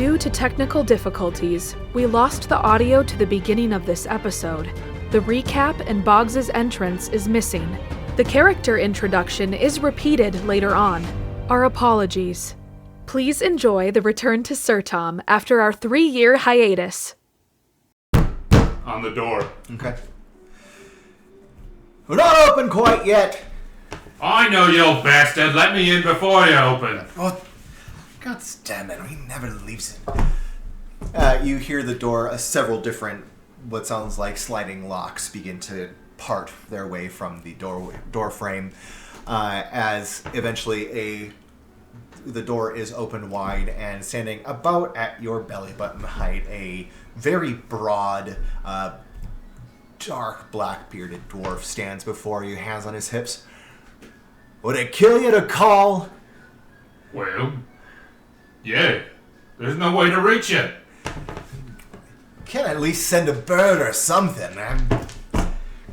Due to technical difficulties, we lost the audio to the beginning of this episode. The recap and Boggs' entrance is missing. The character introduction is repeated later on. Our apologies. Please enjoy the return to Cyrtam after our 3-year hiatus. On the door. Okay. We're not open quite yet. I know, you bastard. Let me in before you open. Oh, God damn it. He never leaves it. You hear the door, several different, what sounds like sliding locks begin to part their way from the door frame as eventually the door is open wide, and standing about at your belly button height, a very broad, dark, black-bearded dwarf stands before you, hands on his hips. Would it kill you to call? Well, yeah. There's no way to reach it. Can't at least send a bird or something.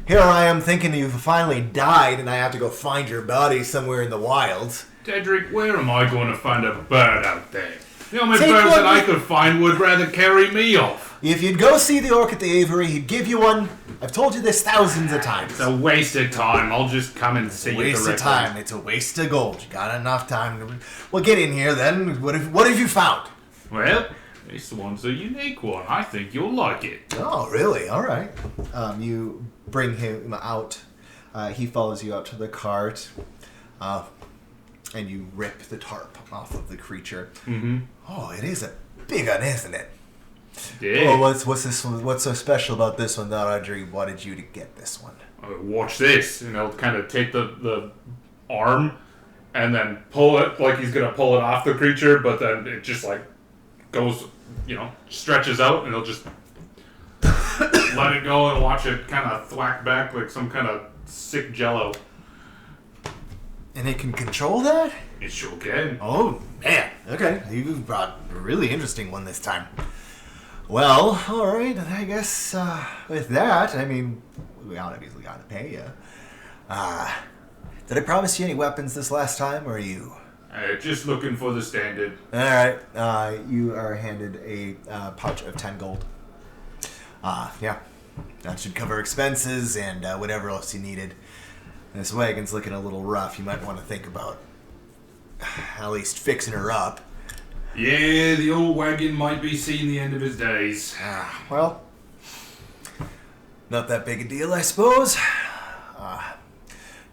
Here I am thinking you've finally died and I have to go find your body somewhere in the wilds. Dedrick, where am I going to find a bird out there? The only birds that I could find would rather carry me off. If you'd go see the orc at the Aviary, he'd give you one. I've told you this thousands of times. It's a waste of time. I'll just come and see you directly. Waste of time. It's a waste of gold. You got enough time. Well, get in here then. What have you found? Well, this one's a unique one. I think you'll like it. Oh, really? All right. You bring him out. He follows you out to the cart. And you rip the tarp off of the creature. Mm-hmm. Oh, it is a big one, isn't it? Yeah. Oh, what's this one? What's so special about this one that Audrey wanted you to get this one? Watch this. And he'll kind of take the arm and then pull it like he's going to pull it off the creature, but then it just like goes, stretches out, and he'll just let it go and watch it kind of thwack back like some kind of sick jello. And it can control that? It sure can. Oh, man. Okay. You brought a really interesting one this time. Well, all right. I guess with that, we obviously got to pay you. Did I promise you any weapons this last time, or are you? Just looking for the standard. All right. You are handed a pouch of 10 gold. Yeah. That should cover expenses and whatever else you needed. This wagon's looking a little rough. You might want to think about at least fixing her up. Yeah, the old wagon might be seeing the end of his days. Well, not that big a deal, I suppose.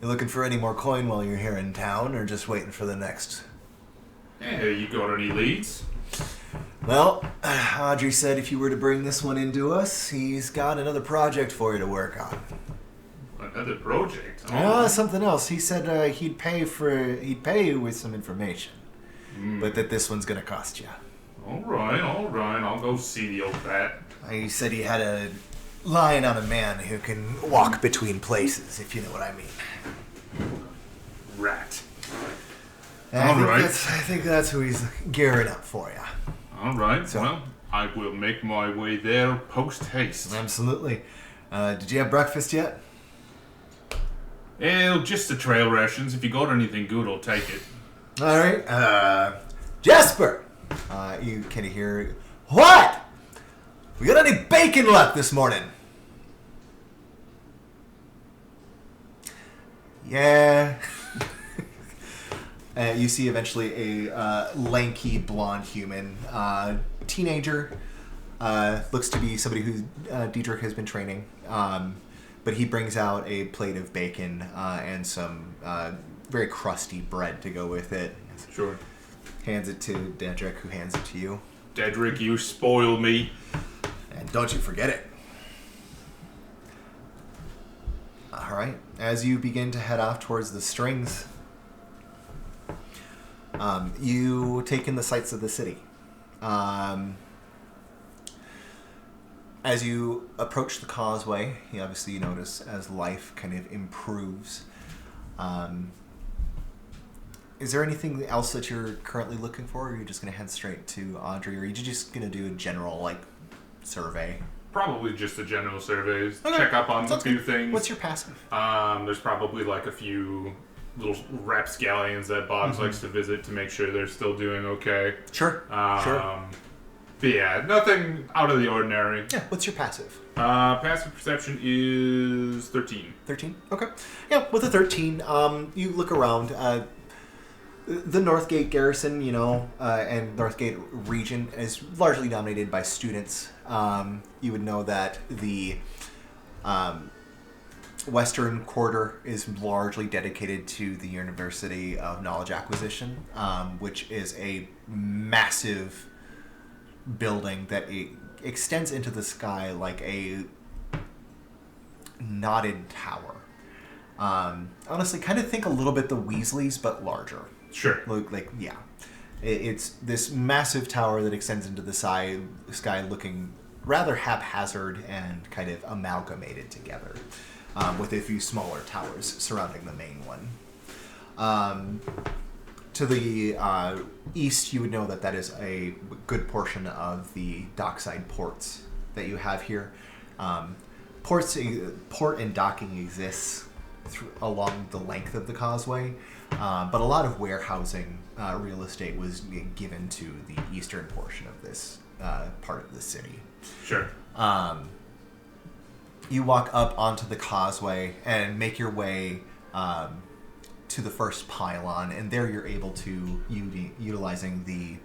You looking for any more coin while you're here in town, or just waiting for the next? Yeah, you got any leads? Well, Audrey said if you were to bring this one into us, he's got another project for you to work on. Another project? Something else. He said he'd pay you with some information, but that this one's gonna cost you. All right. I'll go see the old bat. He said he had a line on a man who can walk between places, if you know what I mean. Rat. I think that's who he's gearing up for you. All right. So, well, I will make my way there post haste. Absolutely. Did you have breakfast yet? Just the trail rations. If you got anything good, I'll take it. All right. Jasper! You can hear... What? We got any bacon left this morning? Yeah. You see eventually a lanky blonde human, teenager. Looks to be somebody who Diedrich has been training. But he brings out a plate of bacon and some very crusty bread to go with it. Sure. Hands it to Dedrick, who hands it to you. Dedrick, you spoil me. And don't you forget it. All right. As you begin to head off towards the strings, you take in the sights of the city. As you approach the causeway, you obviously notice as life kind of improves. Is there anything else that you're currently looking for, or are you just going to head straight to Audrey, or are you just going to do a general, survey? Probably just a general survey. Okay. Check up on a few things. What's your passive? There's probably a few little rapscallions that Boggs likes to visit to make sure they're still doing okay. Sure. Sure. But yeah, nothing out of the ordinary. Yeah, what's your passive? Passive perception is 13. 13? Okay. Yeah, with a 13, you look around. The Northgate garrison, and Northgate region is largely dominated by students. You would know that the Western Quarter is largely dedicated to the University of Knowledge Acquisition, which is a massive building that extends into the sky like a knotted tower. Honestly, kind of think a little bit the Weasleys, but larger. Sure. Yeah. It's this massive tower that extends into the sky looking rather haphazard and kind of amalgamated together, with a few smaller towers surrounding the main one. To the east, you would know that is a good portion of the dockside ports that you have here. Port and docking exists along the length of the causeway, but a lot of warehousing real estate was given to the eastern portion of this part of the city. Sure. You walk up onto the causeway and make your way to the first pylon, and there you're able to, utilizing the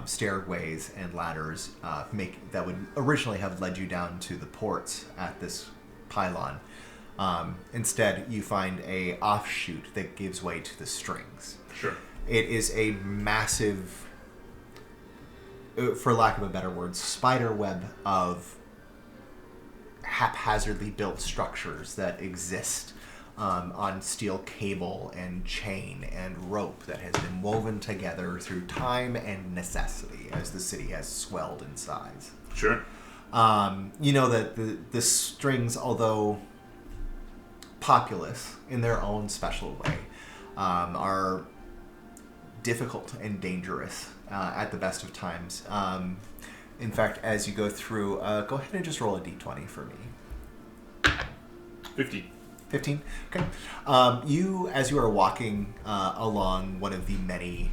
stairways and ladders that would originally have led you down to the ports at this pylon. Instead, you find a offshoot that gives way to the strings. Sure. It is a massive, for lack of a better word, spider web of haphazardly built structures that exist on steel cable and chain and rope that has been woven together through time and necessity as the city has swelled in size. Sure. You know that the strings, although populous in their own special way, are difficult and dangerous at the best of times. In fact, as you go through, go ahead and just roll a d20 for me. 15? Okay. As you are walking along one of the many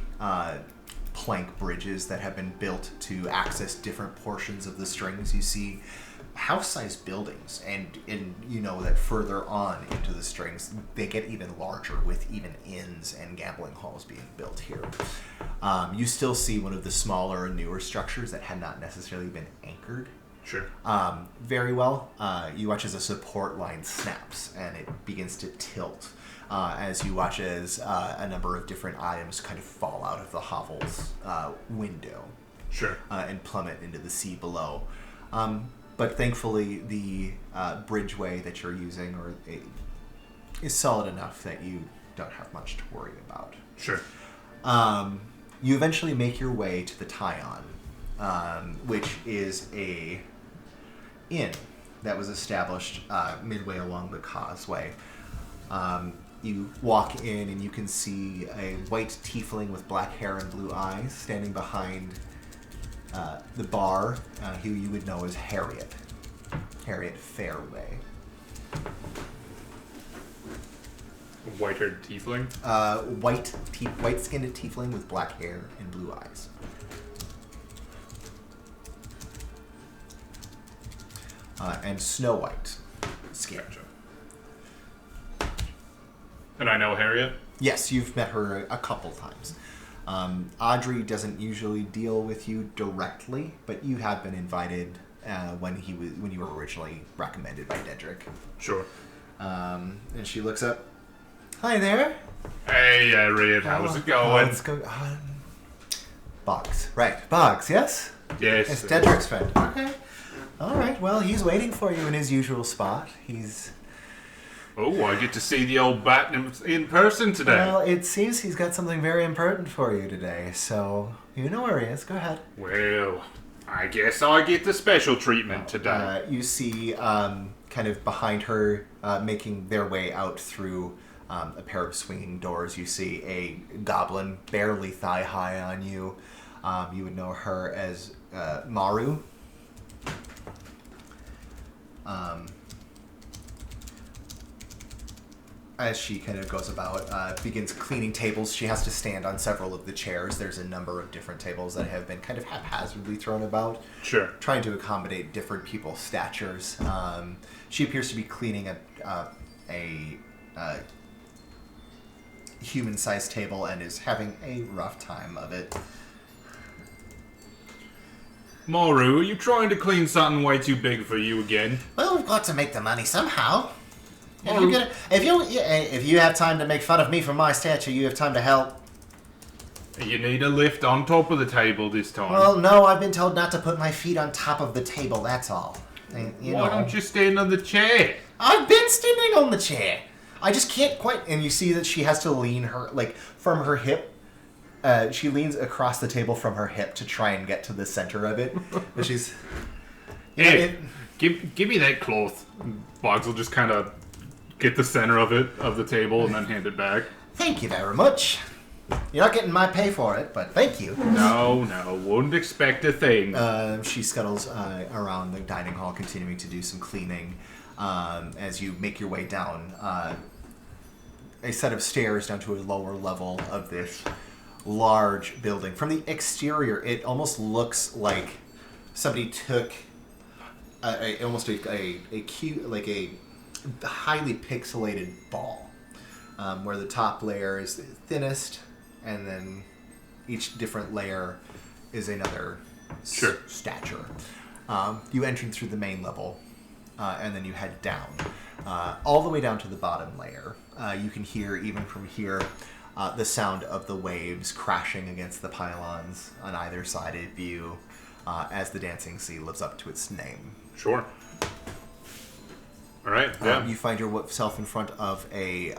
plank bridges that have been built to access different portions of the strings, you see house-sized buildings, and you know that further on into the strings, they get even larger, with even inns and gambling halls being built here. You still see one of the smaller and newer structures that had not necessarily been anchored. Sure. Very well. You watch as a support line snaps and it begins to tilt as you watch as a number of different items kind of fall out of the hovel's window. Sure. And plummet into the sea below. But thankfully, the bridgeway that you're using is solid enough that you don't have much to worry about. Sure. You eventually make your way to the Tyon, which is a inn that was established midway along the causeway. You walk in and you can see a white tiefling with black hair and blue eyes standing behind the bar, who you would know as Harriet Fairway. White-haired tiefling? White-skinned tiefling with black hair and blue eyes. And Snow White skin. Gotcha. And I know Harriet? Yes, you've met her a couple times. Audrey doesn't usually deal with you directly, but you have been invited when you were originally recommended by Dedrick. Sure. And she looks up. Hi there. Hey, Harriet. How's it going? What's going on? Boggs. Right. Boggs, yes? Yes. It's Dedrick's friend. Okay. All right. Well, he's waiting for you in his usual spot. Oh, I get to see the old bat in person today. Well, it seems he's got something very important for you today, so you know where he is. Go ahead. Well, I guess I get the special treatment today. You see, kind of behind her, making their way out through a pair of swinging doors, you see a goblin barely thigh-high on you. You would know her as Maru. as she kind of goes about, begins cleaning tables. She has to stand on several of the chairs. There's a number of different tables that have been kind of haphazardly thrown about. Sure. Trying to accommodate different people's statures. She appears to be cleaning a human-sized table and is having a rough time of it. Moru, are you trying to clean something way too big for you again? Well, we've got to make the money somehow. If you have time to make fun of me for my stature, you have time to help. You need a lift on top of the table this time. Well, no, I've been told not to put my feet on top of the table, that's all. Why don't you stand on the chair? I've been standing on the chair. I just can't quite... And you see that she has to lean her, from her hip. She leans across the table from her hip to try and get to the center of it. But she's... Hey, give me that cloth. Boggs will just kind of get the center of the table, and then hand it back. Thank you very much. You're not getting my pay for it, but thank you. No, wouldn't expect a thing. She scuttles around the dining hall, continuing to do some cleaning. As you make your way down a set of stairs down to a lower level of this large building. From the exterior, it almost looks like somebody took a highly pixelated ball, where the top layer is the thinnest, and then each different layer is another stature. You enter through the main level, and then you head down, all the way down to the bottom layer. You can hear, even from here, the sound of the waves crashing against the pylons on either side of you, as the dancing sea lives up to its name. Sure. All right, yeah. You find yourself in front of a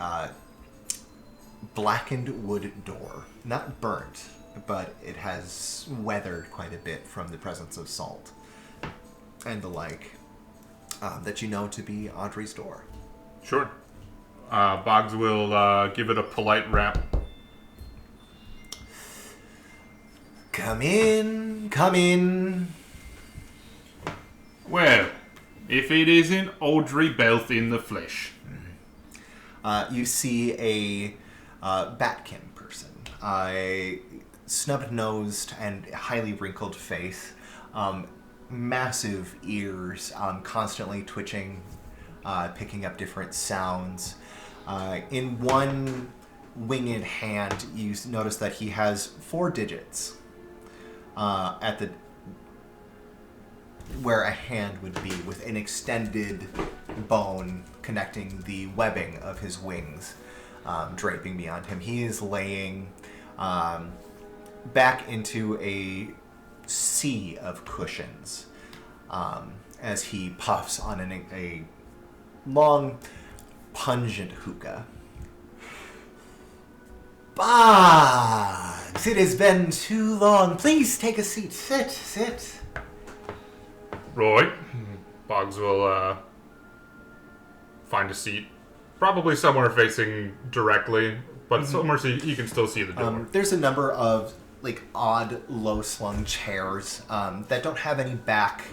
blackened wood door. Not burnt, but it has weathered quite a bit from the presence of salt and the like, that you know to be Audrey's door. Sure. Boggs will give it a polite rap. Come in, come in. Well, if it isn't Audrey Belth in the flesh. You see a Batkin person. A snub-nosed and highly wrinkled face. Massive ears, constantly twitching, picking up different sounds. In one winged hand, you notice that he has 4 digits at the where a hand would be, with an extended bone connecting the webbing of his wings, draping beyond him. He is laying back into a sea of cushions as he puffs on a long, pungent hookah. Boggs, it has been too long. Please take a seat. Sit. Right. Boggs will find a seat, probably somewhere facing directly, but somewhere so you can still see the door. There's a number of odd, low-slung chairs that don't have any back,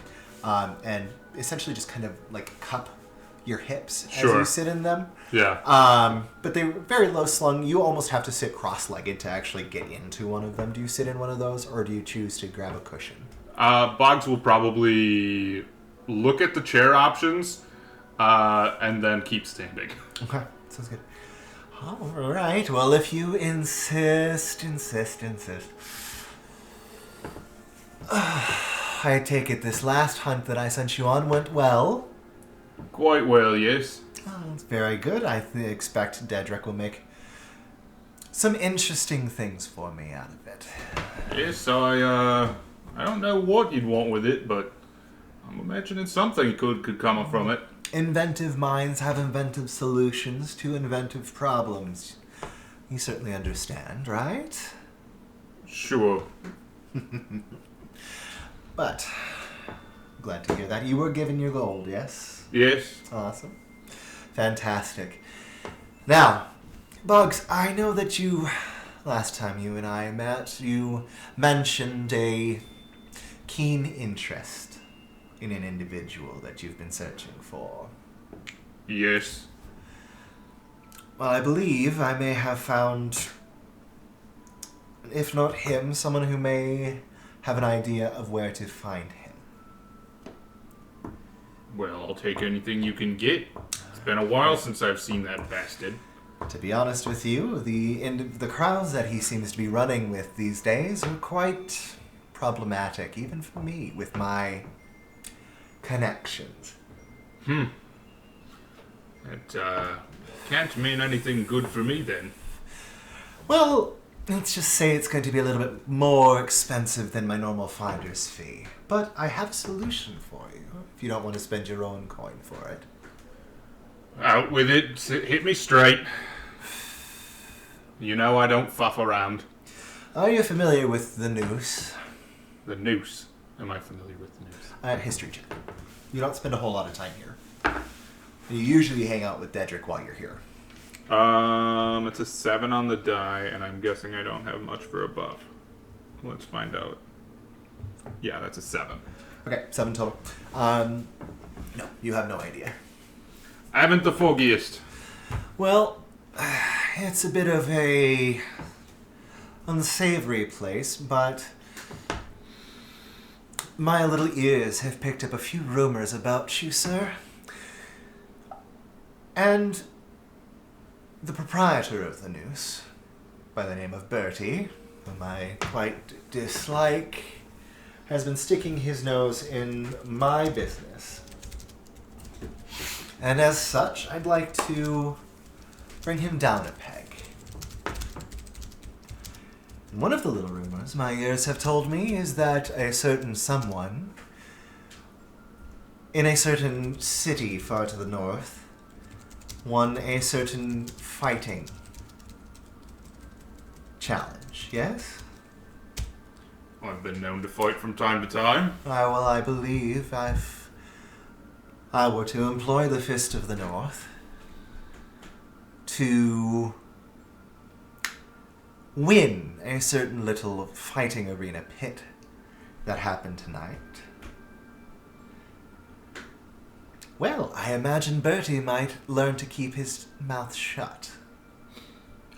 and essentially just kind of cup your hips as you sit in them. Yeah. But they're very low-slung. You almost have to sit cross-legged to actually get into one of them. Do you sit in one of those, or do you choose to grab a cushion? Boggs will probably look at the chair options and then keep standing. Okay, sounds good. All right, well, if you insist. I take it this last hunt that I sent you on went well? Quite well, yes. Oh, that's very good. I expect Dedrick will make some interesting things for me out of it. Yes, I don't know what you'd want with it, but I'm imagining something could come from it. Inventive minds have inventive solutions to inventive problems. You certainly understand, right? Sure. But, glad to hear that. You were given your gold, yes? Yes. Awesome. Fantastic. Now, Boggs, I know that last time you and I met, you mentioned a keen interest in an individual that you've been searching for. Yes. Well, I believe I may have found, if not him, someone who may have an idea of where to find him. Well, I'll take anything you can get. It's been a while since I've seen that bastard. To be honest with you, the crowds that he seems to be running with these days are quite problematic, even for me, with my connections. That, can't mean anything good for me, then. Well, let's just say it's going to be a little bit more expensive than my normal finder's fee. But I have a solution for you, if you don't want to spend your own coin for it. Out with it. Hit me straight. You know I don't fuff around. Are you familiar with the noose? The noose. Am I familiar with the noose? History check. You don't spend a whole lot of time here. You usually hang out with Dedrick while you're here. It's a 7 on the die, and I'm guessing I don't have much for a buff. Let's find out. Yeah, that's a 7. Okay, 7 total. No, you have no idea. I haven't the foggiest. Well, it's a bit of a unsavory place, but my little ears have picked up a few rumors about you, sir. And the proprietor of the noose, by the name of Bertie, whom I quite dislike, has been sticking his nose in my business. And as such, I'd like to bring him down a peg. And one of the little rumors my ears have told me is that a certain someone in a certain city far to the north won a certain fighting challenge, yes? I've been known to fight from time to time. Well, I believe if I were to employ the Fist of the North to win a certain little fighting arena pit that happened tonight, well, I imagine Bertie might learn to keep his mouth shut.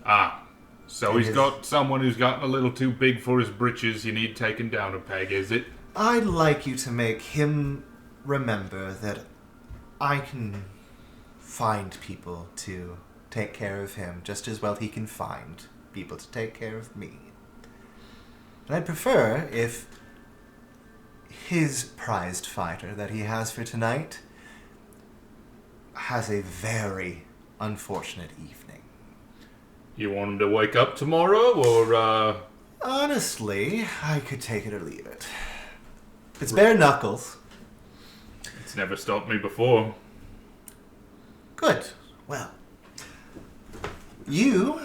Ah, so he's got someone who's gotten a little too big for his britches. You need taken down a peg, is it? I'd like you to make him remember that I can find people to take care of him just as well he can find people to take care of me. And I'd prefer if his prized fighter that he has for tonight has a very unfortunate evening. You want him to wake up tomorrow, or, Honestly, I could take it or leave it. It's bare knuckles. It's never stopped me before. Good. Well, you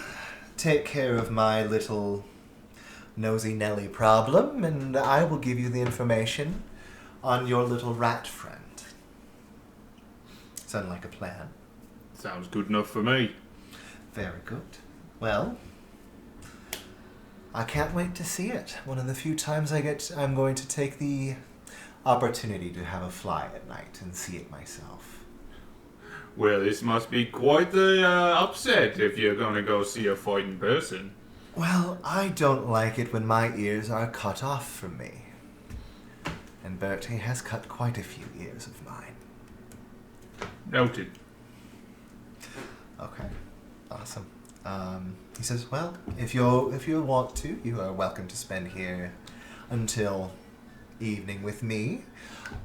take care of my little nosy Nelly problem, and I will give you the information on your little rat friend. Sound like a plan? Sounds good enough for me. Very good. Well, I can't wait to see it. One of the few times I'm going to take the opportunity to have a fly at night and see it myself. Well, this must be quite the upset if you're going to go see a fight in person. Well, I don't like it when my ears are cut off from me. And Bertie has cut quite a few ears of mine. Noted. Okay, awesome. He says, well, if you want to, you are welcome to spend here until evening with me,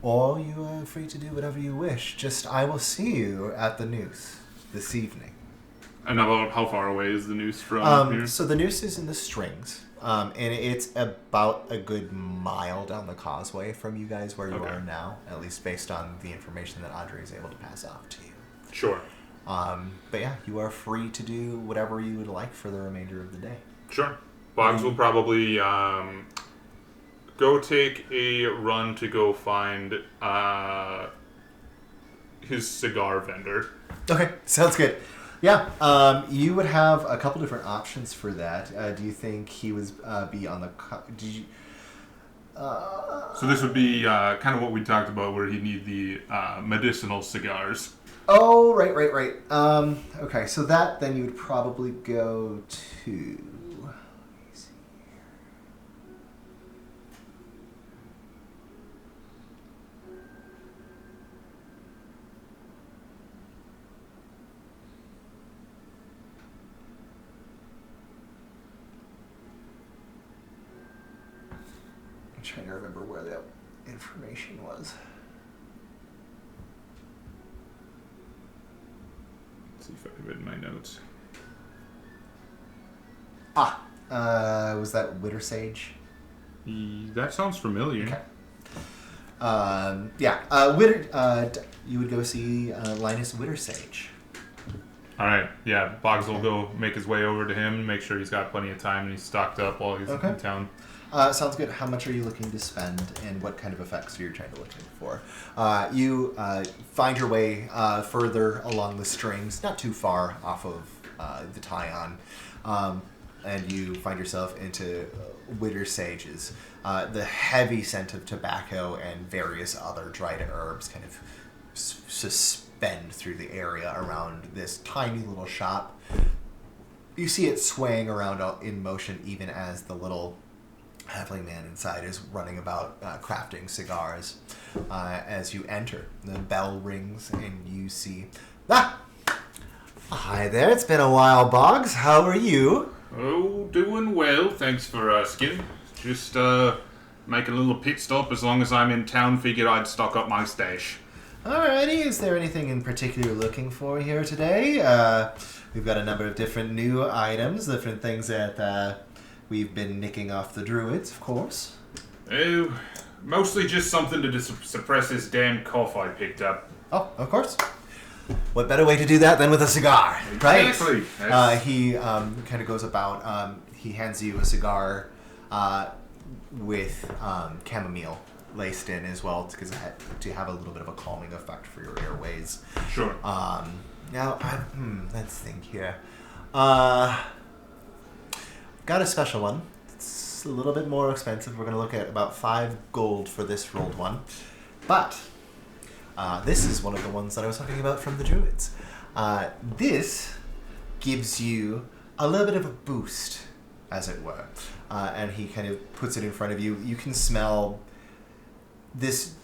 or you are free to do whatever you wish. Just, I will see you at the noose this evening. And about how far away is the noose from here? So the noose is in the strings, and it's about a good mile down the causeway from you guys where you are now, at least based on the information that Andre is able to pass off to you. Sure. But yeah, you are free to do whatever you would like for the remainder of the day. Sure. Boggs will probably go take a run to go find his cigar vendor. Okay, sounds good. Yeah, you would have a couple different options for that. Do you think he was be on the? Did you? So this would be kind of what we talked about, where he'd need the medicinal cigars. Oh, right. Okay, so that then you would probably go to. Let me see here. I'm trying to remember where that information was. See if I can read my notes. Was that Witter Sage? That sounds familiar. Okay. You would go see Linus Witter Sage. All right. Yeah, Boggs will go make his way over to him, make sure he's got plenty of time and he's stocked up while he's in town. Sounds good. How much are you looking to spend, and what kind of effects are you trying to look for? You find your way further along the strings, not too far off of the tie-on, and you find yourself into Witter Sage's. The heavy scent of tobacco and various other dried herbs kind of suspend through the area around this tiny little shop. You see it swaying around in motion even as the little halfling man inside is running about crafting cigars. As you enter, the bell rings and you see... Hi there, it's been a while, Boggs. How are you? Oh, doing well, thanks for asking. Just making a little pit stop. As long as I'm in town, figured I'd stock up my stash. Alrighty, is there anything in particular you're looking for here today? We've got a number of different new items, different things that we've been nicking off the druids, of course. Oh, mostly just something to suppress this damn cough I picked up. Oh, of course. What better way to do that than with a cigar, right? Exactly. He kind of goes about, he hands you a cigar with chamomile laced in as well, because to have a little bit of a calming effect for your airways. Sure. Now, let's think here. Got a special one. It's a little bit more expensive. We're going to look at about 5 gold for this rolled one. But this is one of the ones that I was talking about from the druids. This gives you a little bit of a boost, as it were. And he kind of puts it in front of you. You can smell this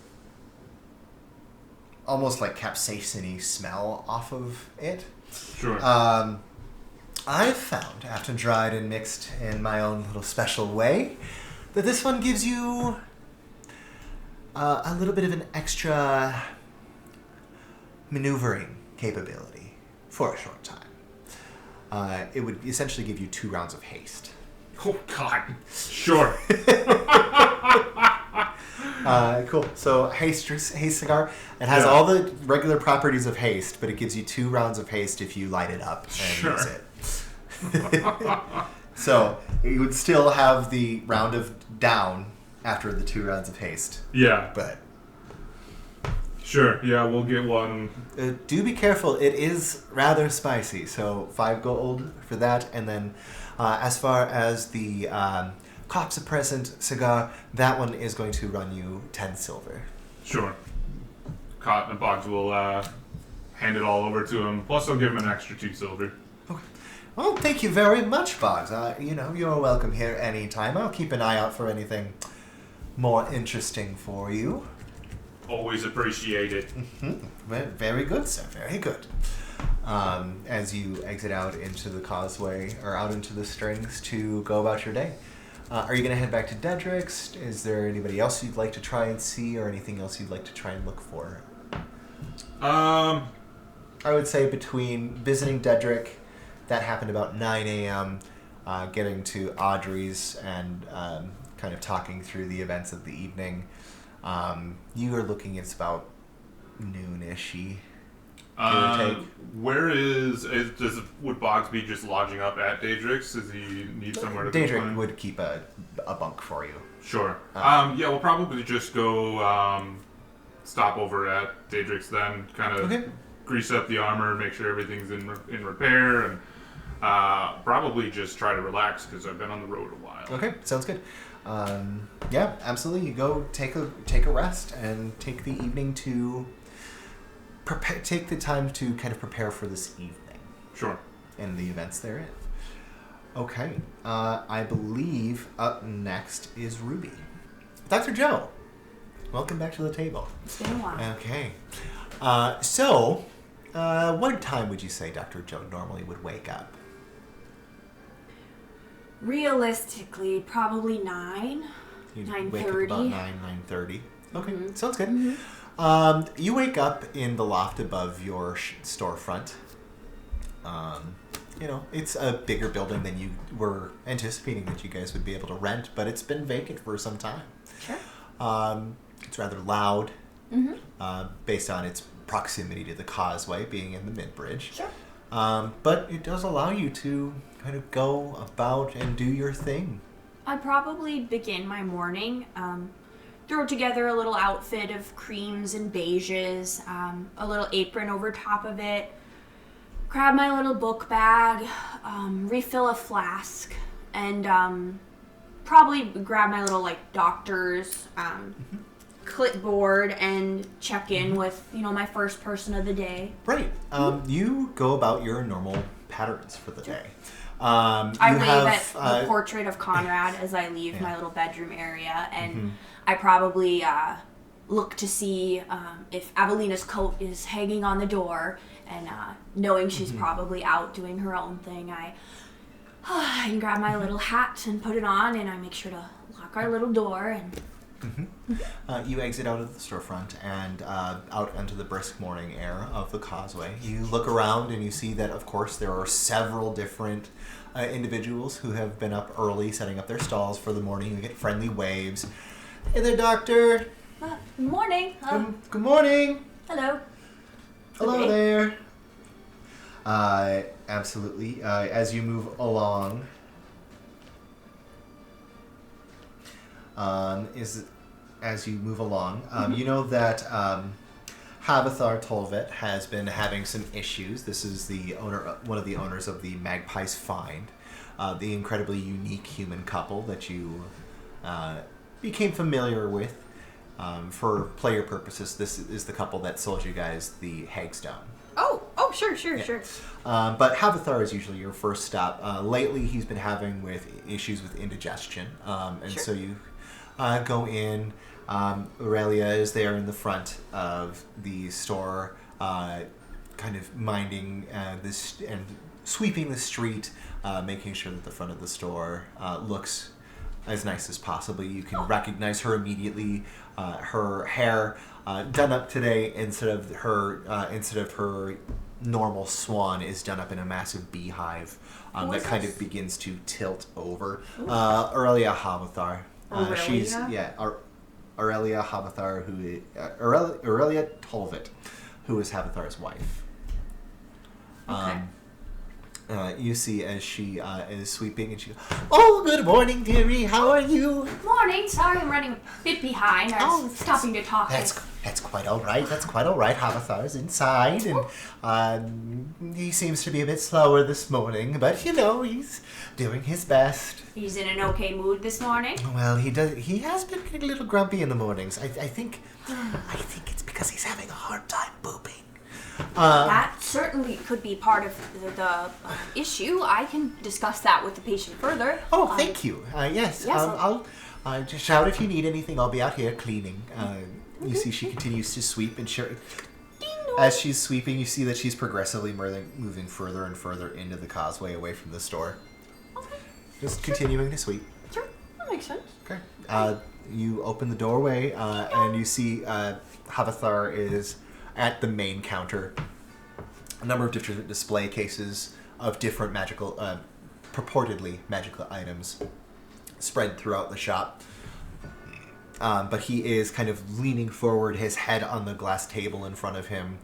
almost like capsaicin-y smell off of it. Sure. I've found, after dried and mixed in my own little special way, that this one gives you a little bit of an extra maneuvering capability for a short time. It would essentially give you 2 rounds of haste. Oh, God. Sure. Cool. So haste cigar. It has all the regular properties of haste, but it gives you 2 rounds of haste if you light it up and use it. So you would still have the round of down after the 2 rounds of haste. Yeah. But sure. Yeah, we'll get one. Do be careful. It is rather spicy. So 5 gold for that, and then as far as the cough suppressant cigar, that one is going to run you 10 silver. Sure. Cotton Boggs will hand it all over to him. Plus, I'll give him an extra 2 silver. Okay. Well, thank you very much, Boggs. You're welcome here anytime. I'll keep an eye out for anything more interesting for you. Always appreciate it. Mm-hmm. Very good, sir. Very good. As you exit out into the causeway, or out into the strings to go about your day. Are you going to head back to Dedrick's? Is there anybody else you'd like to try and see, or anything else you'd like to try and look for? I would say between visiting Dedrick, that happened about 9 a.m., getting to Audrey's and kind of talking through the events of the evening. You are looking at about noon-ish-y. Where would Boggs be just lodging up at Daedric's? Does he need somewhere to Daedric would keep a bunk for you. Sure. Yeah, we'll probably just go stop over at Daedric's then, kind of grease up the armor, make sure everything's in repair, and probably just try to relax because I've been on the road a while. Okay, sounds good. Yeah, absolutely. You go take a rest and take the evening to prepare. Take the time to kind of prepare for this evening. Sure. And the events therein. Okay. I believe up next is Ruby. Dr. Joe, welcome back to the table. It's been a while. Okay. So, what time would you say Dr. Joe normally would wake up? Realistically, probably 9. You'd 9:30. wake up about 9:30. Okay, sounds good. Mm-hmm. You wake up in the loft above your storefront. It's a bigger building than you were anticipating that you guys would be able to rent, but it's been vacant for some time. Sure. It's rather loud, based on its proximity to the causeway being in the mid-bridge. Sure. But it does allow you to kind of go about and do your thing. I'd probably begin my morning, throw together a little outfit of creams and beiges, a little apron over top of it, grab my little book bag, refill a flask, and probably grab my little doctor's clipboard and check in with my first person of the day. Right. You go about your normal patterns for the day. I wave at the portrait of Conrad as I leave my little bedroom area, and I probably look to see if Avelina's coat is hanging on the door, and knowing she's probably out doing her own thing, I can grab my little hat and put it on, and I make sure to lock our little door. And you exit out of the storefront and out into the brisk morning air of the causeway. You look around and you see that, of course, there are several different individuals who have been up early setting up their stalls for the morning. You get friendly waves. Hey there, doctor. Good morning. Good morning. Hello. Hello there. Absolutely. As you move along, you know that Havithar Tolvet has been having some issues. This is one of the owners of the Magpie's Find, the incredibly unique human couple that you became familiar with. For player purposes, this is the couple that sold you guys the Hagstone. Oh, sure. But Havithar is usually your first stop. Lately, he's been having issues with indigestion, so you go in. Aurelia is there in the front of the store, kind of minding this and sweeping the street, making sure that the front of the store looks as nice as possible. You can recognize her immediately. Her hair done up today instead of her normal swan is done up in a massive beehive that kind of begins to tilt over. Aurelia Havithar. Aurelia Havithar, Aurelia Tolvet, who is Havithar's wife. Okay. You see as she is sweeping, and she goes, "Oh, good morning, dearie. How are you?" Morning. Sorry, I'm running a bit behind. I was stopping to talk. That's quite all right. That's quite all right. Havithar's inside, and he seems to be a bit slower this morning, but he's doing his best. He's in an okay mood this morning. Well, he does. He has been getting a little grumpy in the mornings. I think it's because he's having a hard time pooping. That certainly could be part of the issue. I can discuss that with the patient further. Oh, thank you. Yes. I'll just shout if you need anything. I'll be out here cleaning. You see she continues to sweep, and as she's sweeping, you see that she's progressively moving further and further into the causeway away from the store. Okay. Just continuing to sweep. Sure, that makes sense. Okay. You open the doorway, and you see Havithar is at the main counter. A number of different display cases of different purportedly magical items spread throughout the shop. But he is kind of leaning forward, his head on the glass table in front of him.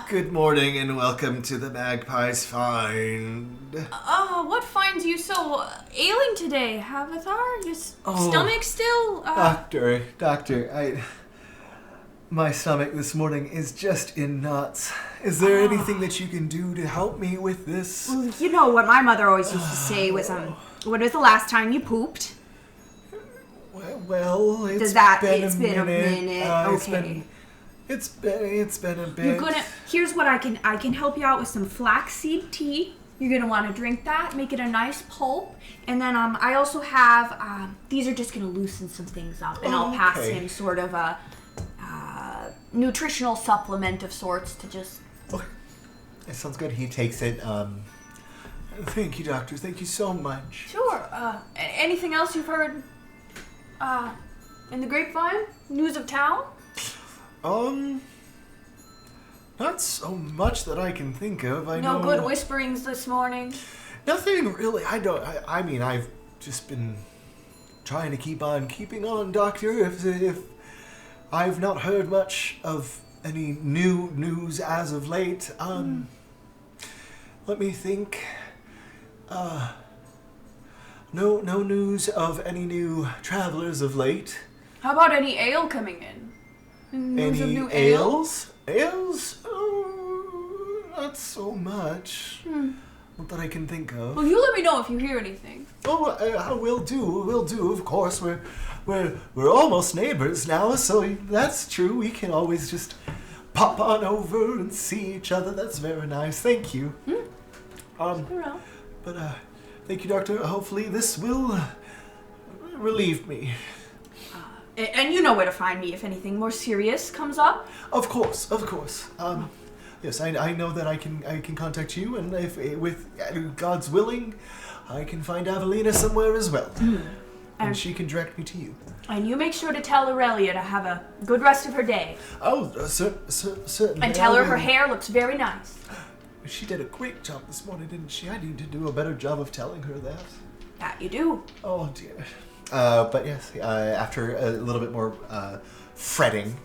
Good morning and welcome to the Magpie's Find. What finds you so ailing today, Havithar? Your stomach still? Doctor, My stomach this morning is just in knots. Is there anything that you can do to help me with this? Well, you know what my mother always used to say was, when was the last time you pooped? Well, it's been a minute. Okay. It's been a bit. Here's what I can help you out with some flaxseed tea. You're gonna want to drink that, make it a nice pulp, and then I also have these are just gonna loosen some things up, and I'll pass him sort of a nutritional supplement of sorts to just. Okay, that sounds good. He takes it. Thank you, doctor. Thank you so much. Sure. Anything else you've heard in the grapevine? News of town? Not so much that I can think of. No good whisperings this morning? Nothing really. I mean, I've just been trying to keep on keeping on, Doctor. If I've not heard much of any new news as of late. Let me think. No news of any new travelers of late. How about any ale coming in? News of new ales? Ales? Oh, not so much. Not that I can think of. Well, you let me know if you hear anything. Oh, I will do. Of course, we're almost neighbors now, so that's true. We can always just pop on over and see each other. That's very nice. Thank you. But thank you, Doctor. Hopefully, this will relieve me. And you know where to find me if anything more serious comes up. Of course. Yes, I know that I can contact you, and if with God's willing, I can find Evelina somewhere as well, and she can direct me to you. And you make sure to tell Aurelia to have a good rest of her day. Oh, certainly. And tell her her hair looks very nice. She did a great job this morning, didn't she? I need to do a better job of telling her that. That you do. Oh dear. But yes, after a little bit more fretting,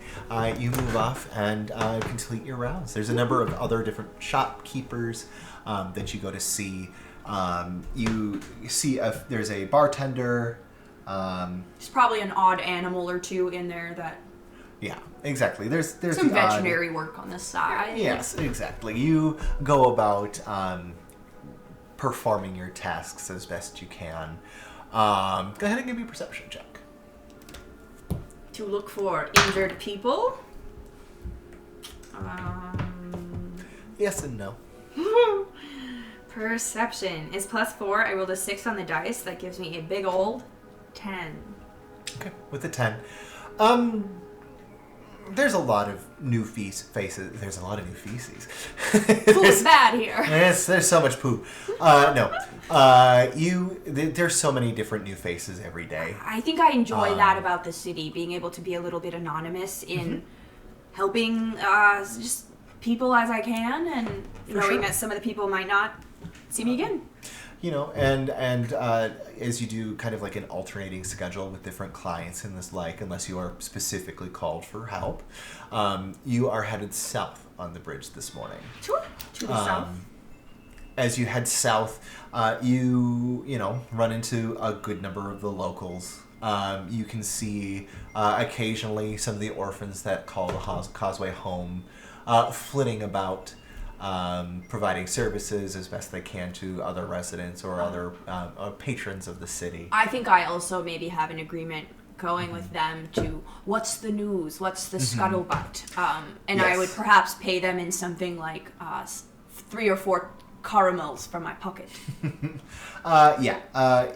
you move off and complete your rounds. There's a number of other different shopkeepers that you go to see. You see there's a bartender. There's probably an odd animal or two in there that. Yeah, exactly. There's some veterinary work on this side. Yes, exactly. You go about performing your tasks as best you can. Go ahead and give me a perception check. To look for injured people? Yes and no. Perception is +4. I rolled a 6 on the dice. That gives me a big old 10. Okay, with a 10. There's a lot of new faces. There's a lot of new feces. Who's bad here? There's so much poo. No. There's so many different new faces every day. I think I enjoy that about the city, being able to be a little bit anonymous in helping just people as I can, and knowing that some of the people might not see me again. You know, and as you do kind of like an alternating schedule with different clients and this unless you are specifically called for help, you are headed south on the bridge this morning. Sure. To the south. As you head south, you run into a good number of the locals. You can see occasionally some of the orphans that call the Causeway home, flitting about, providing services as best they can to other residents or other patrons of the city. I think I also maybe have an agreement going with them to what's the news, what's the scuttlebutt, and I would perhaps pay them in something like 3 or 4 caramels from my pocket.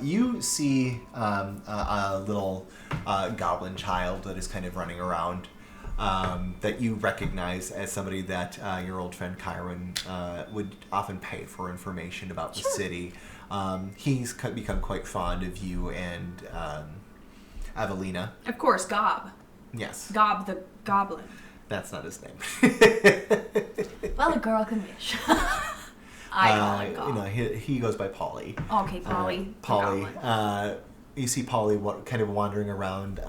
You see a little goblin child that is kind of running around, that you recognize as somebody that your old friend Kyron would often pay for information about the city. He's become quite fond of you and Evelina. Of course, Gob. Yes. Gob the goblin. That's not his name. Well, a girl can wish. I call him Gob. He goes by Polly. Okay, Polly. Polly. You see Polly kind of wandering around.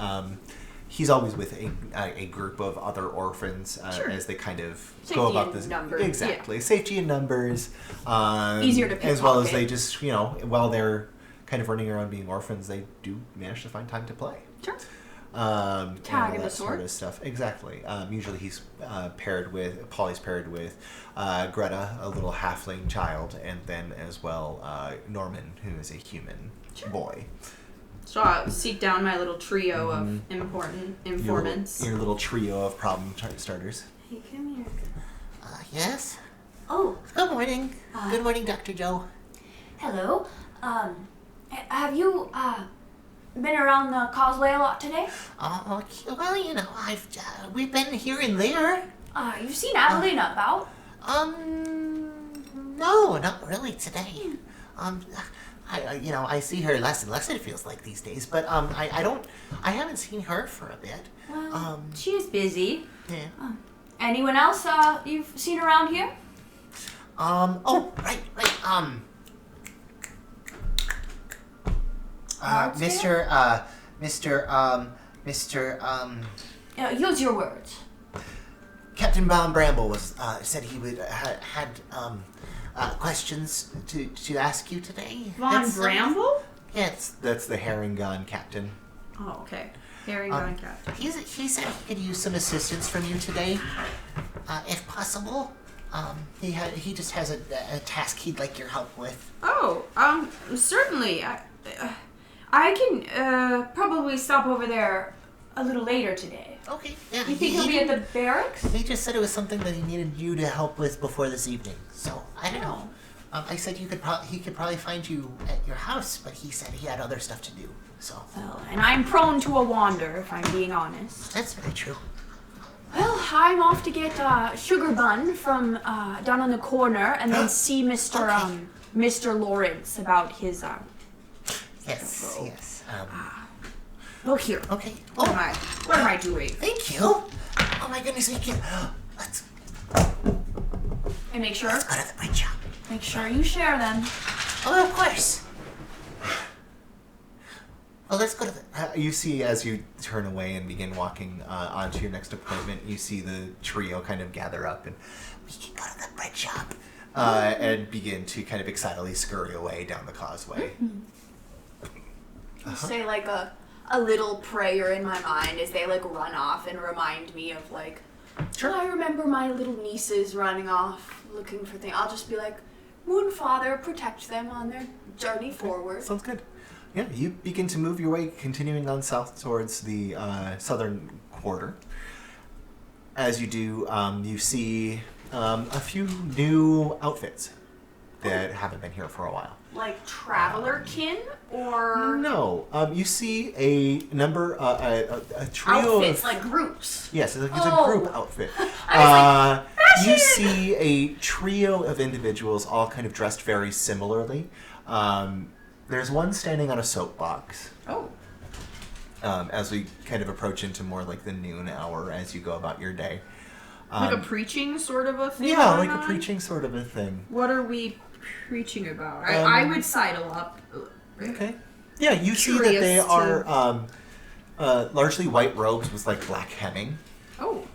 He's always with a group of other orphans as they kind of go about this. Numbers. Exactly. Yeah. Safety in numbers. Easier to pick as well as they just, while they're kind of running around being orphans, they do manage to find time to play. Sure. Tag of the sort sword? of stuff. Exactly. Usually he's Polly's paired with Greta, a little halfling child, and then as well Norman, who is a human boy. So I'll seek down my little trio of important informants. Your little trio of problem starters. Hey, come here. Yes? Oh, Good morning. Good morning, Dr. Joe. hello. Have you been around the causeway a lot today? Well, we've been here and there. You've seen Adelina about? No, not really today. I see her less and less, it feels like these days, but I haven't seen her for a bit. Well, she's busy. Yeah. Anyone else you've seen around here? Right. Use your words. Captain Von Bramble was said he would had questions to ask you today. Von Bramble? Yes. That's the Herringon captain. Oh, okay. Herring gun cat. He said he could use some assistance from you today, if possible. He just has a task he'd like your help with. Oh, certainly. I can probably stop over there a little later today. Okay. Yeah. You think he'll be at the barracks? He just said it was something that he needed you to help with before this evening. So I don't know. I said he could probably find you at your house, but he said he had other stuff to do. So Well, and I'm prone to a wander, if I'm being honest. that's very true. Well, I'm off to get sugar bun from down on the corner, and then see Mr. Lawrence about his Yes. Look here. Okay. What am I doing? Thank you. Oh my goodness, we can. Let's And make sure go to the bridge shop. you share them. Oh, of course. Well, let's go to the. You see, as you turn away and begin walking on to your next appointment, you see the trio kind of gather up and We can go to the bridge shop. and begin to kind of excitedly scurry away down the causeway. Say like a little prayer in my mind as they like run off and remind me of like. Sure. I remember my little nieces running off looking for things. I'll just be like, Moon Father, protect them on their journey forward. Sounds good. Yeah, you begin to move your way, continuing on south towards the southern quarter. As you do, you see a few new outfits that haven't been here for a while. Like traveler kin or No, you see a number, a trio outfits, of like groups. yes, it's Oh. a group outfit. I was You see a trio of individuals, all kind of dressed very similarly. There's one standing on a soapbox. Oh. As we kind of approach into more like the noon hour as you go about your day. Like a preaching sort of a thing? Yeah, going like a on? preaching sort of a thing. What are we preaching about? I would sidle up. Okay. Yeah, you see that they Curious are largely white robes with like black hemming. Oh.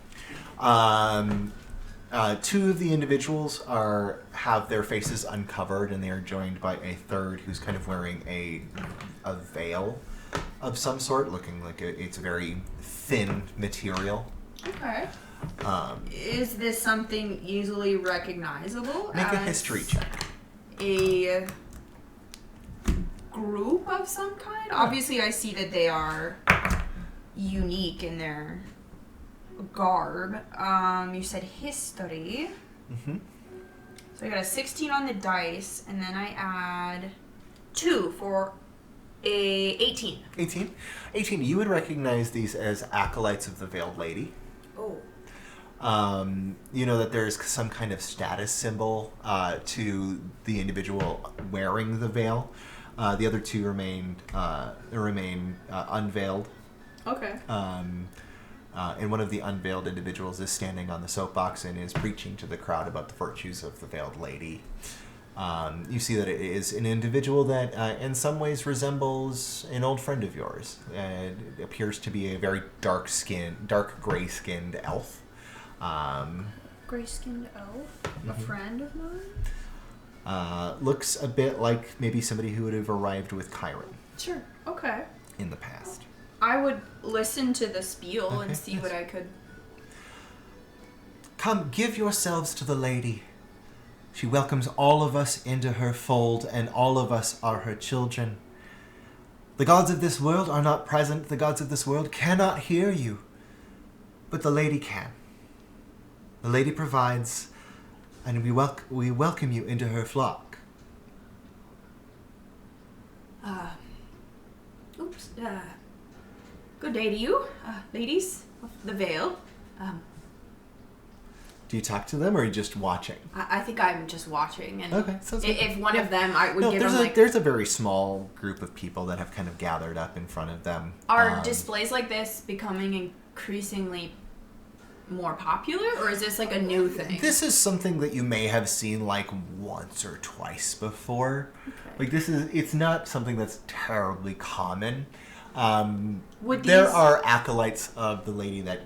Two of the individuals have their faces uncovered, and they are joined by a third who's kind of wearing a veil of some sort, looking like it's a very thin material. Okay. Is this something easily recognizable? Make a as history check. A group of some kind? Obviously, I see that they are unique in their garb. You said history. Mm-hmm. So I got a 16 on the dice, and then I add 2 for a 18. 18. You would recognize these as acolytes of the Veiled Lady. Oh. You know that there's some kind of status symbol to the individual wearing the veil. The other two remain unveiled. Okay. And one of the unveiled individuals is standing on the soapbox and is preaching to the crowd about the virtues of the Veiled Lady. You see that it is an individual that in some ways resembles an old friend of yours. It appears to be a very dark gray-skinned elf. Gray-skinned elf? A friend of mine? Looks a bit like maybe somebody who would have arrived with Chiron Sure. Okay. in the past. I would listen to the spiel Okay, and see yes. what I could. Come, give yourselves to the lady. She welcomes all of us into her fold, and all of us are her children. The gods of this world are not present. The gods of this world cannot hear you. But the lady can. The lady provides, and we welcome you into her flock. Oops. Good day to you, ladies of the Veil. Do you talk to them, or are you just watching? I think I'm just watching, and Okay, sounds good. if one of them, I would give there's them a, like. there's a very small group of people that have kind of gathered up in front of them. Are displays like this becoming increasingly more popular, or is this like a new thing? This is something that you may have seen like once or twice before. Okay. Like it's not something that's terribly common. Would There these- are acolytes of the lady that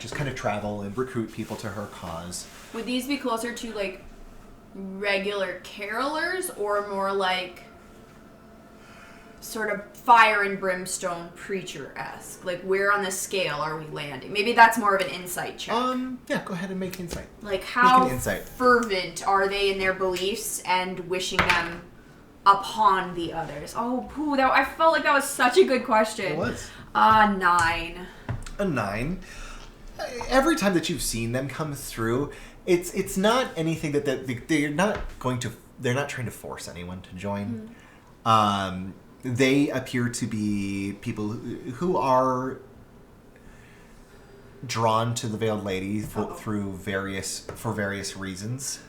just kind of travel and recruit people to her cause. Would these be closer to like regular carolers, or more like sort of fire and brimstone preacher-esque? Like, where on the scale are we landing? Maybe that's more of an insight check. Yeah, go ahead and make insight. Like, how Make an insight. fervent are they in their beliefs and wishing them upon the others? Oh, pooh, I felt like that was such a good question. It was. 9. A 9. Every time that you've seen them come through, it's not anything that they're not trying to force anyone to join. They appear to be people who are drawn to the Veiled Lady for various reasons.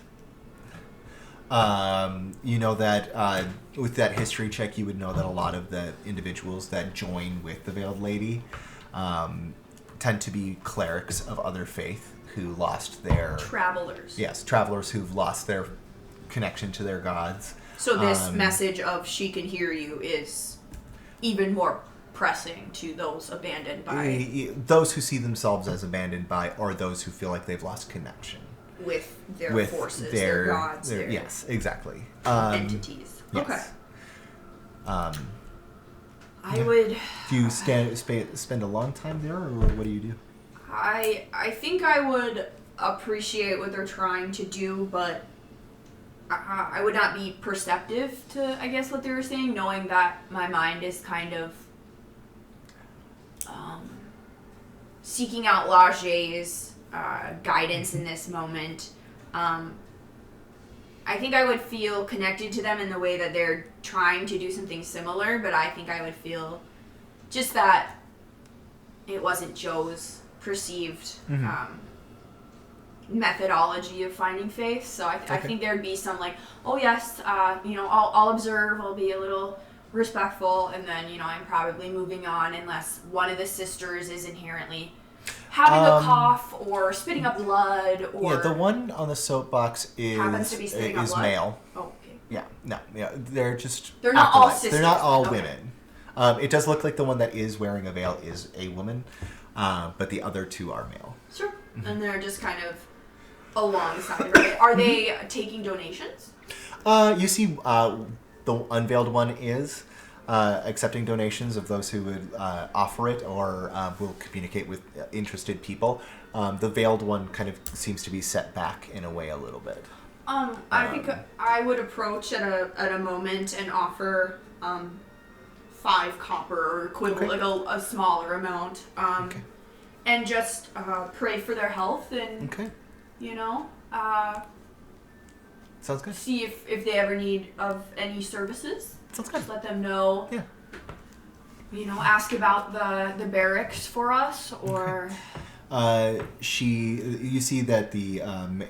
You know that with that history check, you would know that a lot of the individuals that join with the Veiled Lady tend to be clerics of other faith who lost their... Travelers. Yes, travelers who've lost their connection to their gods. So this message of she can hear you is even more pressing to those abandoned by... Those who see themselves as abandoned by, or those who feel like they've lost connection. With their forces, their gods, their yes, exactly. entities. Yes. Okay. I would... Do you spend a long time there, or what do you do? I think I would appreciate what they're trying to do, but I would not be perceptive to, I guess, what they were saying, knowing that my mind is kind of seeking out Lager's guidance in this moment. I think I would feel connected to them in the way that they're trying to do something similar, but I think I would feel just that it wasn't Joe's perceived methodology of finding faith. So I think there'd be some like, oh yes, I'll observe, I'll be a little respectful, and then, I'm probably moving on unless one of the sisters is inherently having a cough or spitting up blood, or... Yeah, the one on the soapbox happens to be spitting up is blood? male. Oh, okay. Yeah, no, yeah, they're not all acolytes. sisters. They're not all Okay. women. It does look like the one that is wearing a veil is a woman, but the other two are male. Sure. And they're just kind of alongside, right? Are they taking donations? You see, the unveiled one is accepting donations of those who would offer it or will communicate with interested people. The veiled one kind of seems to be set back in a way a little bit. I think I would approach at a moment and offer 5 copper or equivalent, Okay. like a smaller amount, Okay. and just pray for their health and Okay. Sounds good. see if they ever need of any services. Sounds good. Just let them know. Yeah. Ask about the barracks for us, or You see that the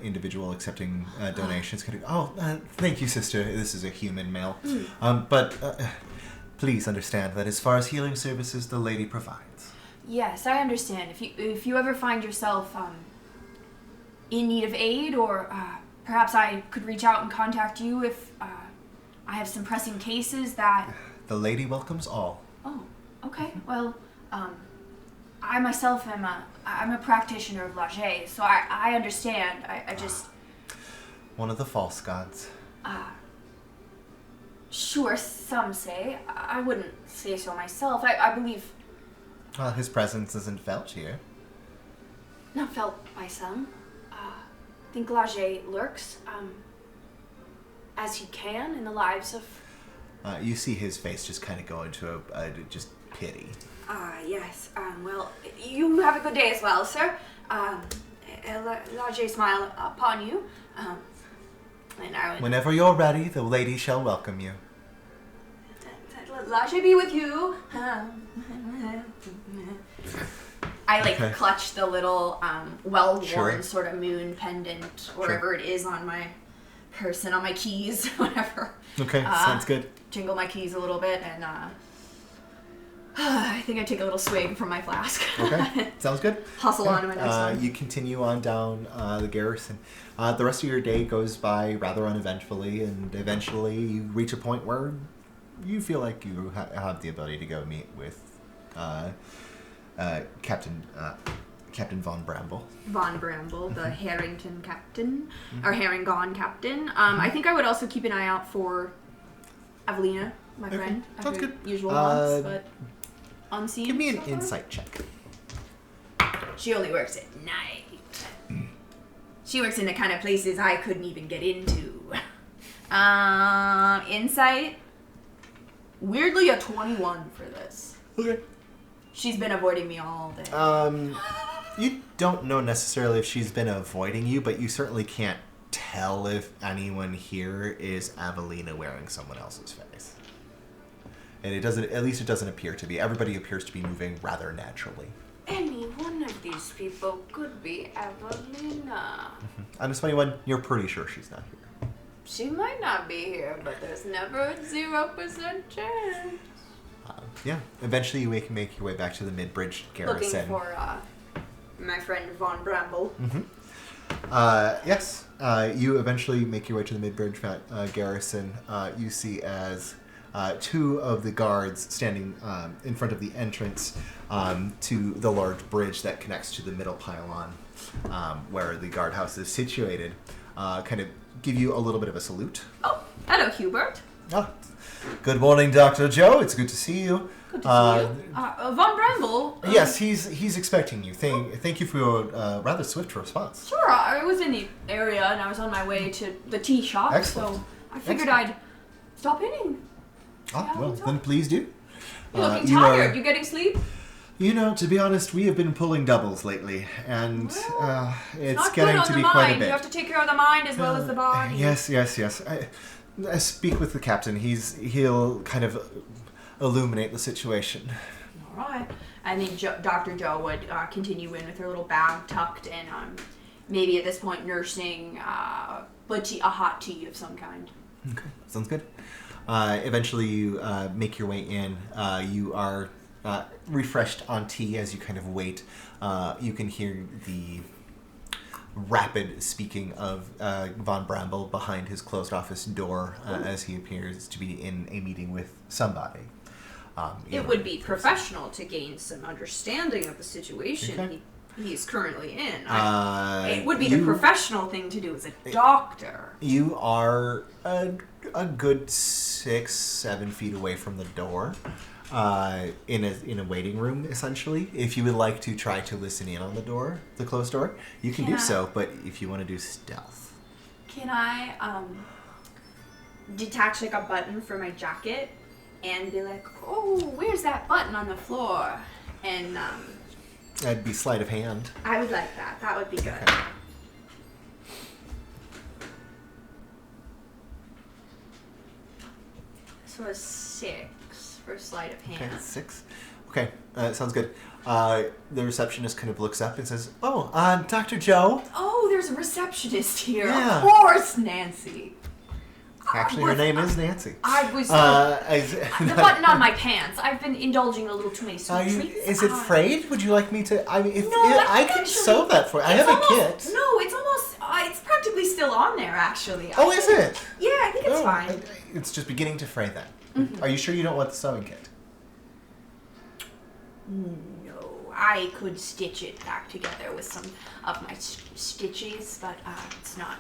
individual accepting donations kind of, thank you, sister. This is a human male. But please understand that as far as healing services, the lady provides. yes, I understand. If you ever find yourself in need of aid, or perhaps I could reach out and contact you if I have some pressing cases that... The lady welcomes all. Oh, okay. Well, I myself I'm a practitioner of Lager, so I understand. I just... One of the false gods. Sure, some say. I wouldn't say so myself. I believe Well, his presence isn't felt here. Not felt by some. I think Laje lurks, as he can in the lives of... You see his face just kind of go into a just pity. Yes. Well, you have a good day as well, sir. Laje smile upon you. And I would... Whenever you're ready, the lady shall welcome you. Laje be with you. I clutch the little well-worn sort of moon pendant, wherever it is on my person, on my keys, whatever. Okay, sounds good. Jingle my keys a little bit, and I think I take a little swig from my flask. Okay, sounds good. Hustle on to my next one. You continue on down the garrison. The rest of your day goes by rather uneventfully, and eventually you reach a point where you feel like you have the ability to go meet with Captain Von Bramble. Von Bramble, the Harrington captain, or Herringon captain. I think I would also keep an eye out for Evelina, my friend. Sounds good. Usual ones, but unseen. Give me an so far. insight check. She only works at night. She works in the kind of places I couldn't even get into. Insight. Weirdly, a 21 for this. Okay. She's been avoiding me all day. You don't know necessarily if she's been avoiding you, but you certainly can't tell if anyone here is Evelina wearing someone else's face. And it doesn't, at least it doesn't appear to be. Everybody appears to be moving rather naturally. Any one of these people could be Evelina. On this funny one, you're pretty sure she's not here. She might not be here, but there's never a 0% chance. Yeah, eventually you make your way back to the mid-bridge garrison. Looking for my friend Von Bramble. Yes, you eventually make your way to the mid-bridge garrison. You see as two of the guards standing in front of the entrance to the large bridge that connects to the middle pylon where the guardhouse is situated, kind of give you a little bit of a salute. Oh, hello, Hubert. Oh, good morning, Dr. Joe. It's good to see you. Good to see you. Von Bramble. Yes, he's expecting you. Thank you for your rather swift response. Sure, I was in the area and I was on my way to the tea shop, Excellent. so I figured I'd stop in and Well, then please do. You're looking tired. You getting sleep? You know, to be honest, we have been pulling doubles lately, and it's Not getting good on to the be mind. quite a bit. You have to take care of the mind as well as the body. Yes. I speak with the captain. He'll kind of illuminate the situation. All right. And then Dr. Joe would continue in with her little bag tucked in, maybe at this point nursing a hot tea of some kind. Okay, sounds good. Eventually, you make your way in. You are refreshed on tea as you kind of wait. You can hear the rapid speaking of Von Bramble behind his closed office door as he appears to be in a meeting with somebody. It would be professional to gain some understanding of the situation he's currently in. It would be the professional thing to do as a doctor. You are a good 6-7 feet away from the door, in a waiting room, essentially. If you would like to try to listen in on the closed door, you can do so. But if you want to do stealth, can I detach like a button for my jacket and be like, "Oh, where's that button on the floor?" And that'd be sleight of hand. I would like that. That would be good. Okay. So a 6 for sleight of hand. Okay, 6. Okay, sounds good. The receptionist kind of looks up and says, "Oh, Dr. Joe." Oh, there's a receptionist here. Yeah. Of course, Nancy. Actually, her name is Nancy. I was the button on my pants. I've been indulging in a little too many sweet treats. Is it frayed? Would you like me to? I mean, No, I can sew that for you. I have a kit. No, it's almost. It's practically still on there, actually. Oh, is it? Yeah, I think it's fine. It's just beginning to fray then. Mm-hmm. Are you sure you don't want the sewing kit? No, I could stitch it back together with some of my stitches, but it's not.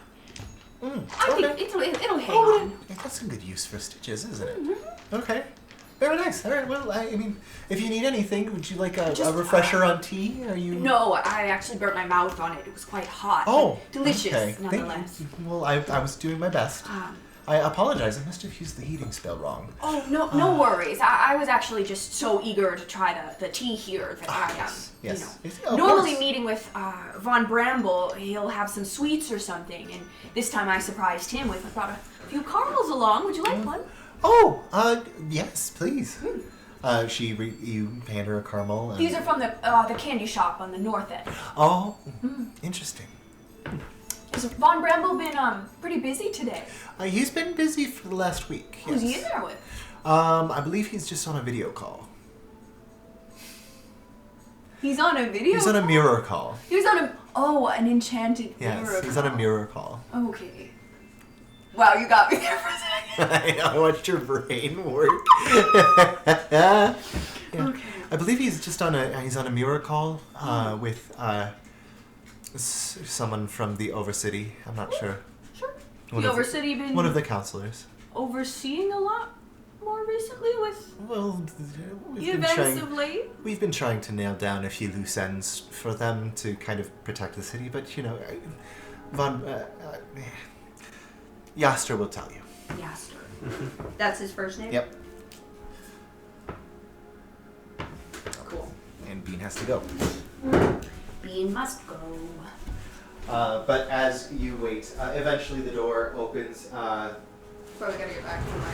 I think it'll hang on. That's some good use for stitches, isn't it? Mm-hmm. Okay. Very nice. All right. Well, I mean, if you need anything, would you like a Just, refresher on tea? Are you? No, I actually burnt my mouth on it. It was quite hot. Oh, but delicious, okay. nonetheless. Well, I was doing my best. I apologize. I must have used the heating spell wrong. Oh, no worries. I was actually just so eager to try the tea here that I yes. you know. Yes, of Normally course. meeting with Von Bramble, he'll have some sweets or something, and this time I surprised him with, I brought a few caramels along. Would you like one? Oh, yes, please. You hand her a caramel. And... These are from the candy shop on the north end. Oh, interesting. Has Von Bramble been pretty busy today? He's been busy for the last week. Who's yes. he in there with? I believe he's just on a video call. He's on a video. He's on a mirror call. He was on an enchanted Yes, mirror. he's on a mirror call. Okay. Wow, you got me there for a second. I watched your brain work. Yeah. Okay. I believe he's just on a mirror call with someone from the Overcity. I'm not sure. Sure. One The of the- Overcity been One of the counselors. overseeing a lot more recently with Well, the events of late? we've been trying to nail down a few loose ends for them to kind of protect the city, but Yaster will tell you. Yaster. That's his first name? Yep. Cool. And Bean has to go. Bean must go. But as you wait, eventually the door opens. Probably gotta get back to my...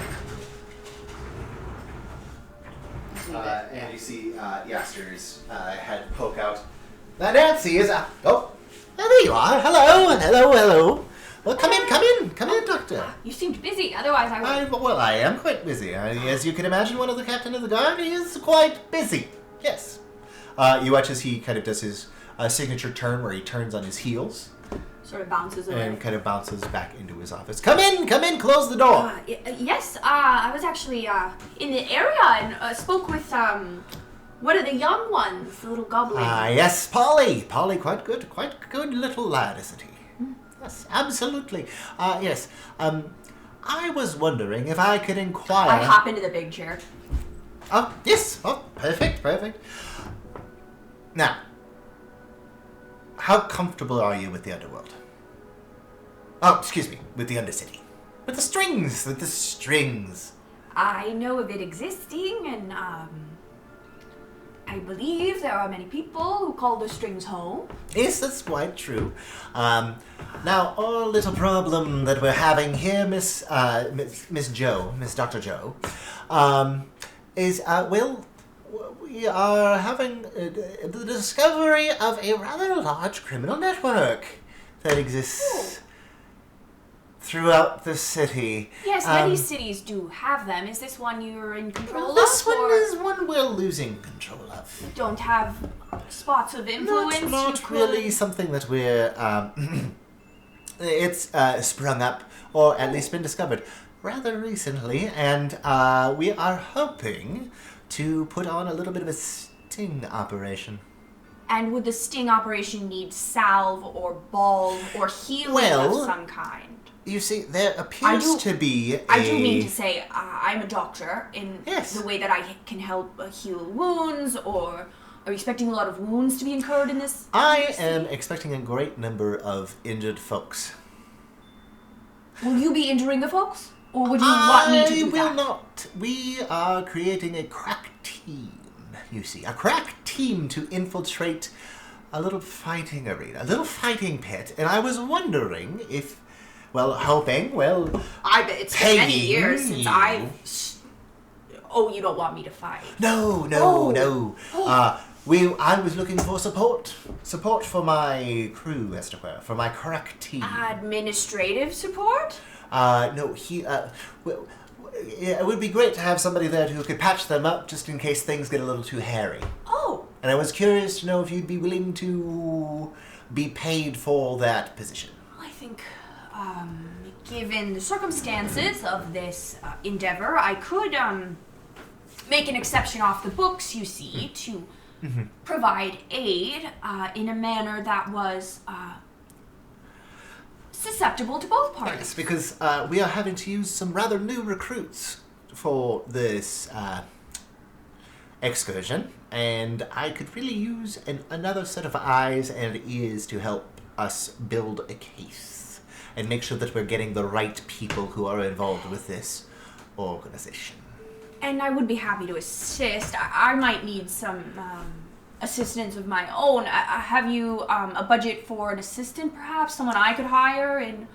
And you see Yaster's head poke out. Now Nancy is out. Oh, there you are. Hello. Well, come in, Doctor. You seemed busy, otherwise I would... I am quite busy. As you can imagine, one of the captain of the guard is quite busy. Yes. You watch as he kind of does his signature turn where he turns on his heels Sort of bounces away. and kind of bounces back into his office. Come in, close the door. Yes, I was actually in the area and spoke with one of the young ones, the little goblin. Yes, Polly, quite good little lad, isn't he? Yes, absolutely. Yes, I was wondering if I could inquire... I hop into the big chair. Oh, yes, perfect. Now, how comfortable are you with the underworld? Oh, excuse me, with the Undercity. With the strings. I know of it existing, and I believe there are many people who call the strings home. Yes, that's quite true. Now, our little problem that we're having here, Miss Dr. Joe, is, we are having the discovery of a rather large criminal network that exists throughout the city. Yes, many cities do have them. Is this one you're in control This of? one or is one we're losing control of. don't have spots of influence? Not you could- really something that we're... it's sprung up, or at least been discovered, rather recently, and we are hoping to put on a little bit of a sting operation. And would the sting operation need salve or balm or healing Well, of some kind? You see, there appears to be I do mean to say, I'm a doctor in Yes. the way that I can help heal wounds, or are you expecting a lot of wounds to be incurred in this? I am expecting a great number of injured folks. Will you be injuring the folks? Or would you want me to do I will that? not. We are creating a crack team, you see. A crack team to infiltrate a little fighting arena, a little fighting pit. And I was wondering if, hoping, I bet it's been many paying years since you. Oh, you don't want me to fight? No. I was looking for support for my crew, as it were, for my crack team. Administrative support? No, it would be great to have somebody there who could patch them up just in case things get a little too hairy. Oh, And I was curious to know if you'd be willing to be paid for that position. I think, given the circumstances of this endeavor, I could make an exception off the books, you see, to provide aid in a manner that was susceptible to both parties. Yes, because we are having to use some rather new recruits for this excursion, and I could really use another set of eyes and ears to help us build a case and make sure that we're getting the right people who are involved with this organization. And I would be happy to assist. I might need some assistance of my own. Have you a budget for an assistant, perhaps? Someone I could hire and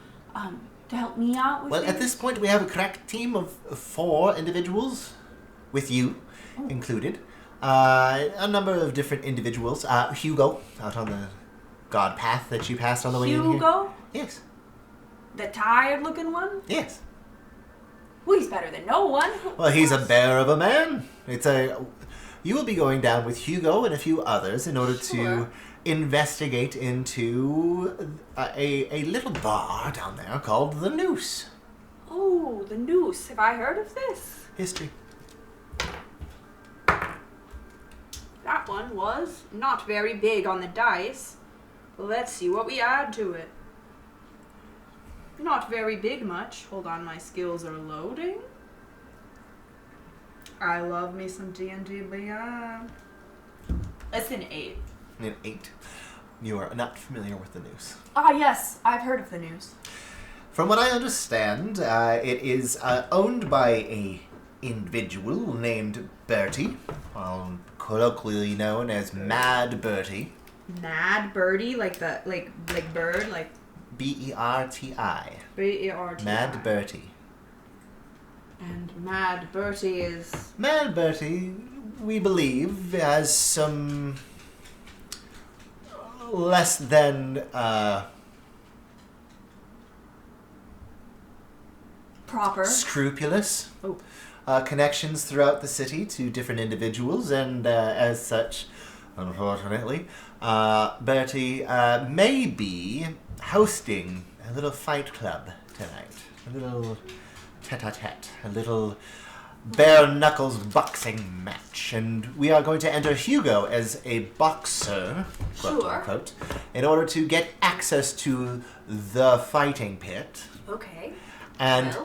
to help me out with Well, at this point, we have a crack team of 4 individuals, with you included. A number of different individuals. Hugo, out on the god path that you passed on the way in here. Hugo? Yes. The tired-looking one? Yes. Well, he's better than no one. Well, he's a bear of a man. You will be going down with Hugo and a few others in order to investigate into a little bar down there called the Noose. Oh, the Noose. Have I heard of this? History. That one was not very big on the dice. Let's see what we add to it. Not very big much. Hold on, my skills are loading. I love me some D&D Beyond. It's an 8. An 8. You are not familiar with the Noose. Ah, yes. I've heard of the Noose. From what I understand, it is owned by a individual named Bertie, colloquially known as Mad Bertie. Mad Birdie, like bird, like B-E-R-T-I. B-E-R-T-I. Mad Bertie. And Mad Bertie is... Mad Bertie, we believe, has some less than Proper. scrupulous connections throughout the city to different individuals, and as such, unfortunately, Bertie may be hosting a little fight club tonight. A little tete-a-tete. A little bare-knuckles boxing match. And we are going to enter Hugo as a boxer, quote-unquote, in order to get access to the fighting pit. Okay. And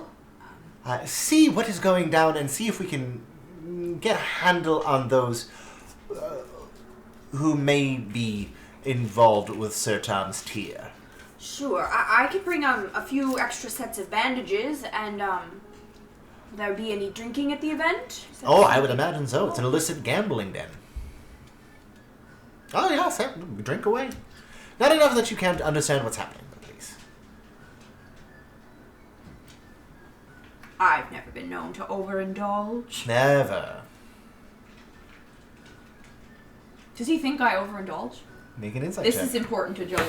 see what is going down and see if we can get a handle on those who may be involved with Cyrtam's tier. Sure. I could bring a few extra sets of bandages, and would there be any drinking at the event? Oh, I would imagine so. It's an illicit gambling den. Oh, yes, drink away. Not enough that you can't understand what's happening, but please. I've never been known to overindulge. Never. Does he think I overindulge? Make an insight This check. is important to Joey.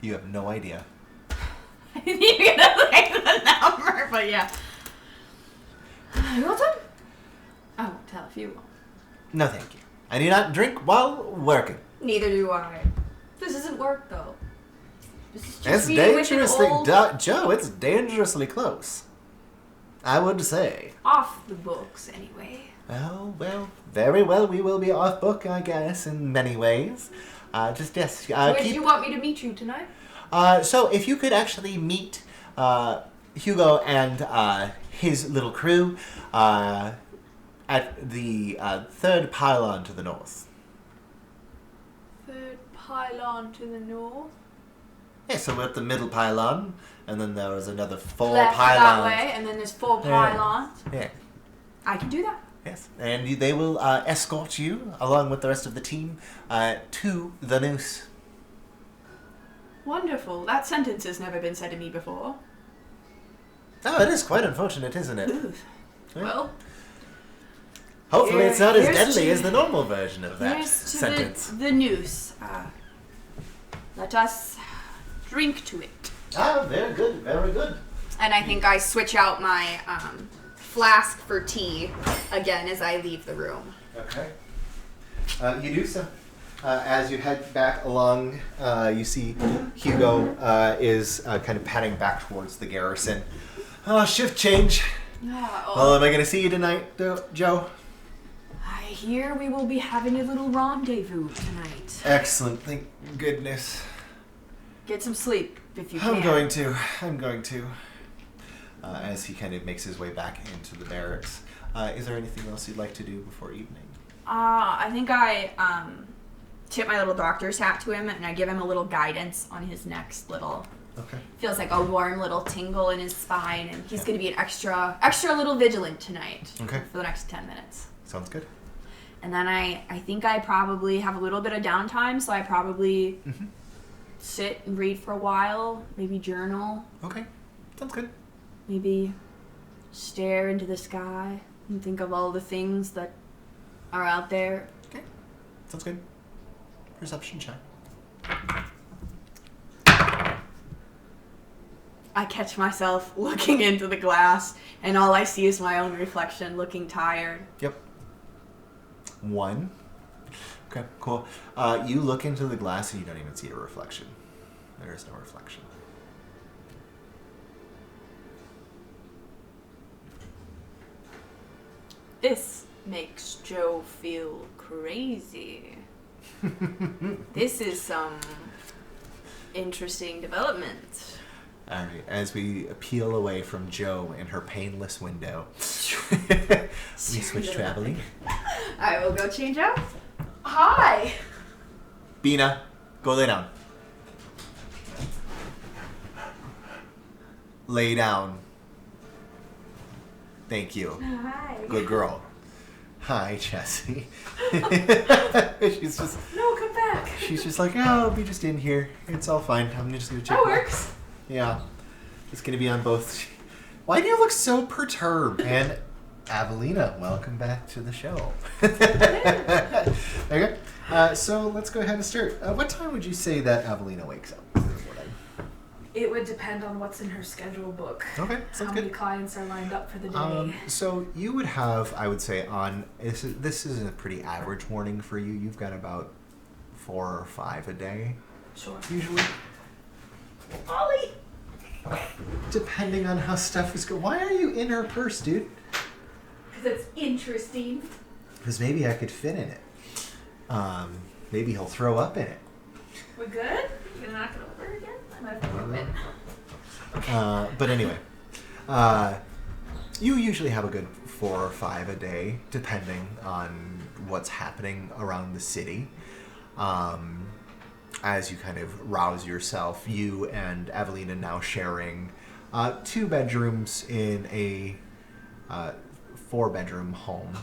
You have no idea. You're gonna say the number, but yeah. You want some? I won't tell if you won't. No, thank you. I do not drink while working. Neither do I. This isn't work, though. This is just It's me with an dangerously... old Joe, it's dangerously close. I would say. off the books, anyway. Well, very well. We will be off book, I guess, in many ways. Where do you want me to meet you tonight? So if you could actually meet Hugo and his little crew at the third pylon to the north. Third pylon to the north. Yeah, so we're at the middle pylon, and then there is another 4 Left pylons. that way, and then there's 4 pylons. Yeah. I can do that. Yes, and they will escort you, along with the rest of the team, to the Noose. Wonderful. That sentence has never been said to me before. Oh, it is quite unfortunate, isn't it? Yeah. Well, Hopefully it's not as here's deadly to- as the normal version of that here's to sentence. the Noose. Let us drink to it. Ah, very good, very good. And I think I switch out my flask for tea again as I leave the room. Okay. You do so. As you head back along, you see Hugo is kind of padding back towards the garrison. Oh, shift change. Well, am I going to see you tonight, Joe? I hear we will be having a little rendezvous tonight. Excellent, thank goodness. Get some sleep if you can. I'm going to. As he kind of makes his way back into the barracks. Is there anything else you'd like to do before evening? I think I tip my little doctor's hat to him, and I give him a little guidance on his next little... Okay. Feels like a warm little tingle in his spine, and he's going to be an extra little vigilant tonight. Okay. For the next 10 minutes. Sounds good. And then I think I probably have a little bit of downtime, so I probably sit and read for a while, maybe journal. Okay. Sounds good. Maybe stare into the sky and think of all the things that are out there. Okay. Sounds good. Perception check. I catch myself looking into the glass, and all I see is my own reflection looking tired. Yep. 1. Okay, cool. You look into the glass and you don't even see a reflection. There is no reflection. This makes Joe feel crazy. This is some interesting development. All right, as we peel away from Joe in her painless window, we switch to Abilene. I will go change out. Hi! Bina, go lay down. Lay down. Thank you. Hi. Good girl. Hi, Jessie. She's just... No, come back. She's just like, oh, I'll be just in here. It's all fine. I'm just going to check. That works. Yeah. It's going to be on both. Why do you look so perturbed? And Avelina, welcome back to the show. Okay. So let's go ahead and start. What time would you say that Avelina wakes up in the morning? It would depend on what's in her schedule book. Okay, sounds How good. many clients are lined up for the day. So you would have, I would say, this is a pretty average morning for you. You've got about 4 or 5 a day, Sure. usually. Ollie! Depending on how stuff is going. Why are you in her purse, dude? Because it's interesting. Because maybe I could fit in it. Maybe he'll throw up in it. We're good? You gonna knock it over again? I might have to move it. But anyway, you usually have a good 4 or 5 a day, depending on what's happening around the city. As you kind of rouse yourself, you and Evelina now sharing 2 bedrooms in a 4-bedroom home.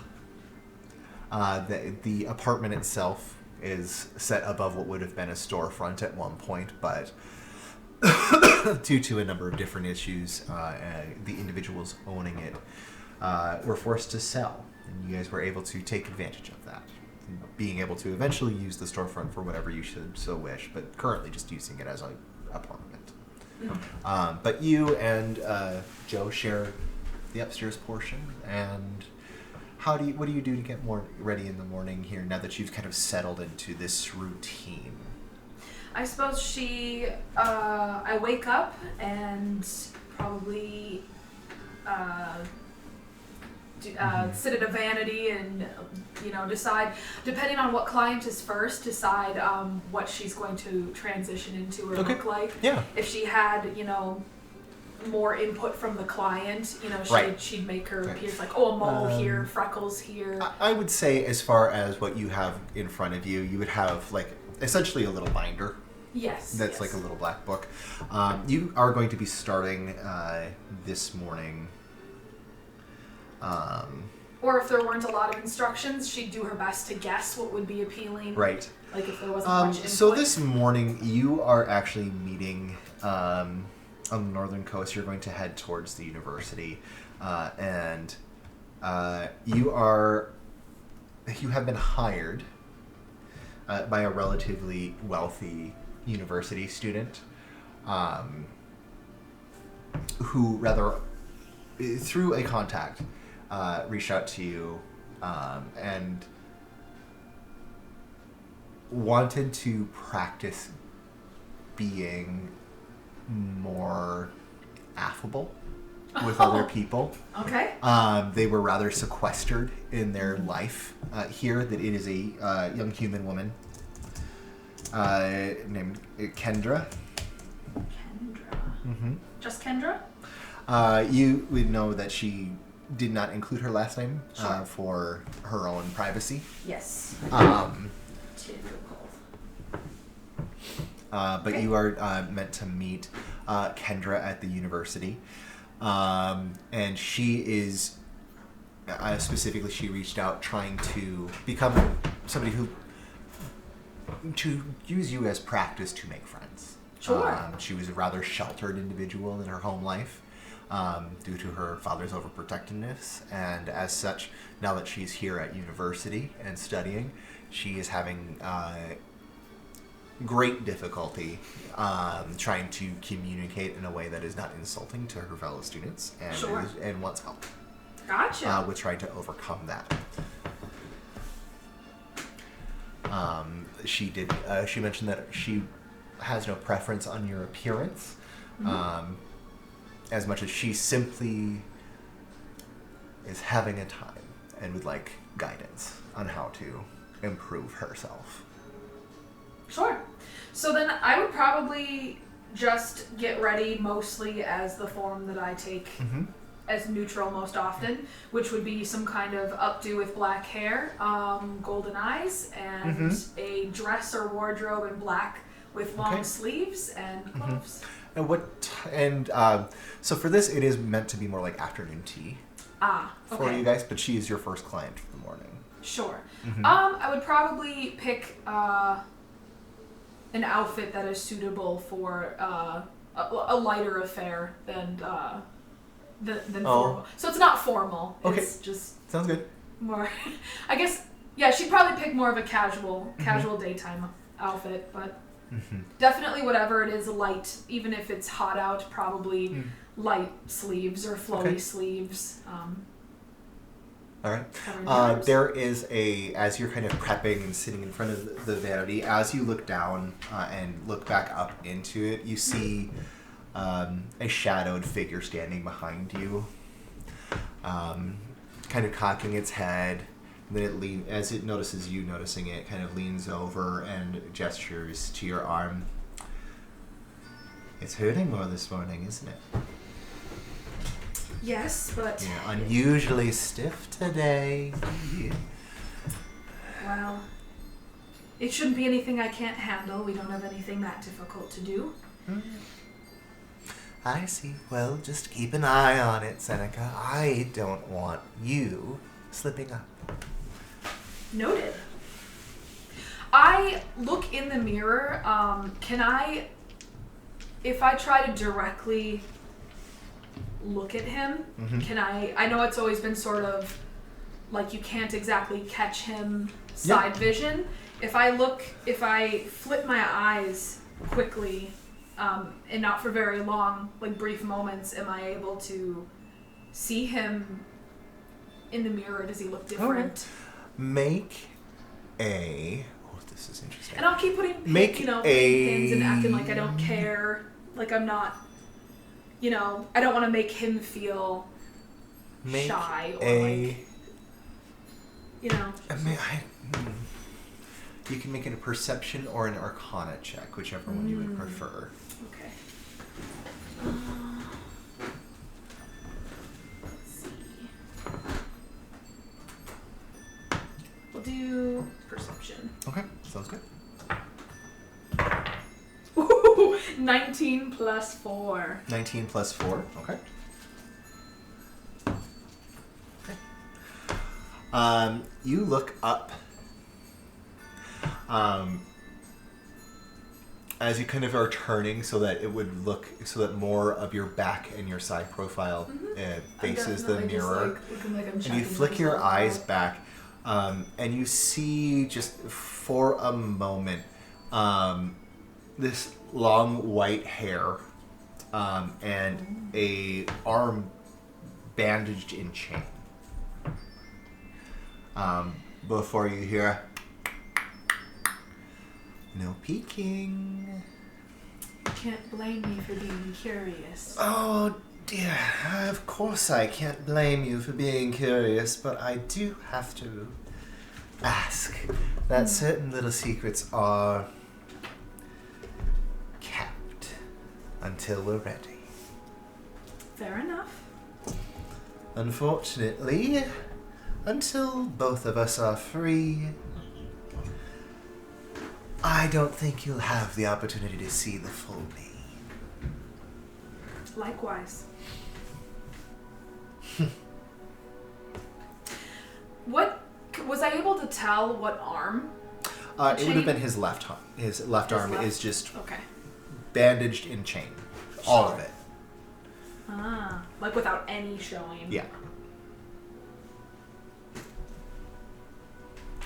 The apartment itself is set above what would have been a storefront at one point, but due to a number of different issues, the individuals owning it were forced to sell, and you guys were able to take advantage of that, being able to eventually use the storefront for whatever you should so wish, but currently just using it as an apartment. But you and Joe share the upstairs portion, and what do you do to get more ready in the morning here now that you've kind of settled into this routine? I suppose I wake up and probably sit at a vanity and, decide, depending on what client is first, decide what she's going to transition into or look like. Yeah. If she had, more input from the client, she'd make her appear like, a mole here, freckles here. I would say, as far as what you have in front of you, you would have essentially a little binder. Yes. That's like a little black book. You are going to be starting this morning. Or if there weren't a lot of instructions, she'd do her best to guess what would be appealing. Right. Like if there wasn't much input. So this morning, you are actually meeting on the northern coast. You're going to head towards the university, and you have been hired by a relatively wealthy university student, who through a contact reached out to you and wanted to practice being more affable with other people. Okay. They were rather sequestered in their life here. That it is a young human woman named Kendra. Kendra. Mm-hmm. Just Kendra? You would know that she did not include her last name Sure. for her own privacy. Yes. Typical. But Okay. you are meant to meet Kendra at the university. And she is, specifically, she reached out trying to become somebody to use you as practice to make friends. Sure. She was a rather sheltered individual in her home life due to her father's overprotectiveness. And as such, now that she's here at university and studying, she is having great difficulty trying to communicate in a way that is not insulting to her fellow students and, Sure. and wants help Gotcha. with trying to overcome that. She mentioned that she has no preference on your appearance, as much as she simply is having a time and would like guidance on how to improve herself. Sure. So then I would probably just get ready mostly as the form that I take as neutral most often, which would be some kind of updo with black hair, golden eyes, and a dress or wardrobe in black with long sleeves and gloves. And so for this, it is meant to be more like afternoon tea Okay. for you guys, but she is your first client for the morning. Sure. I would probably pick an outfit that is suitable for a lighter affair than formal. So it's not formal. Okay. It's just Sounds good. more. I guess. Yeah, she'd probably pick more of a casual daytime outfit, but definitely whatever it is, light. Even if it's hot out, probably light sleeves or flowy sleeves. All right. Covering the arms. There is as you're kind of prepping and sitting in front of the vanity, as you look down and look back up into it, you see a shadowed figure standing behind you, kind of cocking its head. And then as it notices you noticing it, kind of leans over and gestures to your arm. It's hurting more this morning, isn't it? Yes, but You're unusually stiff today. well, it shouldn't be anything I can't handle. We don't have anything that difficult to do. I see. Well, just keep an eye on it, Seneca. I don't want you slipping up. Noted. I look in the mirror. If I try to directly look at him, I know it's always been sort of like you can't exactly catch him side vision. If I flip my eyes quickly, and not for very long, like brief moments, am I able to see him in the mirror? Does he look different? Make a... Oh, this is interesting. And I'll keep putting pins and acting like I don't care, like I'm not, I don't want to make him feel shy or You can make it a perception or an arcana check, whichever one you would prefer. Okay. Let's see. We'll do perception. Okay, sounds good. Ooh, 19 plus 4. 19 plus 4, okay. You look up as you kind of are turning so that it would look, so that more of your back and your side profile faces the mirror. And you flick your eyes back and you see just for a moment this long white hair and a arm bandaged in chain. Before you hear, no peeking. Can't blame me for being curious. Oh dear, of course I can't blame you for being curious, but I do have to ask that certain little secrets are kept until we're ready. Fair enough. Unfortunately, until both of us are free, I don't think you'll have the opportunity to see the full me. Likewise. What was I able to tell what arm? It would have been his left arm. His left arm is just Okay. bandaged in chain. All of it. Ah, like without any showing. Yeah.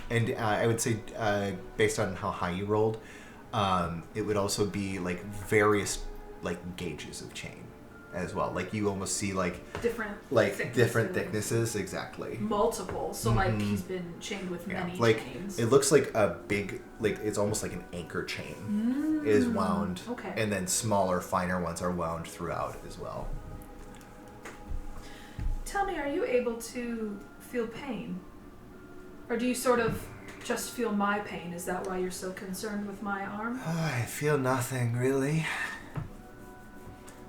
And I would say, based on how high you rolled, it would also be like various like gauges of chain as well. Like you almost see like Different different thicknesses. Exactly. Multiple. So like he's been chained with many Like chains. it looks like a big, like it's almost like an anchor chain is wound. Okay. And then smaller, finer ones are wound throughout as well. Tell me, are you able to feel pain? Or do you sort of just feel my pain? Is that why you're so concerned with my arm? I feel nothing, really.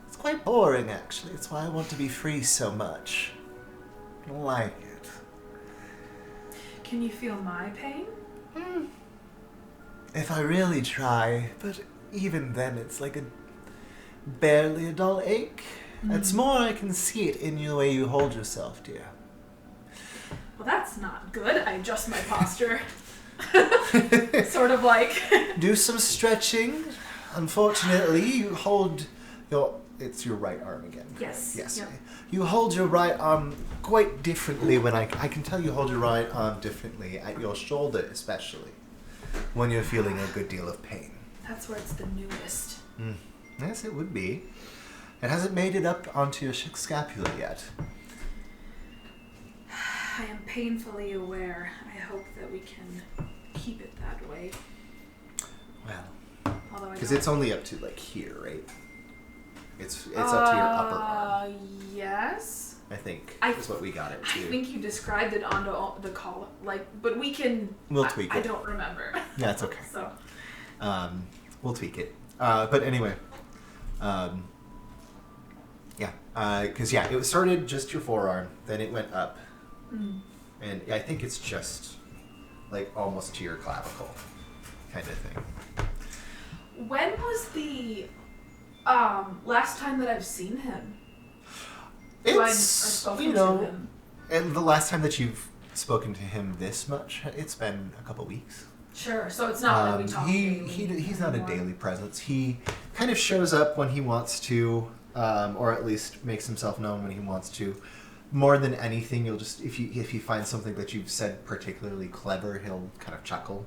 It's quite boring, actually. It's why I want to be free so much. I don't like it. Can you feel my pain? If I really try, but even then it's like barely a dull ache. It's more I can see it in the way you hold yourself, dear. Well, that's not good. I adjust my posture. Sort of like... Do some stretching. Unfortunately, you hold it's your right arm again. Yes. Yes. Yep. You hold your right arm quite differently when I can tell you hold your right arm differently at your shoulder, especially when you're feeling a good deal of pain. That's where it's the newest. Yes, it would be. It hasn't made it up onto your scapula yet. I am painfully aware. I hope that we can keep it that way. Well, Although I Because don't... it's only up to like here, right? It's up to your upper arm. Yes. I think I- is what we got it I to. think you described it onto the collar, but we can. We'll tweak I it. don't remember. Yeah, it's okay. So We'll tweak it. But anyway, because it was started just your forearm, then it went up, and I think it's just like almost to your clavicle, kind of thing. when was the last time that I've seen him? Or It's spoken to him? and the last time that you've spoken to him this much, it's been a couple weeks. Sure. So it's not like we talk daily He's not a anymore. daily presence. He kind of shows up when he wants to, or at least makes himself known when he wants to. More than anything, you'll just if you find something that you've said particularly clever, he'll kind of chuckle.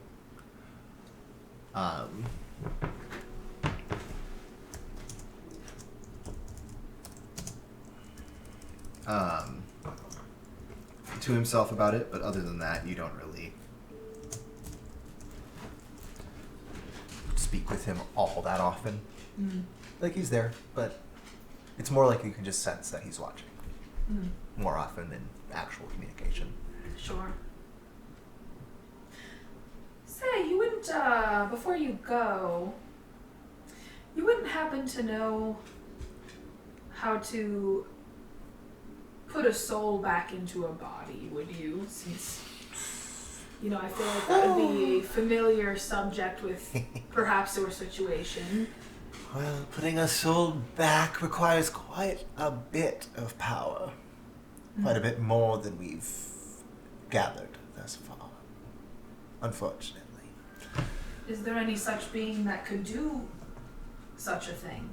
To himself about it, but other than that, you don't really speak with him all that often. Like he's there, but it's more like you can just sense that he's watching more often than actual communication. Sure. Say, you wouldn't, before you go, you wouldn't happen to know how to put a soul back into a body, would you? Since, I feel like that would be a familiar subject with perhaps your situation. Well, putting a soul back requires quite a bit of power. Quite a bit more than we've gathered thus far. Unfortunately. Is there any such being that could do such a thing?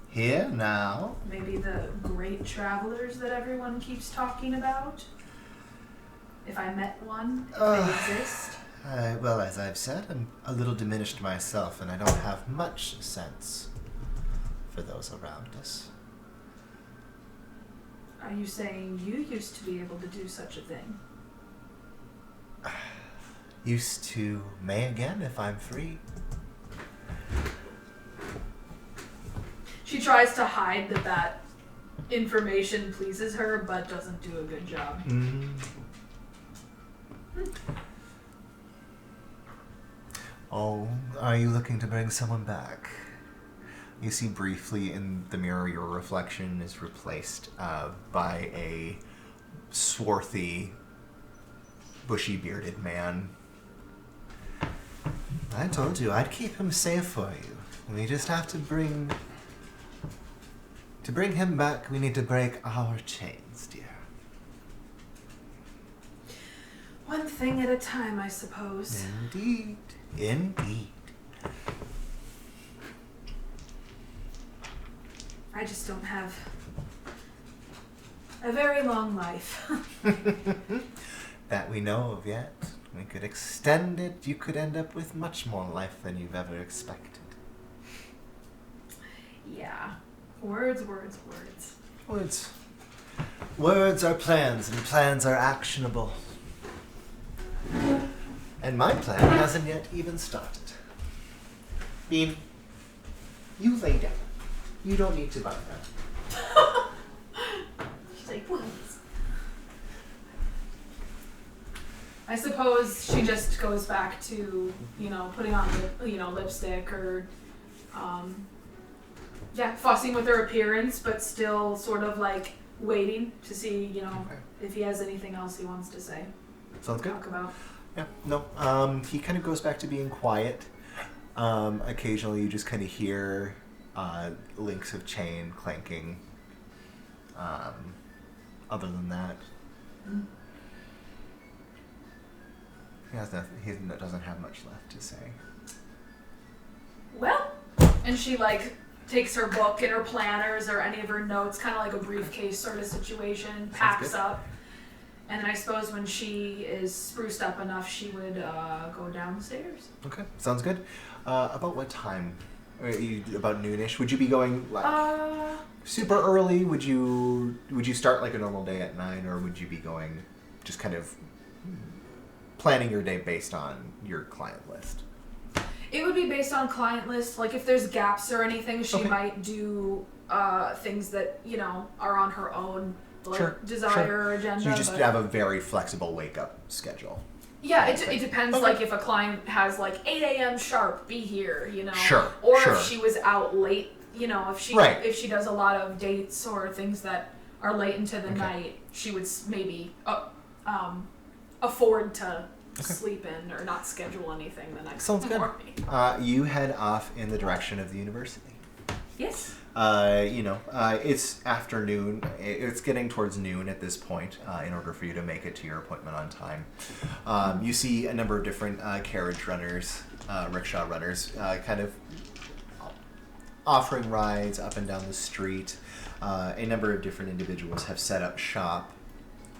Here, now. Maybe the great travelers that everyone keeps talking about? If I met one, if they exist? Well, as I've said, I'm a little diminished myself, and I don't have much sense for those around us. Are you saying you used to be able to do such a thing? Used to, may again if I'm free. She tries to hide that information pleases her, but doesn't do a good job. Oh, are you looking to bring someone back? You see briefly in the mirror your reflection is replaced by a swarthy, bushy-bearded man. I told you I'd keep him safe for you. We just have to bring... To bring him back, we need to break our chains, dear. One thing at a time, I suppose. Indeed. Indeed. I just don't have a very long life. That we know of yet. We could extend it. You could end up with much more life than you've ever expected. Yeah. Words, words, words. Words. Words are plans, and plans are actionable. And my plan hasn't yet even started. Bean, you lay down. You don't need to buy that. She's like, please. I suppose she just goes back to, putting on, lipstick or, fussing with her appearance, but still sort of like waiting to see, if he has anything else he wants to say. Sounds good. Talk about. Yeah, no. He kind of goes back to being quiet. Occasionally you just kind of hear links of chain clanking. Other than that, he doesn't have much left to say. Well, and she takes her book and her planners or any of her notes, kind of like a briefcase sort of situation, packs up. And then I suppose when she is spruced up enough, she would go downstairs. Okay, sounds good. About what time? About noonish? Would you be going super early? Would you start like a normal day at 9, or would you be going just kind of planning your day based on your client list? It would be based on client list. Like if there's gaps or anything, she might do things that are on her own desire or agenda. So you just have a very flexible wake-up schedule. Yeah, it depends. Okay. Like if a client has 8 a.m. sharp, be here, Sure. Or if she was out late, if she does a lot of dates or things that are late into the night, she would maybe afford to sleep in or not schedule anything the next morning. Sounds good. You head off in the direction of the university. Yes. It's afternoon. It's getting towards noon at this point in order for you to make it to your appointment on time. You see a number of different carriage runners, rickshaw runners, kind of offering rides up and down the street. A number of different individuals have set up shop,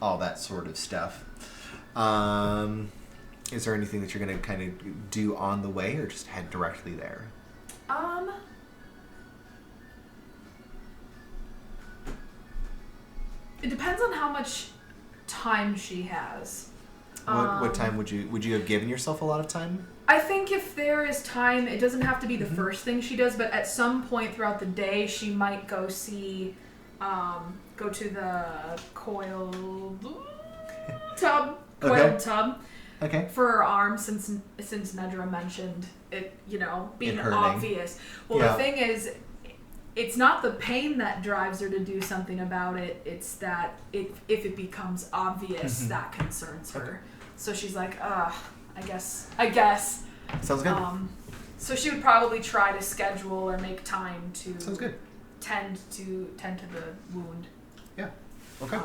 all that sort of stuff. Is there anything that you're going to kind of do on the way or just head directly there? It depends on how much time she has. What time would you have given yourself a lot of time? I think if there is time, it doesn't have to be the first thing she does, but at some point throughout the day, she might go to the coiled tub. Okay. For her arm, since Nedra mentioned it, being hurting. obvious. Well, the thing is, it's not the pain that drives her to do something about it. It's that if it becomes obvious, that concerns her. Okay. So she's like, I guess. Sounds good. So she would probably try to schedule or make time to. Sounds good. Tend to the wound. Yeah. Okay.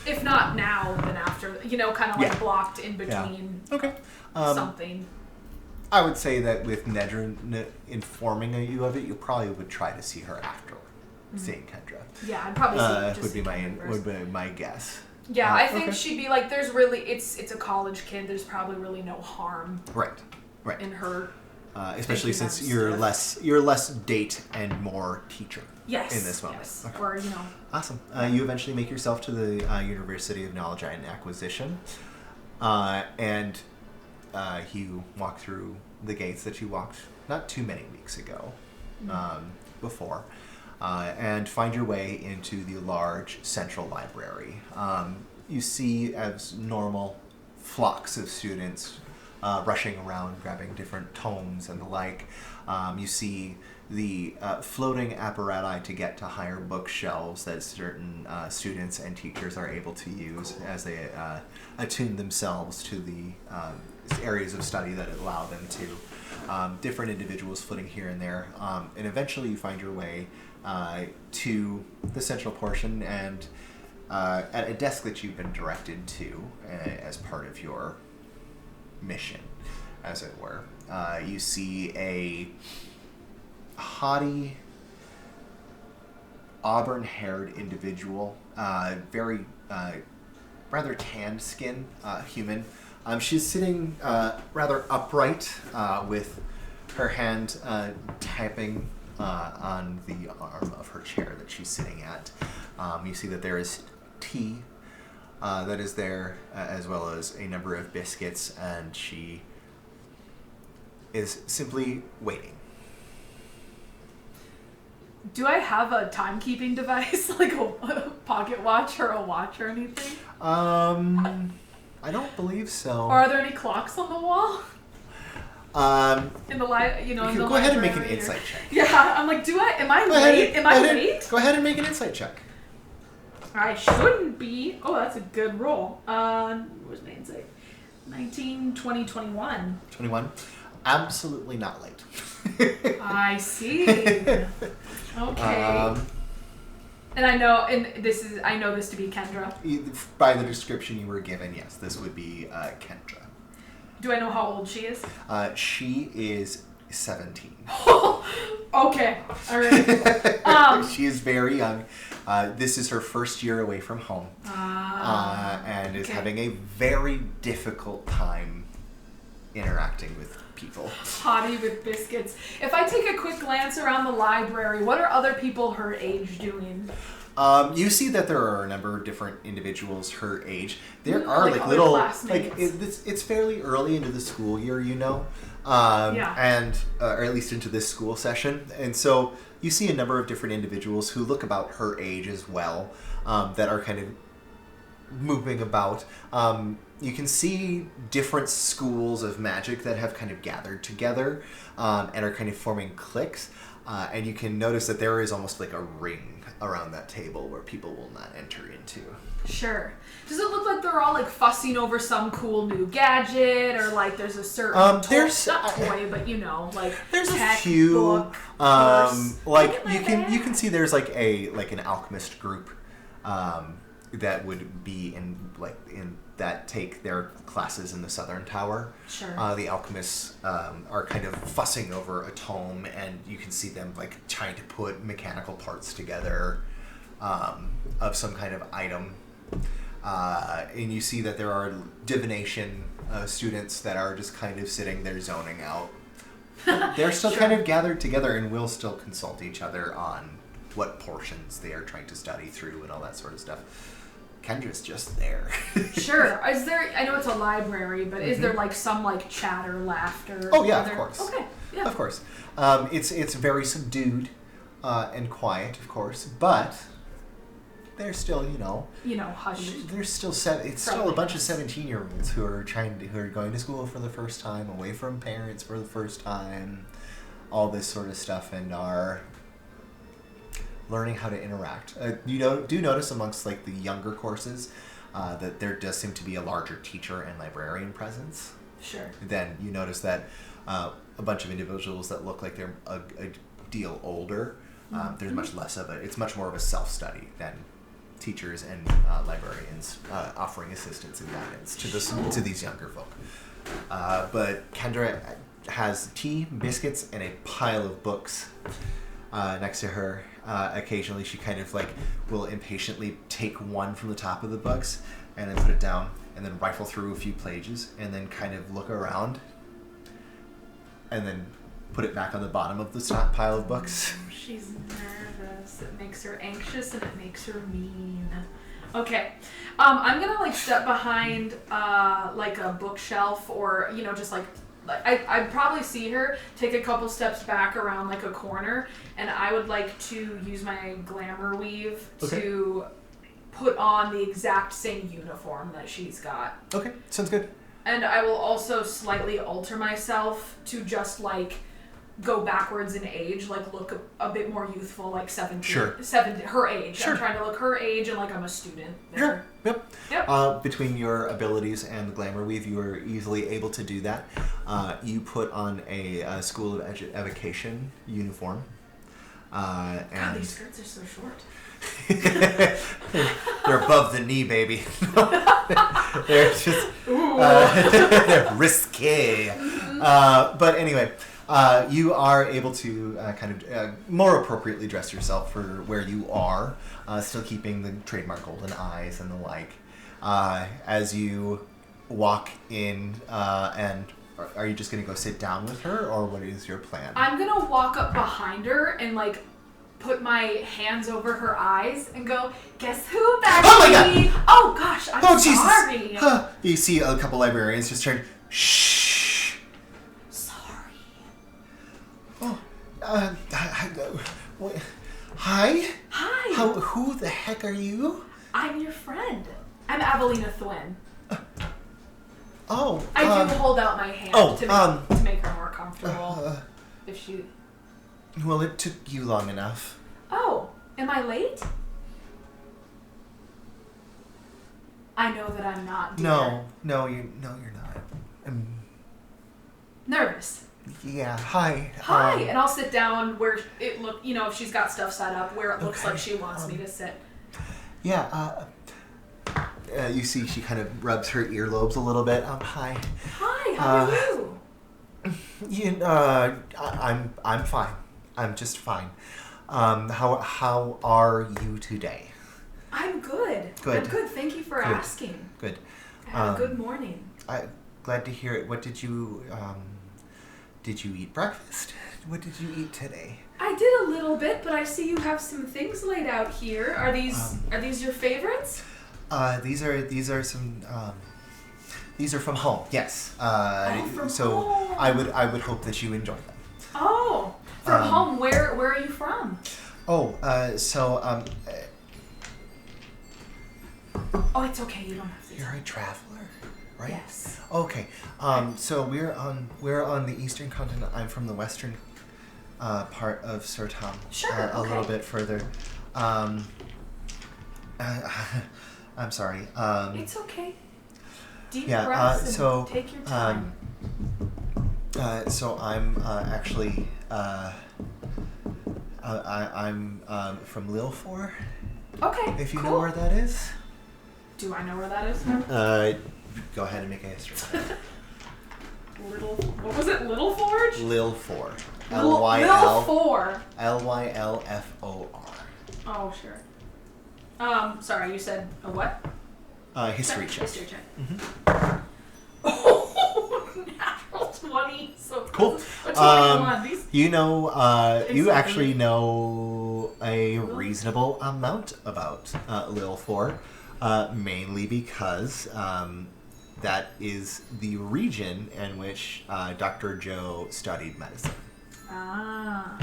If not now, then after. Kind of blocked in between. Yeah. Okay. Something. I would say that with Nedra informing you of it, you probably would try to see her after seeing Kendra. Yeah, I'd probably would be my guess. Yeah, I think she'd be like, there's really, it's a college kid. There's probably really no harm. Right. In her. Especially since you're less date and more teacher. Yes. In this moment. Yes. Okay. Or Awesome. You eventually make yourself to the University of Knowledge and Acquisition, and. You walk through the gates that you walked not too many weeks ago before, and find your way into the large central library. You see, as normal, flocks of students rushing around, grabbing different tomes and the like. You see the floating apparatus to get to higher bookshelves that certain students and teachers are able to use as they attune themselves to the areas of study that allow them to. Different individuals flitting here and there. And eventually you find your way to the central portion and at a desk that you've been directed to as part of your mission, as it were. You see a haughty, auburn-haired individual, very rather tanned skin, human. She's sitting rather upright with her hand tapping on the arm of her chair that she's sitting at. You see that there is tea that is there, as well as a number of biscuits, and she is simply waiting. Do I have a timekeeping device, like a pocket watch or a watch or anything? I don't believe so. Or are there any clocks on the wall? In the library, you can go ahead and make an insight check. Yeah, I'm like, am I late? Am I late? Go ahead and make an insight check. I shouldn't be. Oh, that's a good roll. Where's my insight? 19, 20, 21. 21. Absolutely not late. I see. Okay. And I know this to be Kendra. By the description you were given, yes, this would be Kendra. Do I know how old she is? She is 17. Okay. All right. She is very young. This is her first year away from home. And is having a very difficult time interacting with people. Hottie with biscuits. If I take a quick glance around the library, what are other people her age doing? You see that there are a number of different individuals her age. There are like little, like it's fairly early into the school year, and or at least into this school session, and so you see a number of different individuals who look about her age as well, that are kind of moving about. You can see different schools of magic that have kind of gathered together and are kind of forming cliques. And you can notice that there is almost like a ring around that table where people will not enter into. Sure. Does it look like they're all like fussing over some cool new gadget, or like there's a certain toy, but like there's tech, a few book, like you can see there's like an alchemist group that would be in that take their classes in the Southern Tower. Sure. The alchemists are kind of fussing over a tome, and you can see them like trying to put mechanical parts together of some kind of item. And you see that there are divination students that are just kind of sitting there zoning out. They're still kind of gathered together and will still consult each other on what portions they are trying to study through and all that sort of stuff. Kendra's just there. Sure. Is there? I know it's a library, but is there like some like chatter, laughter? Oh yeah, of course. Okay. Yeah. Of course. It's very subdued and quiet, of course, but they're still hushed. There's still it's still a bunch of 17-year-olds who are going to school for the first time, away from parents for the first time, all this sort of stuff, and are learning how to interact. Do notice amongst like the younger courses that there does seem to be a larger teacher and librarian presence. Sure. Then you notice that a bunch of individuals that look like they're a deal older, there's much less of it. It's much more of a self-study than teachers and librarians offering assistance and guidance to these younger folk. But Kendra has tea, biscuits, and a pile of books next to her. Occasionally she kind of like will impatiently take one from the top of the books and then put it down and then rifle through a few pages and then kind of look around and then put it back on the bottom of the pile of books. She's nervous. It makes her anxious and it makes her mean. Okay. I'm gonna like step behind like a bookshelf or just like I'd probably see her take a couple steps back around like a corner, and I would like to use my glamour weave to put on the exact same uniform that she's got. Okay, sounds good. And I will also slightly alter myself to just, like, go backwards in age, like, look a bit more youthful, like 17. Sure. 17, her age. Sure. I'm trying to look her age and, like, I'm a student. Sure. Yep. Yep. Between your abilities and the glamour weave, you are easily able to do that. You put on a School of Education uniform. God, And these skirts are so short. they're above the knee, baby. They're just they're risque. But anyway, you are able to kind of more appropriately dress yourself for where you are, still keeping the trademark golden eyes and the like. As you walk in, and are you just going to go sit down with her, or what is your plan? I'm gonna walk up behind her and, like, put my hands over her eyes and go, guess who, Becky? Oh my God! Oh gosh, I'm sorry. Jesus! Huh. You see a couple librarians just turn, shh. Sorry. Oh, hi. Hi. Who the heck are you? I'm your friend. I'm Avelina Thwin. Oh, I do hold out my hand to make her more comfortable. If she... Well, it took you long enough. Oh, am I late? I know that I'm not, dear. No, you're not. Nervous. Yeah, hi. Hi, and I'll sit down where it look. You know, if she's got stuff set up where it looks Okay, like she wants me to sit. Yeah, you see she kind of rubs her earlobes a little bit. Hi. Hi, how are you? I'm fine. I'm just fine. How are you today? I'm good. Good. I'm good. Thank you for Good. asking. Good. I had a good morning. Glad to hear it. What did you eat breakfast? What did you eat today? I did a little bit, but I see you have some things laid out here. Are these your favorites? These are some. These are from home. Yes. From so home. I would hope that you enjoy them. Oh, from home. Where are you from? Oh, Oh, it's okay. You don't have to. you're a traveler, right? Yes. Okay. So we're on the eastern continent. I'm from the western part of Cyrtam. Sure. A Okay. little bit further. I'm sorry. It's okay. Deep Yeah, breaths and so, take your time. So I'm actually I'm from Lilfor. Okay. If you cool. know where that is. Do I know where that is? Go ahead and make a history check. What was it? Little Forge? Lilfor. Lilfor. Lylfor. Oh, sure. Sorry, you said a what? History check. History check. Mm-hmm. Oh, natural 20. So Cool. A 21. These You know, you Exactly. actually know a reasonable amount about Lilfor, mainly because that is the region in which Dr. Joe studied medicine. Ah.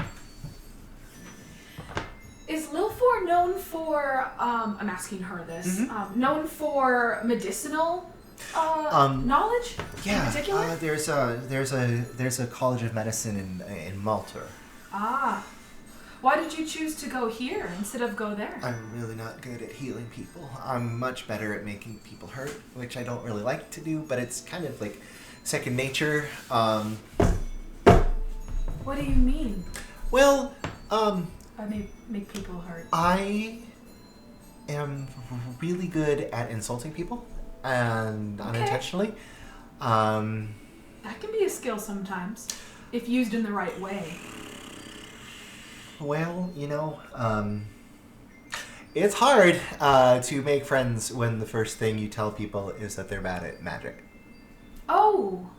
Is Lilfor known for, I'm asking her this, known for medicinal knowledge in particular? There's a college of medicine in Malta. Ah. Why did you choose to go here instead of go there? I'm really not good at healing people. I'm much better at making people hurt, which I don't really like to do, but it's kind of like second nature. What do you mean? Well, I make people hurt. I am really good at insulting people, and Okay. unintentionally. That can be a skill sometimes, if used in the right way. Well, you know, it's hard to make friends when the first thing you tell people is that they're bad at magic. Oh,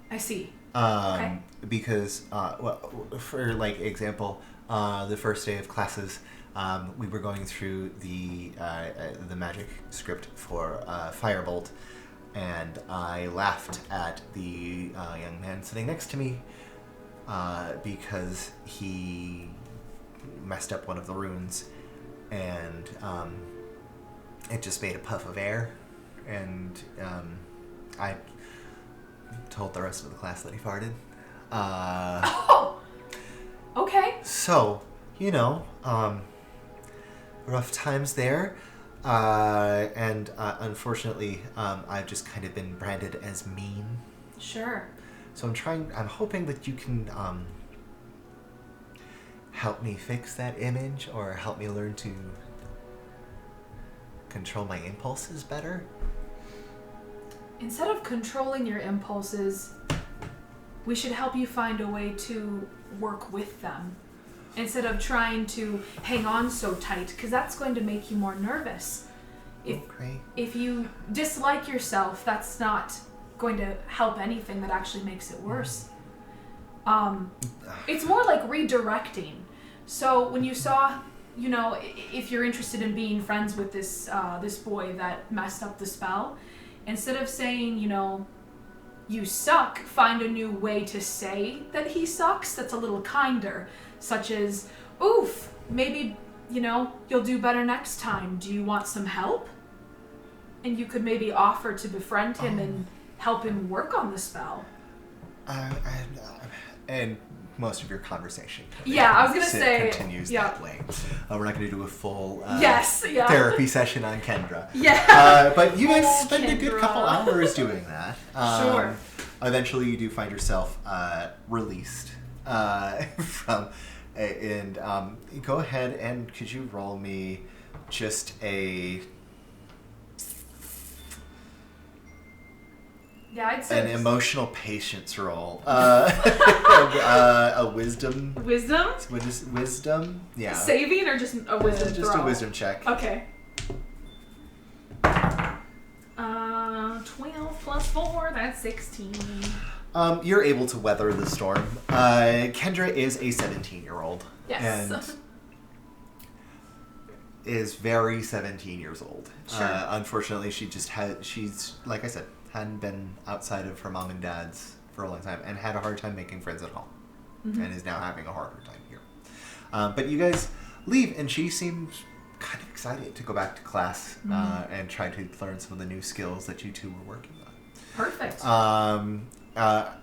I see. Okay. Because, well, for like example, the first day of classes, we were going through the magic script for Firebolt, and I laughed at the young man sitting next to me because he messed up one of the runes, and it just made a puff of air, and I told the rest of the class that he farted. Oh! Okay. So, rough times there. And unfortunately, I've just kind of been branded as mean. Sure. So I'm hoping that you can help me fix that image or help me learn to control my impulses better. Instead of controlling your impulses, we should help you find a way to work with them. Instead of trying to hang on so tight, because that's going to make you more nervous. If you dislike yourself, that's not going to help anything. That actually makes it worse. It's more like redirecting. So when you saw, if you're interested in being friends with this boy that messed up the spell, instead of saying, you suck, find a new way to say that he sucks that's a little kinder. Such as, oof, maybe, you'll do better next time. Do you want some help? And you could maybe offer to befriend him and help him work on the spell. And most of your conversation. Yeah, I was going to say. Continues that way. We're not going to do a full therapy session on Kendra. Yeah. But you guys spend a good couple hours doing that. Sure. Eventually you do find yourself released from... And go ahead and could you roll me just an emotional patience roll. A wisdom. Wisdom? Wisdom? Yeah. Saving or just a wisdom just throw? a wisdom check. Okay. 12 plus 4, that's 16. You're able to weather the storm. Kendra is a 17-year-old. Yes. And is very 17 years old. Sure. Unfortunately, she's, like I said, hadn't been outside of her mom and dad's for a long time and had a hard time making friends at home. Mm-hmm. And is now having a harder time here. But you guys leave, and she seems kind of excited to go back to class and try to learn some of the new skills that you two were working on. Perfect.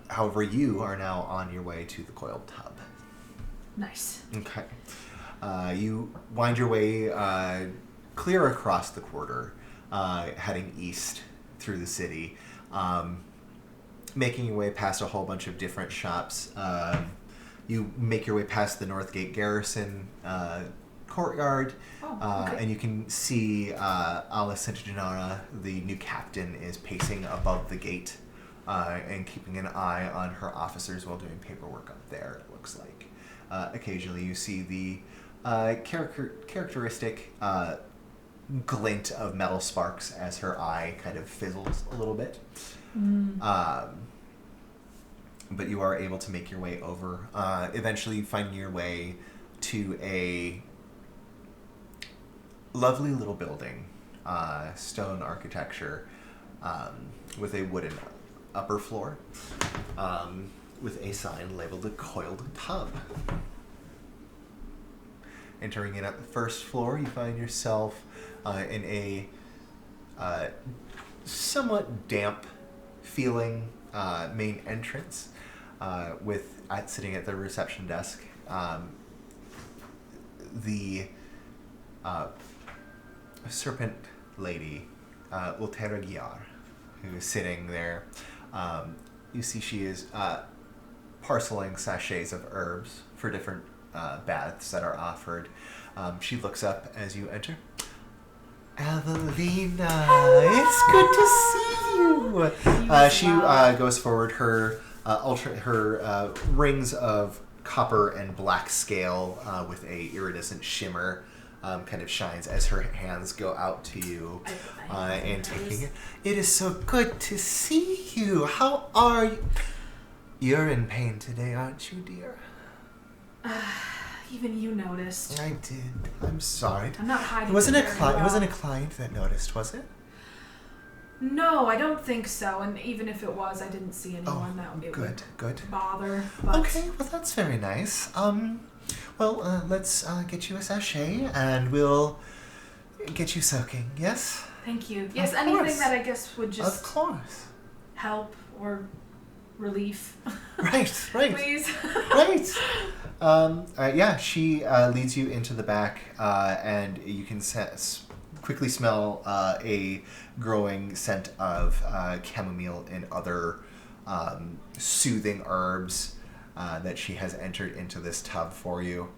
However, you are now on your way to the coiled tub. Nice. Okay. You wind your way clear across the quarter, heading east through the city, making your way past a whole bunch of different shops. You make your way past the Northgate Garrison courtyard, and you can see Ala Centinara, the new captain, is pacing above the gate and keeping an eye on her officers while doing paperwork up there, it looks like. Occasionally you see the characteristic glint of metal sparks as her eye kind of fizzles a little bit. But you are able to make your way over, eventually finding your way to a lovely little building, stone architecture, with a wooden upper floor, with a sign labeled the Coiled Tub. Entering in at the first floor, you find yourself in a somewhat damp feeling main entrance, sitting at the reception desk, the serpent lady, Ultera Guiar, who is sitting there. You see she is parceling sachets of herbs for different baths that are offered. She looks up as you enter. Evelina, it's good to see you. She goes forward. Her rings of copper and black scale with a iridescent shimmer kind of shines as her hands go out to you and taking it. It is so good to see you. How are you? You're in pain today, aren't you, dear? Even you noticed. I did. I'm sorry. I'm not hiding. It wasn't a client that noticed, was it? No, I don't think so. And even if it was, I didn't see anyone that it would bother. But... Okay, well that's very nice. Let's get you a sachet and we'll get you soaking. Yes. Thank you. Yes, anything that I guess would just of course help or relief. Right. Please. Right. Yeah, she leads you into the back, and you can quickly smell a growing scent of chamomile and other soothing herbs that she has entered into this tub for you.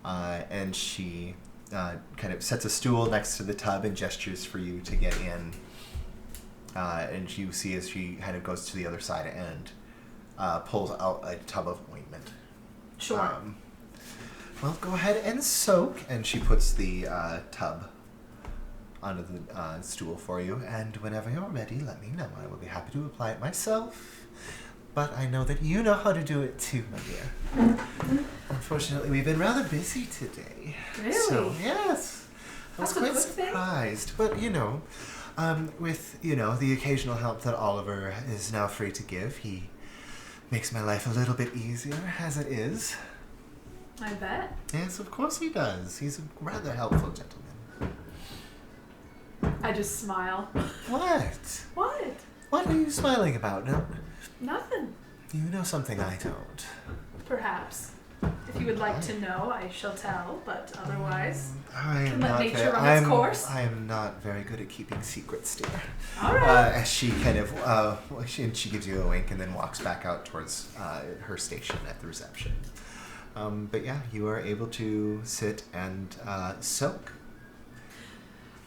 And she kind of sets a stool next to the tub and gestures for you to get in. And you see as she kind of goes to the other side and pulls out a tub of ointment. Sure. Well, go ahead and soak. And she puts the tub onto the stool for you. And whenever you're ready, let me know. I will be happy to apply it myself. But I know that you know how to do it too, my dear. Unfortunately, we've been rather busy today. Really? So, yes. I was That's a quite good thing. surprised. But, with, the occasional help that Oliver is now free to give, he makes my life a little bit easier, as it is. I bet. Yes, of course he does. He's a rather helpful gentleman. I just smile. What? What? What are you smiling about? No, Nothing. you know something I don't. Perhaps. If you would like to know, I shall tell, but otherwise... I Can am let not nature very, run its course. I am not very good at keeping secrets, dear. All right. As she kind of, she gives you a wink and then walks back out towards her station at the reception. But yeah, you are able to sit and soak.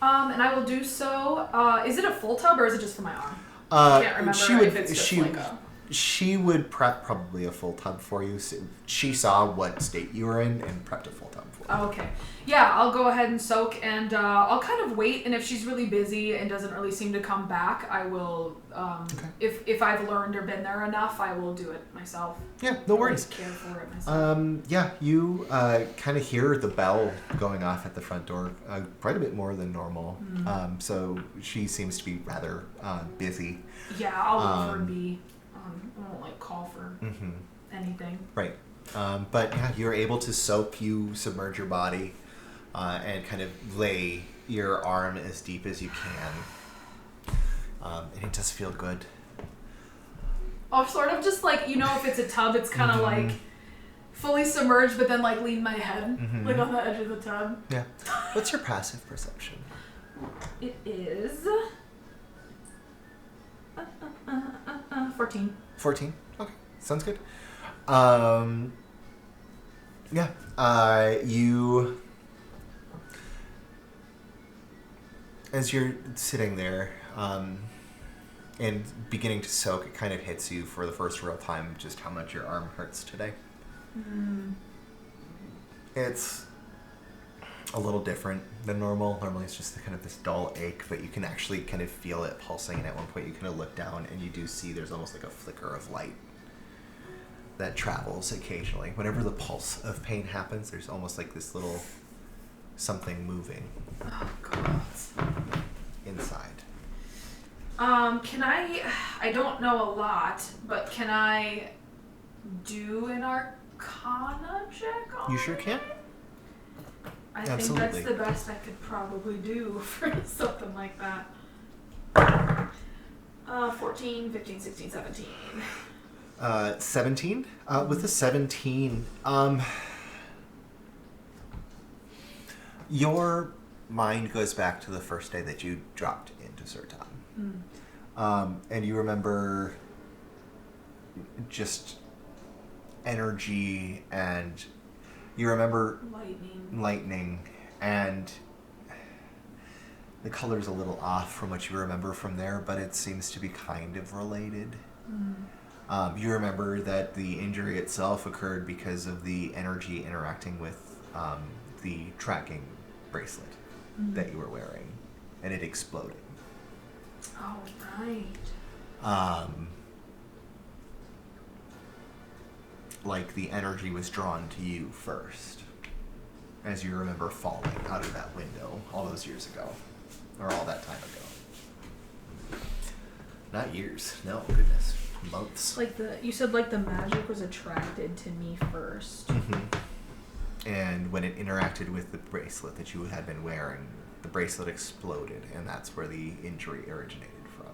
And I will do so. Is it a full tub or is it just for my arm? I can't remember if it's just like a... She would prep probably a full tub for you. So she saw what state you were in and prepped a full tub for you. Oh, okay. Yeah, I'll go ahead and soak, and I'll kind of wait, and if she's really busy and doesn't really seem to come back, I will, Okay. if I've learned or been there enough, I will do it myself. Yeah, no worries. Care for it myself. Yeah, you kind of hear the bell going off at the front door quite a bit more than normal. So she seems to be rather busy. Yeah, I'll leave her be. I won't call for anything. Right. But yeah, you're able to soak. You submerge your body and kind of lay your arm as deep as you can. And it does feel good. Oh, sort of just if it's a tub, it's kind of fully submerged, but then lean my head on the edge of the tub. Yeah. What's your passive perception? It is 14. 14? Okay. Sounds good. Yeah. You... As you're sitting there and beginning to soak, it kind of hits you for the first real time just how much your arm hurts today. It's a little different than normal. Normally it's just kind of this dull ache, but you can actually kind of feel it pulsing, and at one point you kind of look down and you do see there's almost like a flicker of light that travels occasionally. Whenever the pulse of pain happens, there's almost like this little something moving. Oh, God. Inside. Can I don't know a lot, but can I do an Arcana check on You sure can? I Absolutely. think that's the best I could probably do for something like that. 14, 15, 16, 17. 17? With the 17, your mind goes back to the first day that you dropped into Cyrtam. And you remember just energy, and you remember lightning, and the color's a little off from what you remember from there, but it seems to be kind of related. You remember that the injury itself occurred because of the energy interacting with the tracking bracelet that you were wearing, and it exploded. Oh, right. Like the energy was drawn to you first, as you remember falling out of that window all those years ago, or all that time ago. Not years, no, goodness, months. You said the magic was attracted to me first. And when it interacted with the bracelet that you had been wearing, the bracelet exploded, and that's where the injury originated from.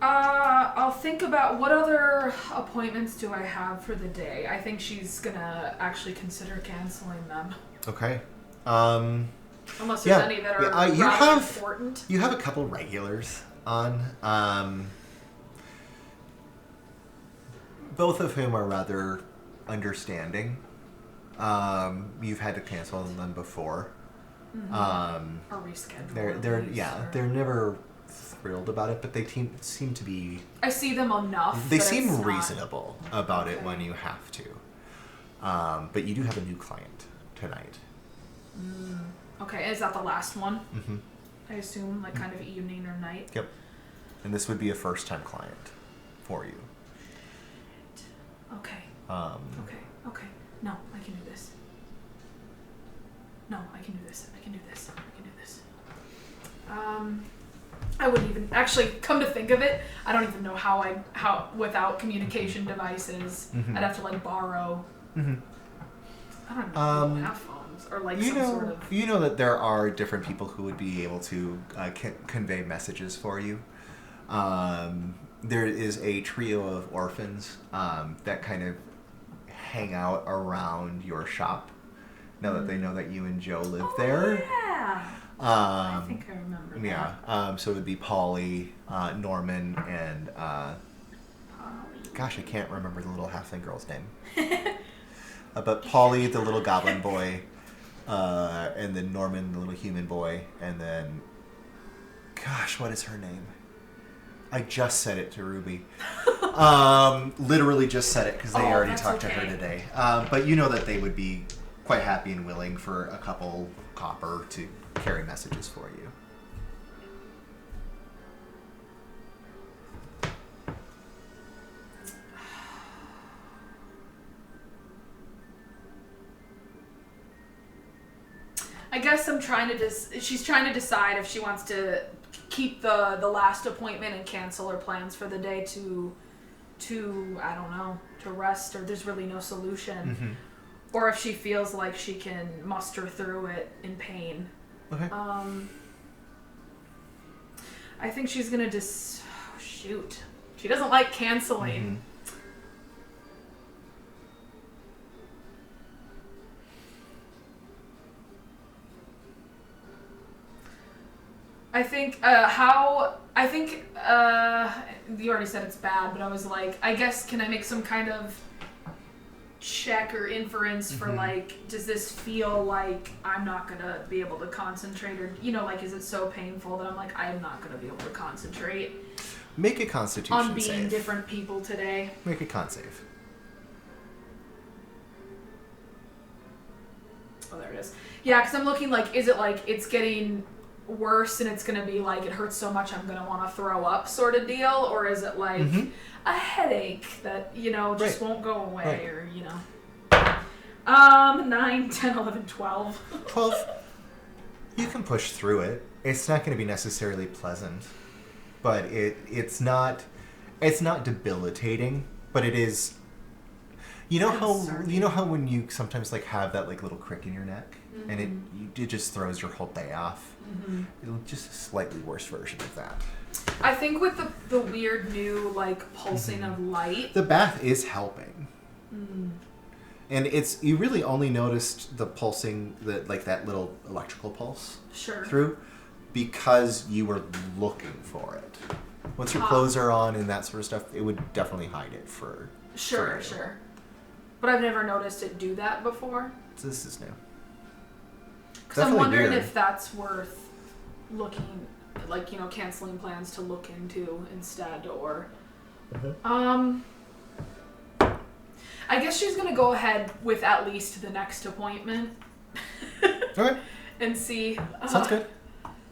I'll think about what other appointments do I have for the day. I think she's gonna actually consider canceling them. Okay. Unless there's any that are rather important. You have a couple regulars on. Both of whom are rather understanding. You've had to cancel them before. Or reschedule. They're never thrilled about it, but they seem to be. I see them enough. They seem reasonable about it when you have to. But you do have a new client tonight. Okay, is that the last one? Mm-hmm. I assume, like kind of evening or night. Yep. And this would be a first-time client for you. Okay. Okay. No, I can do this. No, I can do this. I can do this. I can do this. I wouldn't even actually come to think of it. I don't even know how without communication devices. I'd have to like borrow. I don't know. Have phones or like some sort of. You know that there are different people who would be able to convey messages for you. There is a trio of orphans that kind of hang out around your shop. Now that they know that you and Joe live there. Yeah. I think I remember that. Yeah. So it would be Polly, Norman, and gosh, I can't remember the little halfling girl's name. But Polly, the little goblin boy, and then Norman, the little human boy, and then gosh, what is her name? I just said it to Ruby. Literally just said it because they already talked to her today. But you know that they would be quite happy and willing for a couple copper to carry messages for you. I guess she's trying to decide if she wants to keep the last appointment and cancel her plans for the day to I don't know, to rest, or there's really no solution. Or if she feels like she can muster through it in pain. Okay. I think she's gonna shoot. She doesn't like canceling. I think you already said it's bad, but I was like, I guess, can I make some kind of check or inference for like, does this feel like I'm not gonna be able to concentrate, or like, is it so painful that I'm like, I'm not gonna be able to concentrate? Make a Constitution on being save. Different people today. Make a con save. Oh, there it is. Yeah, because I'm looking like, is it like it's getting worse and it's gonna be like it hurts so much I'm gonna want to throw up sort of deal, or is it like a headache that just won't go away, or 9, 10, 11, 12. 12. You can push through it. It's not going to be necessarily pleasant, but it's not debilitating, but it is. You know how when you sometimes like have that like little crick in your neck and it just throws your whole day off. It'll just a slightly worse version of that. I think with the weird new like pulsing of light, the bath is helping. And you really only noticed the pulsing, that little electrical pulse through, because you were looking for it. Once your clothes are on and that sort of stuff, it would definitely hide it for Sure. But I've never noticed it do that before. So this is new. Because I'm wondering if that's worth looking, like, canceling plans to look into instead, or... I guess she's going to go ahead with at least the next appointment. Okay. And see. Sounds good.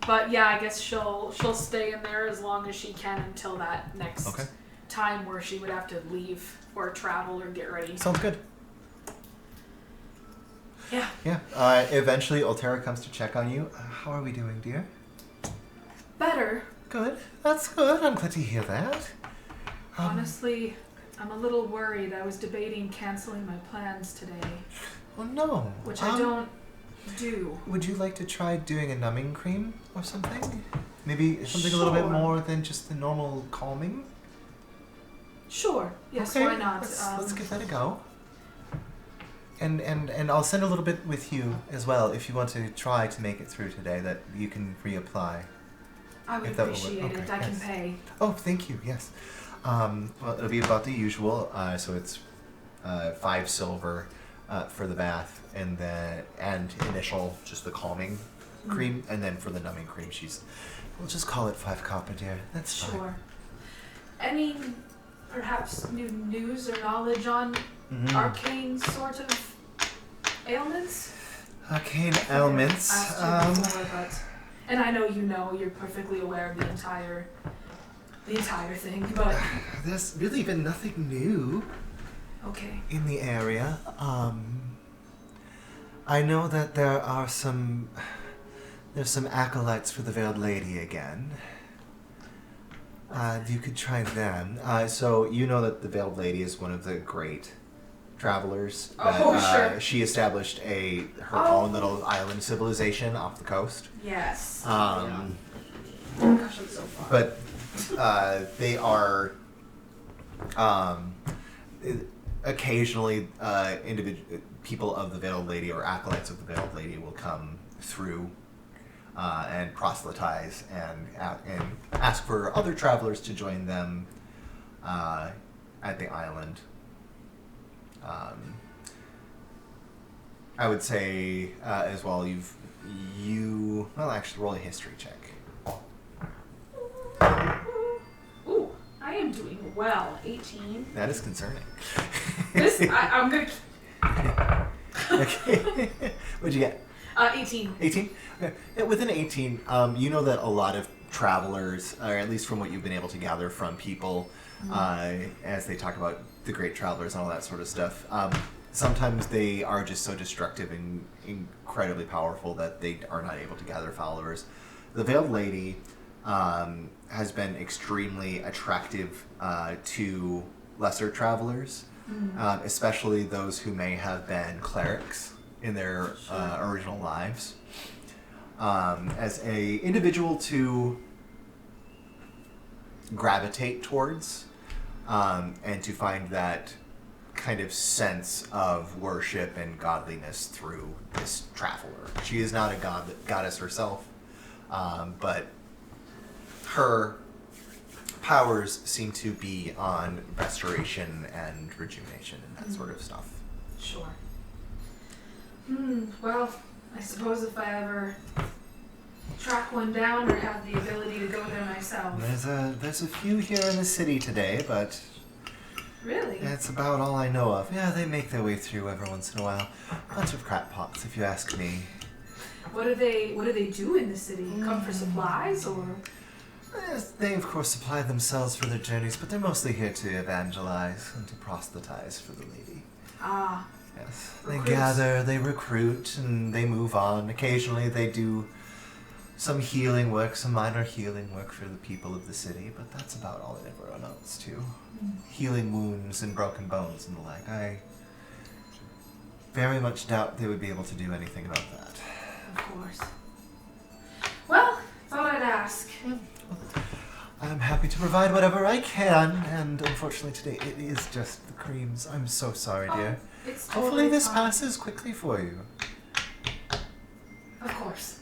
But yeah, I guess she'll stay in there as long as she can until that next time where she would have to leave or travel or get ready. Sounds good. Yeah. Yeah. Eventually, Altera comes to check on you. How are we doing, dear? Better. Good. That's good. I'm glad to hear that. Honestly, I'm a little worried. I was debating canceling my plans today. Oh, no. Which I don't do. Would you like to try doing a numbing cream or something? Maybe something a little bit more than just the normal calming? Sure. Yes, Okay, why not? Let's give that a go. And I'll send a little bit with you as well if you want to try to make it through today that you can reapply. I would if that will work. appreciate it. Okay, I can yes. pay. Oh, thank you, yes. Well, it'll be about the usual, so it's 5 silver for the bath and initial, just the calming cream, and then for the numbing cream, we'll just call it 5 copper, dear. That's fine. Sure. Any, perhaps, new news or knowledge on arcane sort of ailments? Arcane ailments. Asked you before, but, and I know you're perfectly aware of the entire thing, but There's really been nothing new okay. in the area. I know that there's some acolytes for the Veiled Lady again. You could try them. So you know that the Veiled Lady is one of the great travelers. Sure. She established her own little island civilization off the coast. Yes. Gosh, I'm so far. But they are occasionally people of the Veiled Lady or acolytes of the Veiled Lady will come through and proselytize and ask for other travelers to join them at the island. I would say as well well actually roll a history check. Ooh, I am doing well. 18. That is concerning. I'm gonna. Okay. What'd you get? 18. 18? Okay. Yeah, within 18, you know that a lot of travelers, or at least from what you've been able to gather from people, as they talk about the great travelers and all that sort of stuff, sometimes they are just so destructive and incredibly powerful that they are not able to gather followers. The Veiled Lady has been extremely attractive to lesser travelers, especially those who may have been clerics in their original lives. As a individual to gravitate towards and to find that kind of sense of worship and godliness through this traveler. She is not a goddess herself, but her powers seem to be on restoration and rejuvenation and that sort of stuff. Sure. Well, I suppose if I ever track one down or have the ability to go there myself. There's a few here in the city today, but Really? that's about all I know of. Yeah, they make their way through every once in a while. Bunch of crackpots, if you ask me. What do they do in the city? Come for supplies or? Yes, they of course supply themselves for their journeys, but they're mostly here to evangelize and to proselytize for the lady. Ah. Yes. Recruits. They gather, they recruit, and they move on. Occasionally they do some healing work, some minor healing work for the people of the city, but that's about all it ever amounts to. Healing wounds and broken bones and the like. I very much doubt they would be able to do anything about that. Of course. Well, thought I'd ask. I'm happy to provide whatever I can, and unfortunately today it is just the creams. I'm so sorry, dear. It's Hopefully totally this fine. passes quickly for you. Of course.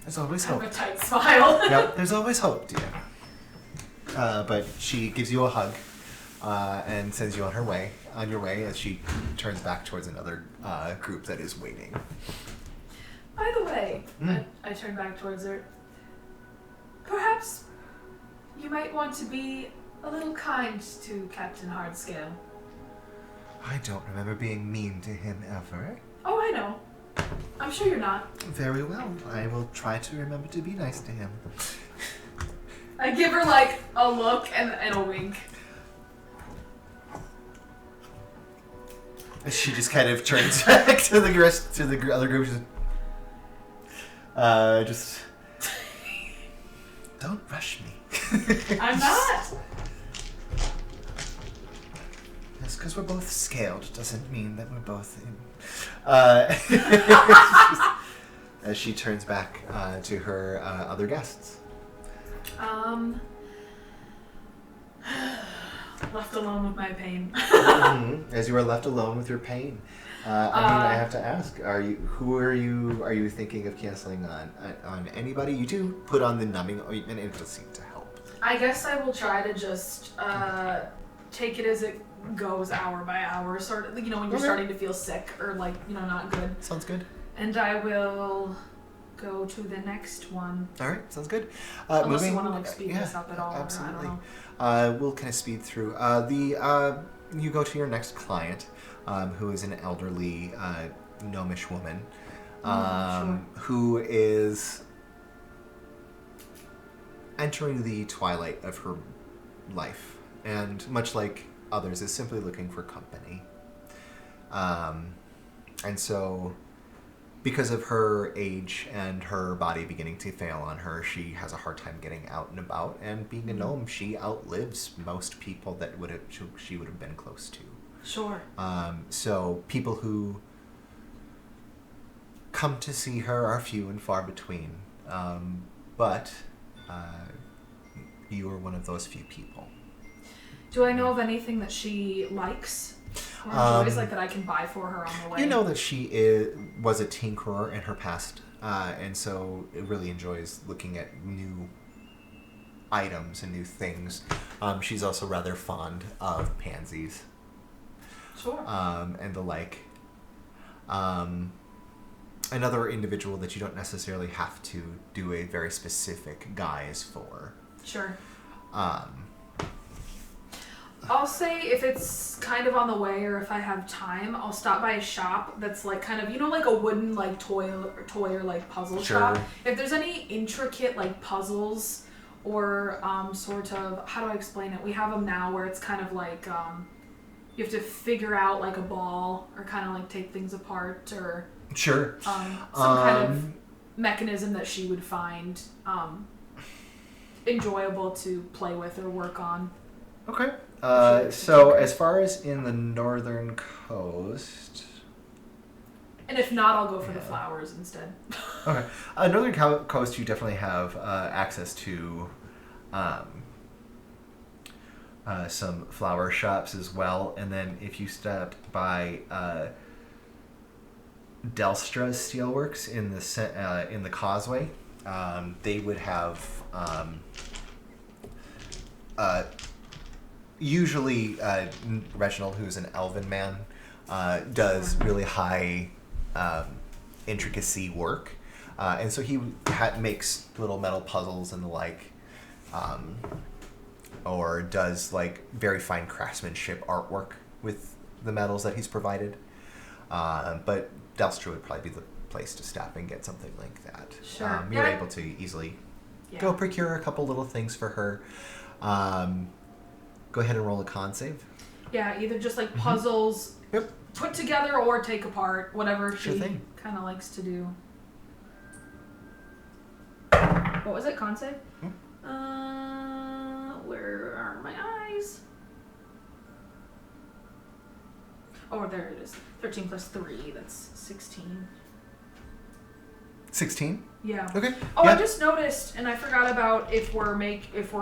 There's always I have hope. a tight smile. Yep, there's always hope, dear. But she gives you a hug and sends you on your way as she turns back towards another group that is waiting. By the way, I turn back towards her. Perhaps you might want to be a little kind to Captain Hardscale. I don't remember being mean to him ever. Oh, I know. I'm sure you're not. Very well. I will try to remember to be nice to him. I give her like a look and a wink. She just kind of turns back to the other group. Just don't rush me. I'm not. Just because we're both scaled doesn't mean that we're both. as she turns back to her other guests. Left alone with my pain. As you are left alone with your pain. I have to ask: who are you thinking of canceling on anybody? You do put on the numbing ointment, and it does seem to help. I guess I will try to just take it as it goes, hour by hour, sort of. When you're starting to feel sick or not good. Sounds good. And I will go to the next one. All right, sounds good. Unless moving, you want to speed this up at all. Absolutely. I don't know. We'll kind of speed through. You go to your next client, who is an elderly gnomish woman, who is entering the twilight of her life, and much like others, is simply looking for company. And so, because of her age and her body beginning to fail on her, she has a hard time getting out and about. And being a gnome, she outlives most people that she would have been close to. Sure. So people who come to see her are few and far between. But you are one of those few people. Do I know of anything that she likes or enjoys, that I can buy for her on the way? You know that she was a tinkerer in her past, and so it really enjoys looking at new items and new things. She's also rather fond of pansies. Sure. And the like. Another individual that you don't necessarily have to do a very specific guise for. Sure. I'll say if it's kind of on the way or if I have time, I'll stop by a shop that's kind of, like a wooden toy or puzzle shop. If there's any intricate puzzles or sort of, how do I explain it? We have them now where it's kind of you have to figure out a ball or kind of take things apart or sure some kind of mechanism that she would find enjoyable to play with or work on. Okay. So as far as in the northern coast... And if not, I'll go for the flowers instead. Okay. Northern coast, you definitely have access to some flower shops as well. And then if you step by Delstra's Steelworks in the Causeway, they would have... usually Reginald, who's an elven man, does really high intricacy work, and so he makes little metal puzzles and the like, or does very fine craftsmanship artwork with the metals that he's provided. But Delstra would probably be the place to stop and get something like that. Sure. You're able to easily go procure a couple little things for her. Go ahead and roll a con save. Yeah, either just puzzles put together or take apart, whatever she kind of likes to do. What was it, con save? Where are my eyes? Oh, there it is. 13 plus 3, that's 16. 16? Yeah. Okay. Oh, yeah. I just noticed, and I forgot about if we're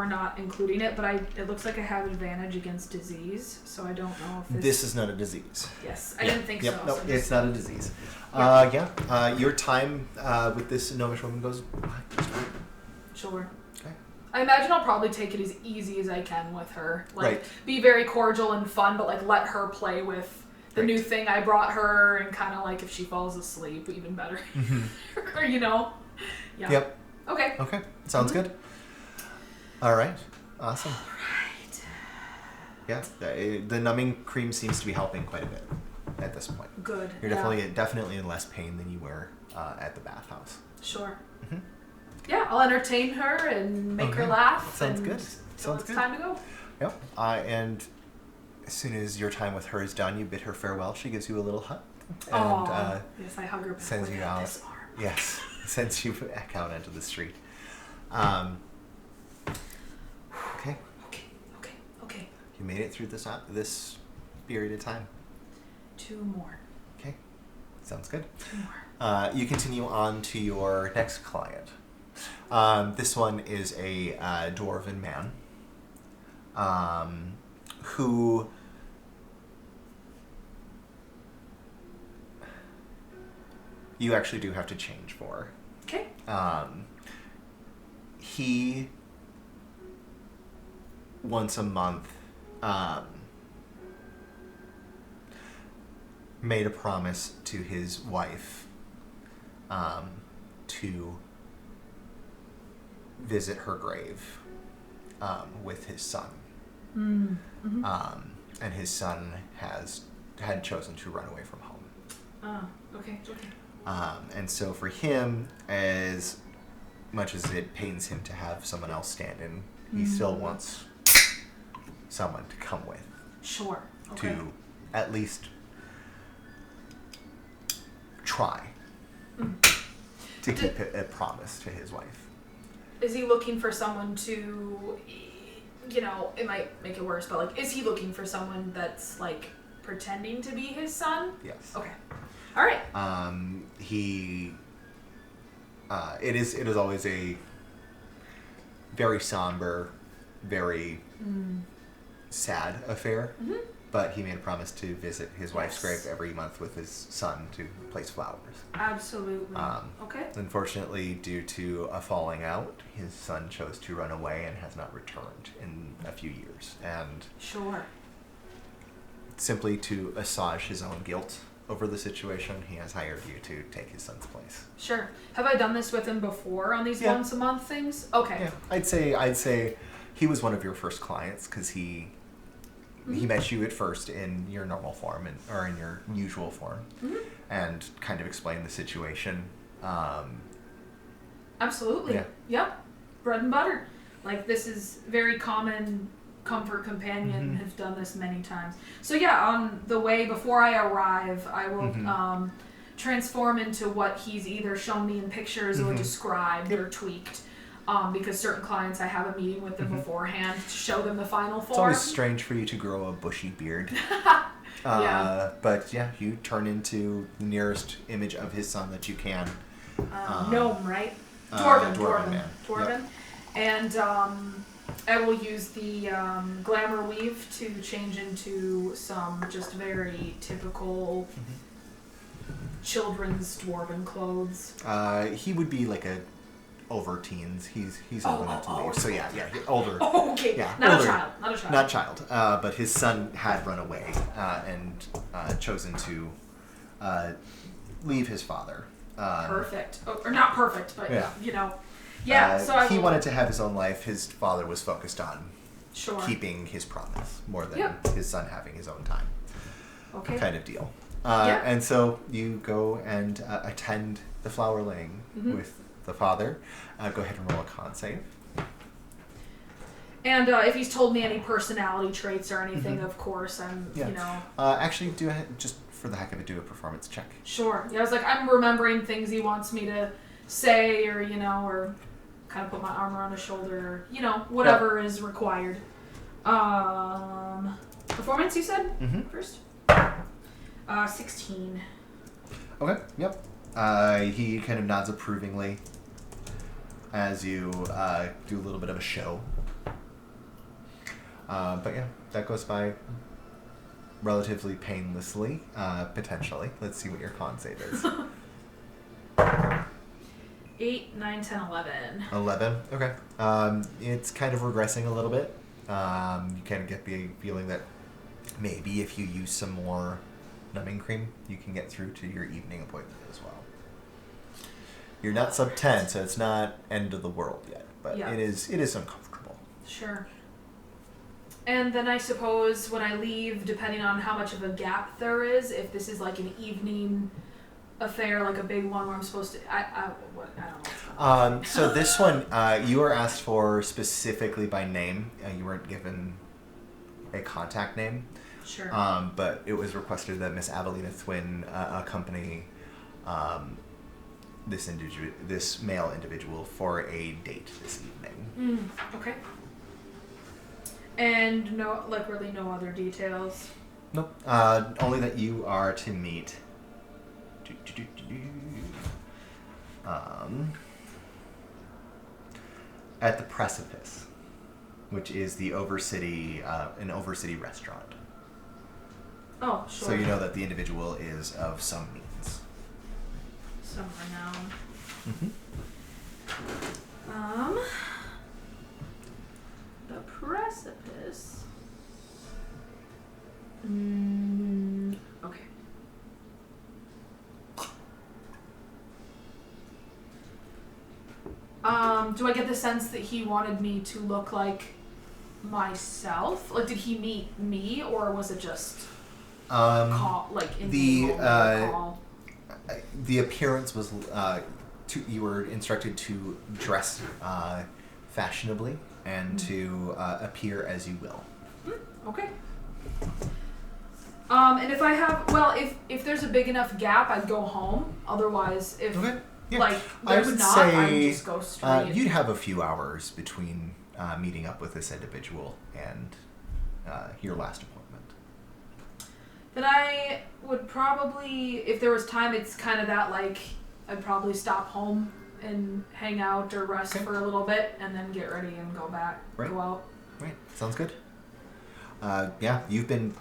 not including it, but it looks like I have advantage against disease, so I don't know if this is not a disease. Yes, I didn't think so. No, so it's not a disease. Your time with this gnomish woman goes by. Sure. Okay. I imagine I'll probably take it as easy as I can with her. Be very cordial and fun, but let her play with the new thing I brought her, and kind of if she falls asleep, even better. Mm-hmm. Or, Yeah. Yep. Okay. Okay. Sounds good. All right. Awesome. All right. Yeah. The numbing cream seems to be helping quite a bit at this point. Good. You're definitely in less pain than you were at the bathhouse. Sure. Mm-hmm. Yeah, I'll entertain her and make her laugh. Sounds good. So it's time to go. Yep. And as soon as your time with her is done, you bid her farewell. She gives you a little hug. And, yes, I hug her. Sends you out. This arm. Yes. Sends you back out into the street. Okay. Okay. You made it through this period of time. 2 more. Okay. Sounds good. 2 more. You continue on to your next client. This one is a dwarven man who you actually do have to change for. Okay. He once a month made a promise to his wife to visit her grave with his son. Mm-hmm. And his son had chosen to run away from home. Okay. And so for him, as much as it pains him to have someone else stand in, he still wants someone to come with. Sure. Okay. To at least try to keep a promise to his wife. Is he looking for someone to, it might make it worse, but like, is he looking for someone that's like pretending to be his son? Yes. Okay. All right. It is always a very somber, very sad affair. Mm-hmm. But he made a promise to visit his wife's grave every month with his son to place flowers. Absolutely. Okay. Unfortunately, due to a falling out, his son chose to run away and has not returned in a few years. And Sure. simply to assuage his own guilt over the situation, he has hired you to take his son's place. Sure. Have I done this with him before on these Yeah. once a month things? Okay. Yeah, I'd say he was one of your first clients because he met you at first in your normal form or in your usual form, and kind of explained the situation. Absolutely. Yeah. Yep. Bread and butter. Like, this is very common. Comfort Companion have done this many times. So yeah, on the way before I arrive, I will transform into what he's either shown me in pictures or described or tweaked. Because certain clients, I have a meeting with them beforehand to show them the final form. It's always strange for you to grow a bushy beard. Yeah. But yeah, you turn into the nearest image of his son that you can. Gnome, right? Dwarven. Man. Dwarven. Yep. And I will use the glamour weave to change into some just very typical children's dwarven clothes. He would be like a over teens. He's old enough to leave. So yeah, older. Oh, okay. Yeah, Not older. a child. Not child. But his son had run away and chosen to leave his father. Perfect. Or not perfect, but Yeah. Yeah, so he wanted to have his own life. His father was focused on Sure. keeping his promise more than Yep. his son having his own time. Okay. Kind of deal. Yeah. And so you go and attend the flower laying with the father. Go ahead and roll a con save. And if he's told me any personality traits or anything, of course, I'm, Actually, just for the heck of it, do a performance check. Sure. Yeah, I was like, I'm remembering things he wants me to say or, or kind of put my arm around his shoulder, or, whatever is required. Performance, you said? First? 16. Okay, yep. He kind of nods approvingly as you do a little bit of a show. But yeah, that goes by relatively painlessly, potentially. Let's see what your con save is. 8, 9, 10, 11. 11? Okay. It's kind of regressing a little bit. You kind of get the feeling that maybe if you use some more numbing cream, you can get through to your evening appointment as well. You're not sub 10, so it's not end of the world yet, but it is uncomfortable. Sure. And then I suppose when I leave, depending on how much of a gap there is, if this is like an evening affair, like a big one where I'm supposed to, I don't know. So this one, you were asked for specifically by name. You weren't given a contact name. Sure. But it was requested that Miss Avelina Thwin accompany this male individual for a date this evening. Okay. And really no other details? Nope. Only that you are to meet At the Precipice, which is the an Overcity restaurant. Oh, sure. So you know that the individual is of some means. Some renown. Mm-hmm. The Precipice. Okay. Do I get the sense that he wanted me to look like myself? Like, did he meet me, or was it just call, like in the call? The appearance was you were instructed to dress fashionably and to appear as you will. Okay. And if I have, well, if there's a big enough gap, I'd go home. Otherwise, if Okay. Yeah. like I there's would not, say I'd just go straight. you'd have a few hours between meeting up with this individual and your last appointment. Then I would probably, if there was time, it's kind of that like I'd probably stop home and hang out or rest for a little bit, and then get ready and go back, go out. Right. Sounds good. Yeah, you've been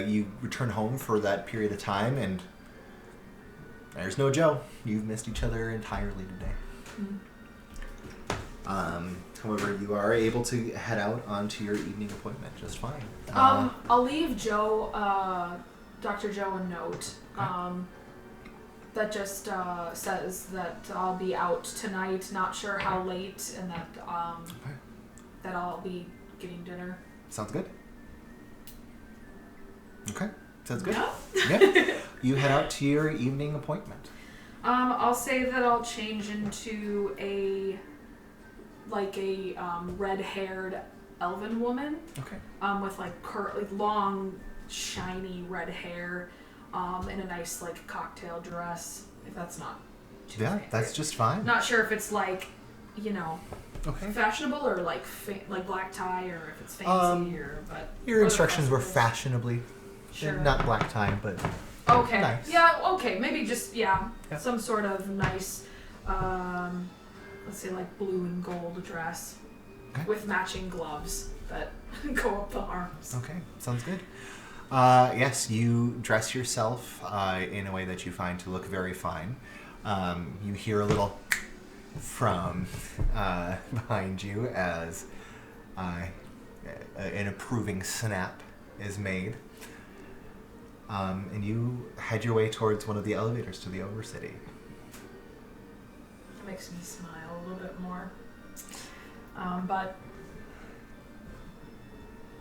you return home for that period of time, and there's no Joe. You've missed each other entirely today. However, you are able to head out onto your evening appointment just fine. I'll leave Joe, Dr. Joe, a note that just says that I'll be out tonight. Not sure how late, and that that I'll be getting dinner. Sounds good. Okay, sounds good. Yeah. Yeah. You head out to your evening appointment. I'll say that I'll change into a red-haired elven woman. Okay. With like long, shiny red hair, in a nice like cocktail dress. If that's not too fancy. That's just fine. Not sure if it's like, Okay. fashionable or like black tie, or if it's fancy but your instructions were fashionably, sure. not black tie, but okay. Nice. Yeah. Okay. Maybe just some sort of nice, let's say like blue and gold dress, with matching gloves that go up the arms. Okay, sounds good. Yes, you dress yourself in a way that you find to look very fine. You hear a little from behind you as an approving snap is made. And you head your way towards one of the elevators to the Overcity. It makes me smile a little bit more. But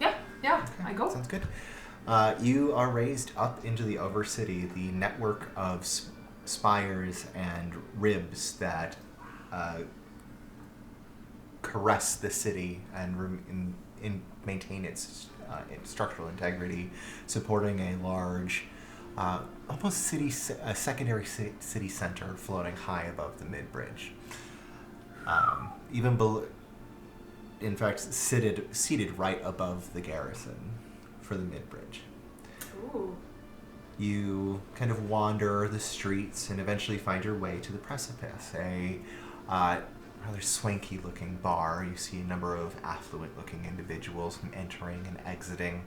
yeah, okay, I go. Sounds good. You are raised up into the Overcity, the network of spires and ribs that caress the city and maintain its structural integrity, supporting a large, almost secondary city center floating high above the mid-bridge. Even below, in fact, seated right above the garrison for the mid-bridge. Ooh. You kind of wander the streets and eventually find your way to the Precipice, a rather swanky-looking bar. You see a number of affluent-looking individuals entering and exiting.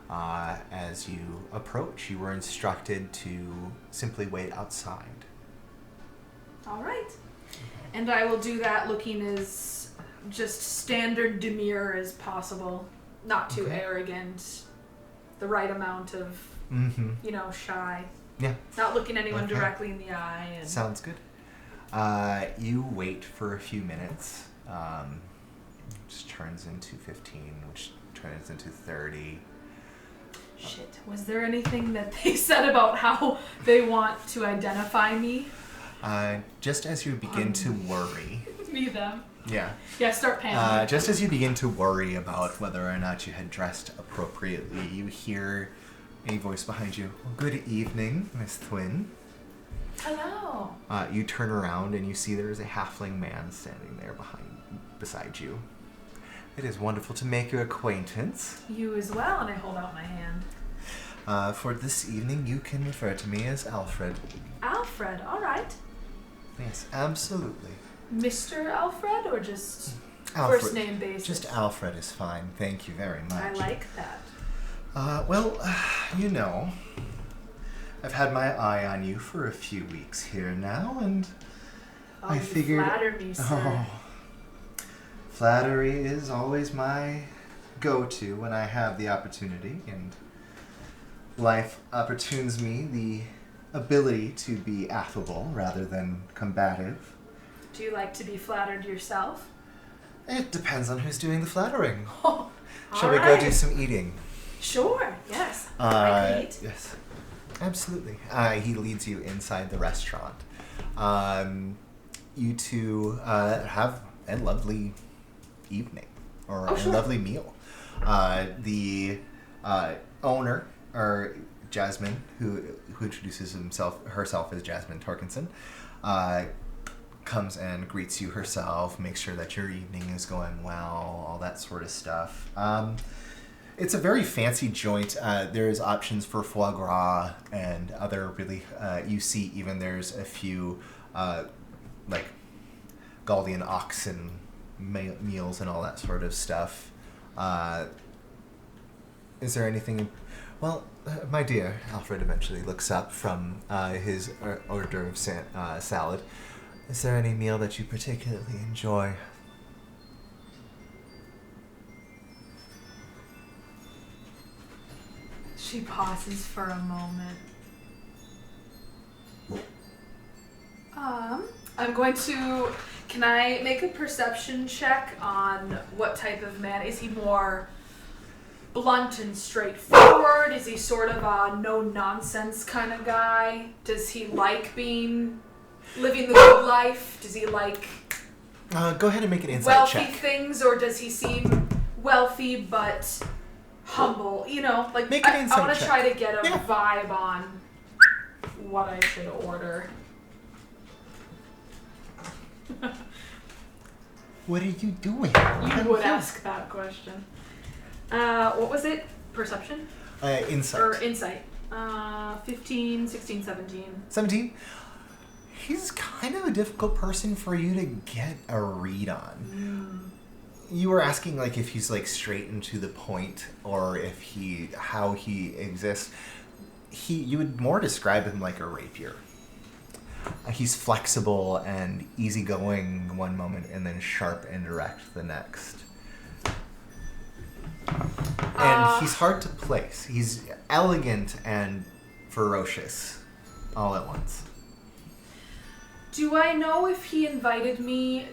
As you approach, you were instructed to simply wait outside. All right. And I will do that looking as just standard demure as possible. Not too arrogant. The right amount of, shy. Yeah. Not looking anyone directly in the eye. And sounds good. You wait for a few minutes. Which turns into 15, which turns into 30. Shit. Was there anything that they said about how they want to identify me? Just as you begin to worry. Me, them. Yeah. Yeah, start panicking. Just as you begin to worry about whether or not you had dressed appropriately, you hear a voice behind you. Well, good evening, Miss Twin. Hello. You turn around and you see there is a halfling man standing there beside you. It is wonderful to make your acquaintance. You as well, and I hold out my hand. For this evening, you can refer to me as Alfred. Alfred. Alfred. All right. Yes, absolutely. Mr. Alfred or just Alfred. first name basis? Just Alfred is fine. Thank you very much. I like that. You know, I've had my eye on you for a few weeks here now, and I you figured... flatter me, sir. Oh, flattery is always my go-to when I have the opportunity, and life opportunes me the ability to be affable rather than combative. Do you like to be flattered yourself? It depends on who's doing the flattering. Oh, Shall we go do some eating? Sure, yes. I can eat. Yes, absolutely. He leads you inside the restaurant. You two have a lovely evening, or a sure. lovely meal. The owner, or Jasmine, who introduces herself as Jasmine Torkinson, comes and greets you herself, makes sure that your evening is going well, all that sort of stuff. It's a very fancy joint. There's options for foie gras and other really, you see even there's a few like Galdian oxen meals and all that sort of stuff. Is there anything... Well, my dear, Alfred eventually looks up from his hors d'oeuvre salad. Is there any meal that you particularly enjoy? She pauses for a moment. I'm going to... Can I make a perception check on what type of man? Is he more blunt and straightforward? Is he sort of a no-nonsense kind of guy? Does he like living the good life? Does he like Go ahead and make an insight check. wealthy things, or does he seem wealthy but humble? You know, like Make an I insight want to check. try to get a Yeah. vibe on what I should order. What are you doing? You would ask that question. What was it? Perception? Insight. Or insight. 15, 16, 17. 17? He's kind of a difficult person for you to get a read on. You were asking like if he's like straight and to the point, or if how he exists. You would more describe him like a rapier. He's flexible and easygoing one moment, and then sharp and direct the next. And he's hard to place. He's elegant and ferocious all at once. Do I know if he invited me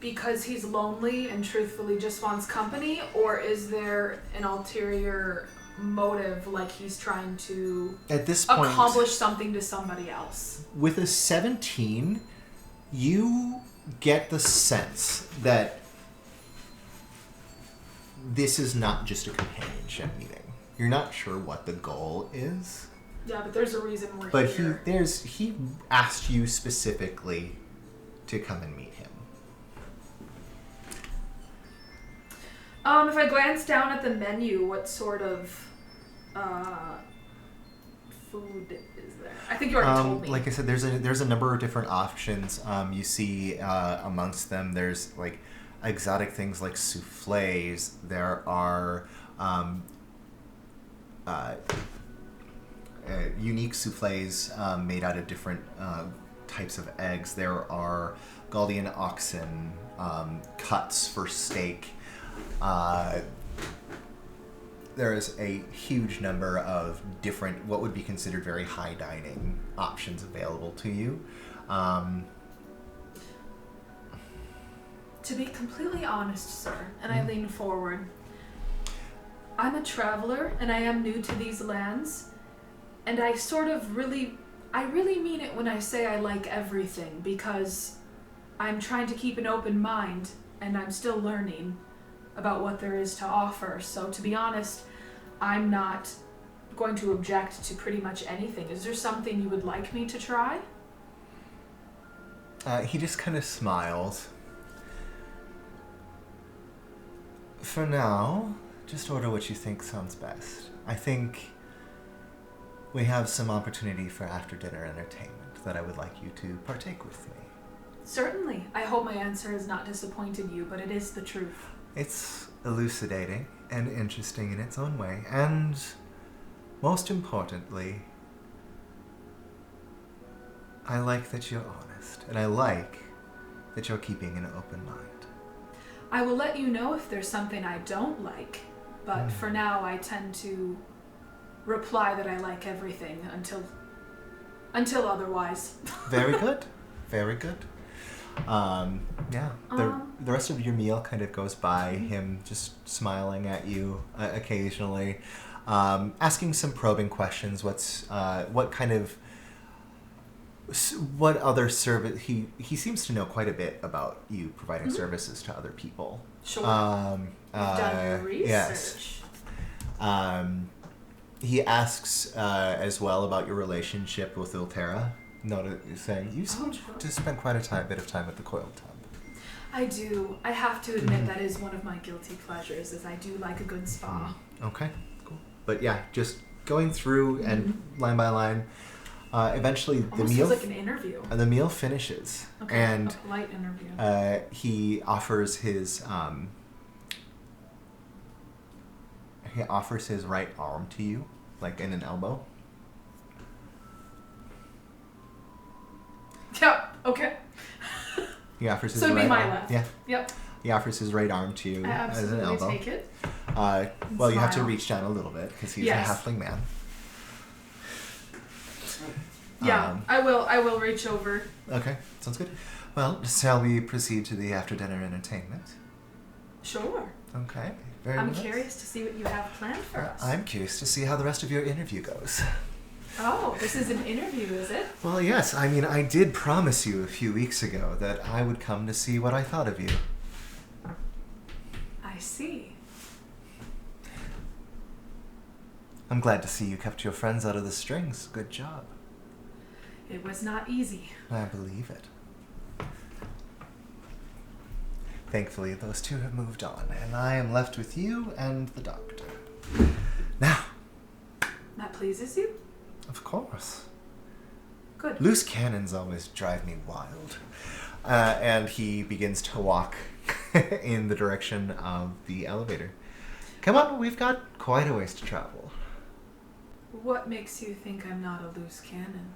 because he's lonely and truthfully just wants company, or is there an ulterior motive, like he's trying to At this point, accomplish something to somebody else? with a 17, you get the sense that this is not just a companionship meeting. You're not sure what the goal is, Yeah, but there's a reason we're but here. he asked you specifically to come and meet him. If I glance down at the menu, what sort of food is there? I think you already told me. Like I said, there's a number of different options. You see amongst them, there's like exotic things like soufflés. There are unique soufflés made out of different types of eggs. There are Galdian oxen cuts for steak. There is a huge number of different, what would be considered very high dining options available to you. To be completely honest, sir, and I lean forward, I'm a traveler and I am new to these lands, and I really mean it when I say I like everything, because I'm trying to keep an open mind and I'm still learning about what there is to offer. So to be honest, I'm not going to object to pretty much anything. Is there something you would like me to try? He just kind of smiles. For now, just order what you think sounds best. I think we have some opportunity for after-dinner entertainment, that I would like you to partake with me. Certainly. I hope my answer has not disappointed you, but it is the truth. It's elucidating and interesting in its own way, and most importantly, I like that you're honest, and I like that you're keeping an open mind. I will let you know if there's something I don't like, but for now I tend to reply that I like everything until otherwise. Very good. Very good. The rest of your meal kind of goes by, him just smiling at you occasionally, asking some probing questions. What other service? He seems to know quite a bit about you providing services to other people. Sure. You've done your research. Yes. He asks as well about your relationship with Ultera. Saying you seem to spend quite a bit of time at the coiled tub. I do. I have to admit that is one of my guilty pleasures, is I do like a good spa. Okay, cool. But yeah, just going through and line by line. Eventually, Almost feels like an interview. The meal finishes, okay, and a polite interview. He offers his right arm to you, like in an elbow. Yep. Okay. He offers his so it'd right be my arm. left. Yeah. Yep. He offers his right arm to you I as an absolutely elbow. take it. Well, you have to Smile. reach down a little bit because he's Yes. a halfling man. Yeah, I will reach over. Okay, sounds good. Well, shall we proceed to the after-dinner entertainment? Sure. Okay, very I'm nice. curious to see what you have planned for us. I'm curious to see how the rest of your interview goes. Oh, this is an interview, is it? Well, yes. I mean, I did promise you a few weeks ago that I would come to see what I thought of you. I see. I'm glad to see you kept your friends out of the strings. Good job. It was not easy. I believe it. Thankfully, those two have moved on, and I am left with you and the doctor. Now. That pleases you? Of course. Good. Loose cannons always drive me wild. And he begins to walk in the direction of the elevator. Come on, we've got quite a ways to travel. What makes you think I'm not a loose cannon?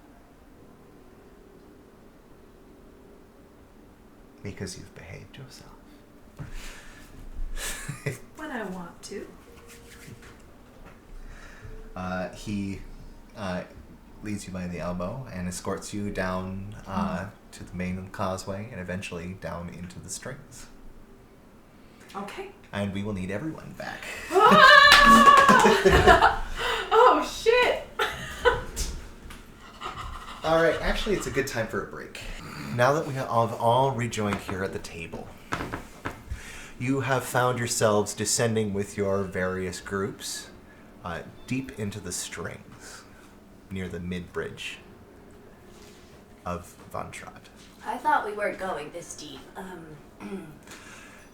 Because you've behaved yourself. When I want to. He leads you by the elbow and escorts you down to the main causeway and eventually down into the strings. Okay. And we will need everyone back. Oh, shit! Alright, actually it's a good time for a break. Now that we have all rejoined here at the table, you have found yourselves descending with your various groups deep into the strings near the mid-bridge of Von Trott. I thought we weren't going this deep.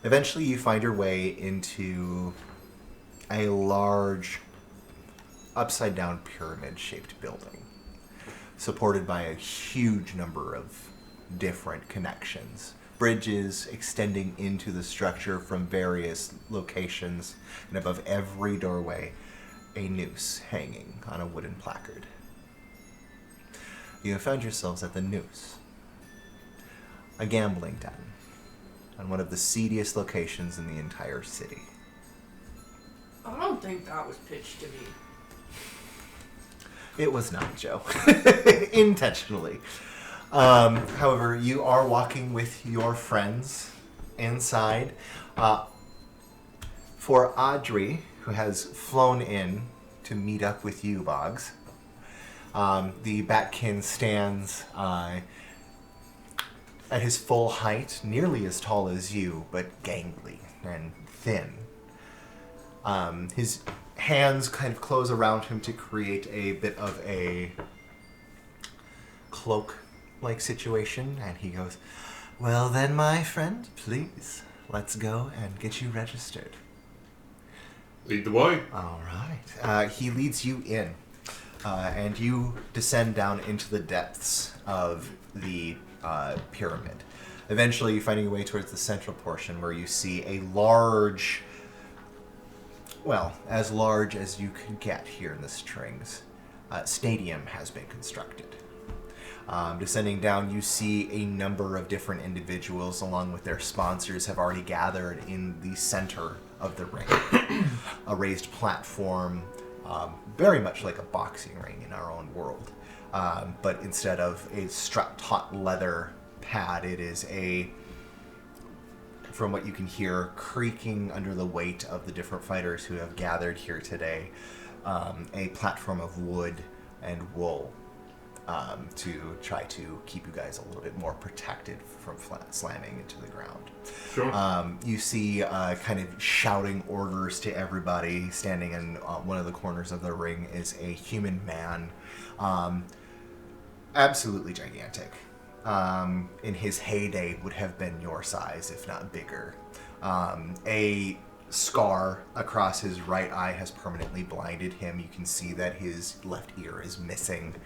Eventually you find your way into a large upside-down pyramid-shaped building supported by a huge number of different connections. Bridges extending into the structure from various locations, and above every doorway, a noose hanging on a wooden placard. You have found yourselves at the Noose, a gambling den, on one of the seediest locations in the entire city. I don't think that was pitched to me. It was not, Joe. Intentionally. However, you are walking with your friends inside. For Audrey, who has flown in to meet up with you, Boggs, the Batkin stands at his full height, nearly as tall as you, but gangly and thin. His hands kind of close around him to create a bit of a cloak-like situation, and he goes, "Well then, my friend, please, let's go and get you registered." Lead the way. All right. He leads you in. and you descend down into the depths of the pyramid. Eventually, you find your way towards the central portion where you see a large, well, as large as you can get here in the strings, stadium has been constructed. Descending down, you see a number of different individuals along with their sponsors have already gathered in the center of the ring. A raised platform, very much like a boxing ring in our own world. But instead of a strut-taut leather pad, it is from what you can hear, creaking under the weight of the different fighters who have gathered here today, a platform of wood and wool. To try to keep you guys a little bit more protected from slamming into the ground. Sure. You see kind of shouting orders to everybody. Standing in one of the corners of the ring is a human man. Absolutely gigantic. In his heyday would have been your size, if not bigger. A scar across his right eye has permanently blinded him. You can see that his left ear is missing.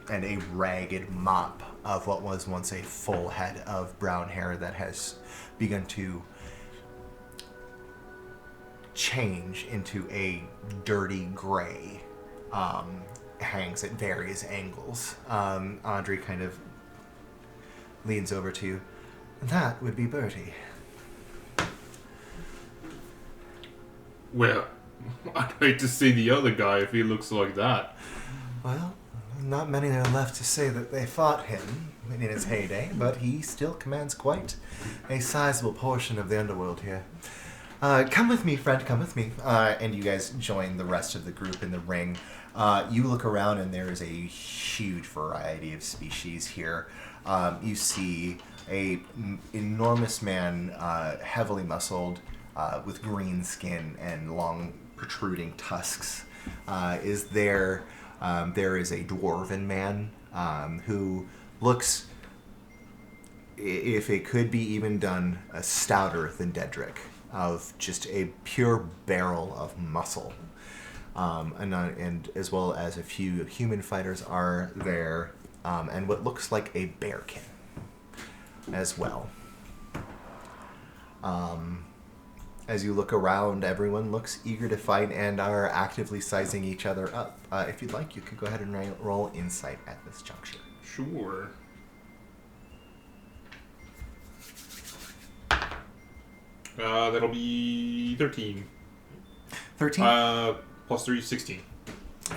And a ragged mop of what was once a full head of brown hair that has begun to change into a dirty gray, hangs at various angles. Audrey kind of leans over to you. That would be Bertie. Well, I'd hate to see the other guy if he looks like that. Well, not many are left to say that they fought him in his heyday, but he still commands quite a sizable portion of the underworld here. Come with me, friend, come with me. And you guys join the rest of the group in the ring. You look around and there is a huge variety of species here. You see a enormous man, heavily muscled, with green skin and long protruding tusks, is there. There is a dwarven man who looks, if it could be even done, stouter than Dedrick, of just a pure barrel of muscle. And as well as a few human fighters are there, and what looks like a bearkin as well. As you look around, everyone looks eager to fight and are actively sizing each other up. If you'd like, you could go ahead and roll insight at this juncture. Sure. That'll be 13. 13? Plus 3, 16.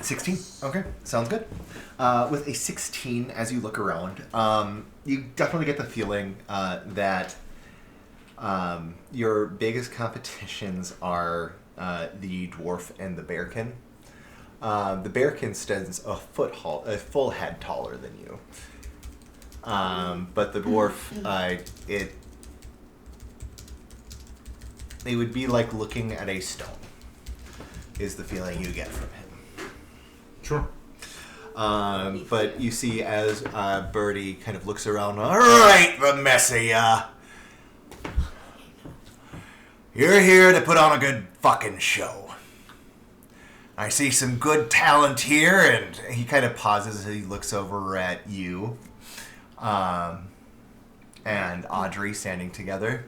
16? Okay, sounds good. With a 16, as you look around, you definitely get the feeling that your biggest competitions are the dwarf and the bearkin. The bearkin stands a full head taller than you. But the dwarf, it would be like looking at a stone, is the feeling you get from him. Sure. But you see as Birdie kind of looks around, all right, the mess of ya. You're here to put on a good fucking show. I see some good talent here, and he kind of pauses as he looks over at you and Audrey standing together.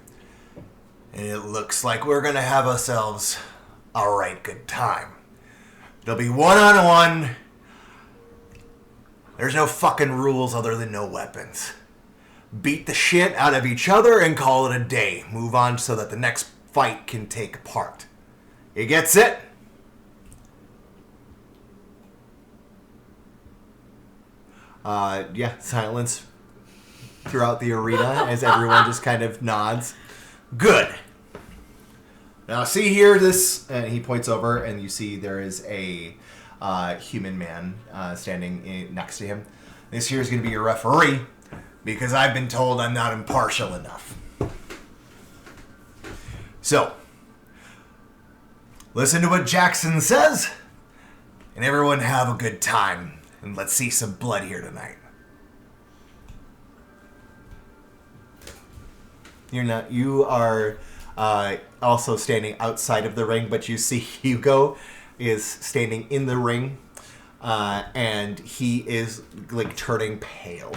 And it looks like we're going to have ourselves a right good time. It'll be one-on-one. There's no fucking rules other than no weapons. Beat the shit out of each other and call it a day. Move on so that the next fight can take part. You gets it? Yeah, silence throughout the arena as everyone just kind of nods. Good. Now see here this, and he points over and you see there is a human man standing next to him. This here is going to be your referee because I've been told I'm not impartial enough. So, listen to what Jackson says, and everyone have a good time, and let's see some blood here tonight. You are also standing outside of the ring, but you see Hugo is standing in the ring. and he is like turning pale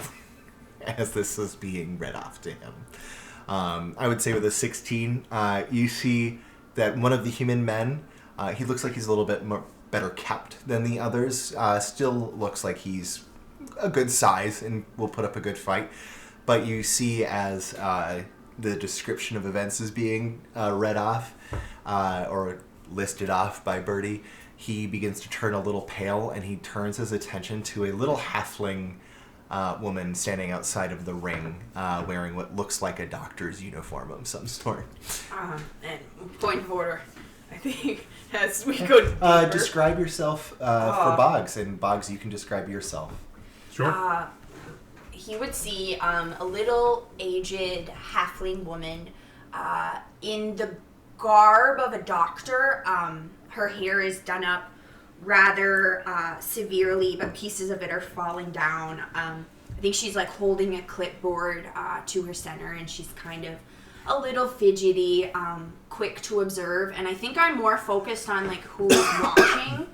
as this is being read off to him. I would say with a 16, you see that one of the human men, he looks like he's a little bit better kept than the others. Still looks like he's a good size and will put up a good fight. But you see as the description of events is being read off or listed off by Birdie, he begins to turn a little pale, and he turns his attention to a little halfling woman standing outside of the ring, wearing what looks like a doctor's uniform of some sort. And point of order, I think, as we go deeper. Describe yourself for Boggs, and Boggs, you can describe yourself. Sure. He would see a little aged halfling woman in the garb of a doctor. Her hair is done up rather severely, but pieces of it are falling down. I think she's like holding a clipboard to her center, and she's kind of a little fidgety, quick to observe. And I think I'm more focused on like who's watching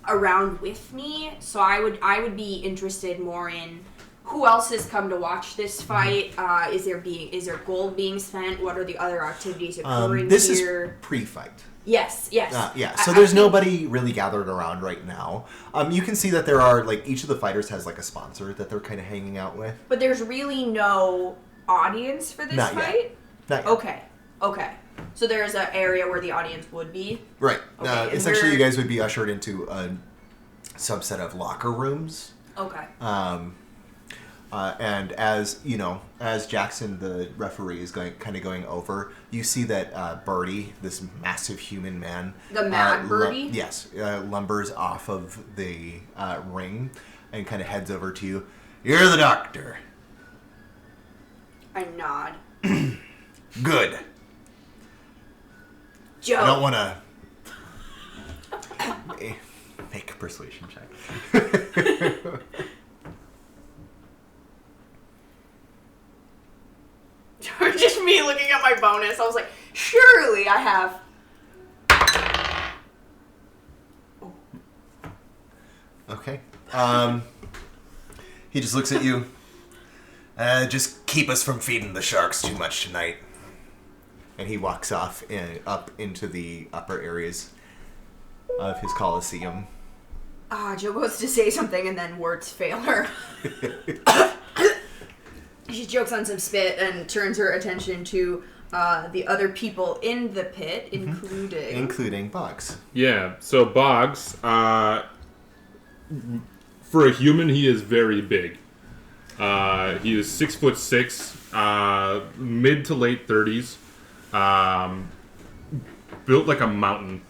around with me. So I would be interested more in who else has come to watch this fight. Is there gold being spent? What are the other activities occurring this here? Is pre-fight. Yes. Yeah, so there's nobody really gathered around right now. You can see that there are, like, each of the fighters has, like, a sponsor that they're kind of hanging out with. But there's really no audience for this Not fight? Yet. Not yet. Okay. So there's an area where the audience would be? Right. Okay, and essentially, we're- you guys would be ushered into a subset of locker rooms. Okay. And as you know, as Jackson, the referee, is going over, you see that Birdie, this massive human man, The mad Birdie? yes, lumbers off of the ring and kind of heads over to you. You're the doctor. I nod. Good. Joe. I don't want to make a persuasion check. Just me looking at my bonus. I was like, surely I have. Okay. He just looks at you. Just keep us from feeding the sharks too much tonight. And he walks off up into the upper areas of his coliseum. Joe goes to say something and then words fail her. She chokes on some spit and turns her attention to the other people in the pit, Including Boggs. Yeah, so Boggs, for a human, he is very big. He is 6'6", mid to late 30s, built like a mountain.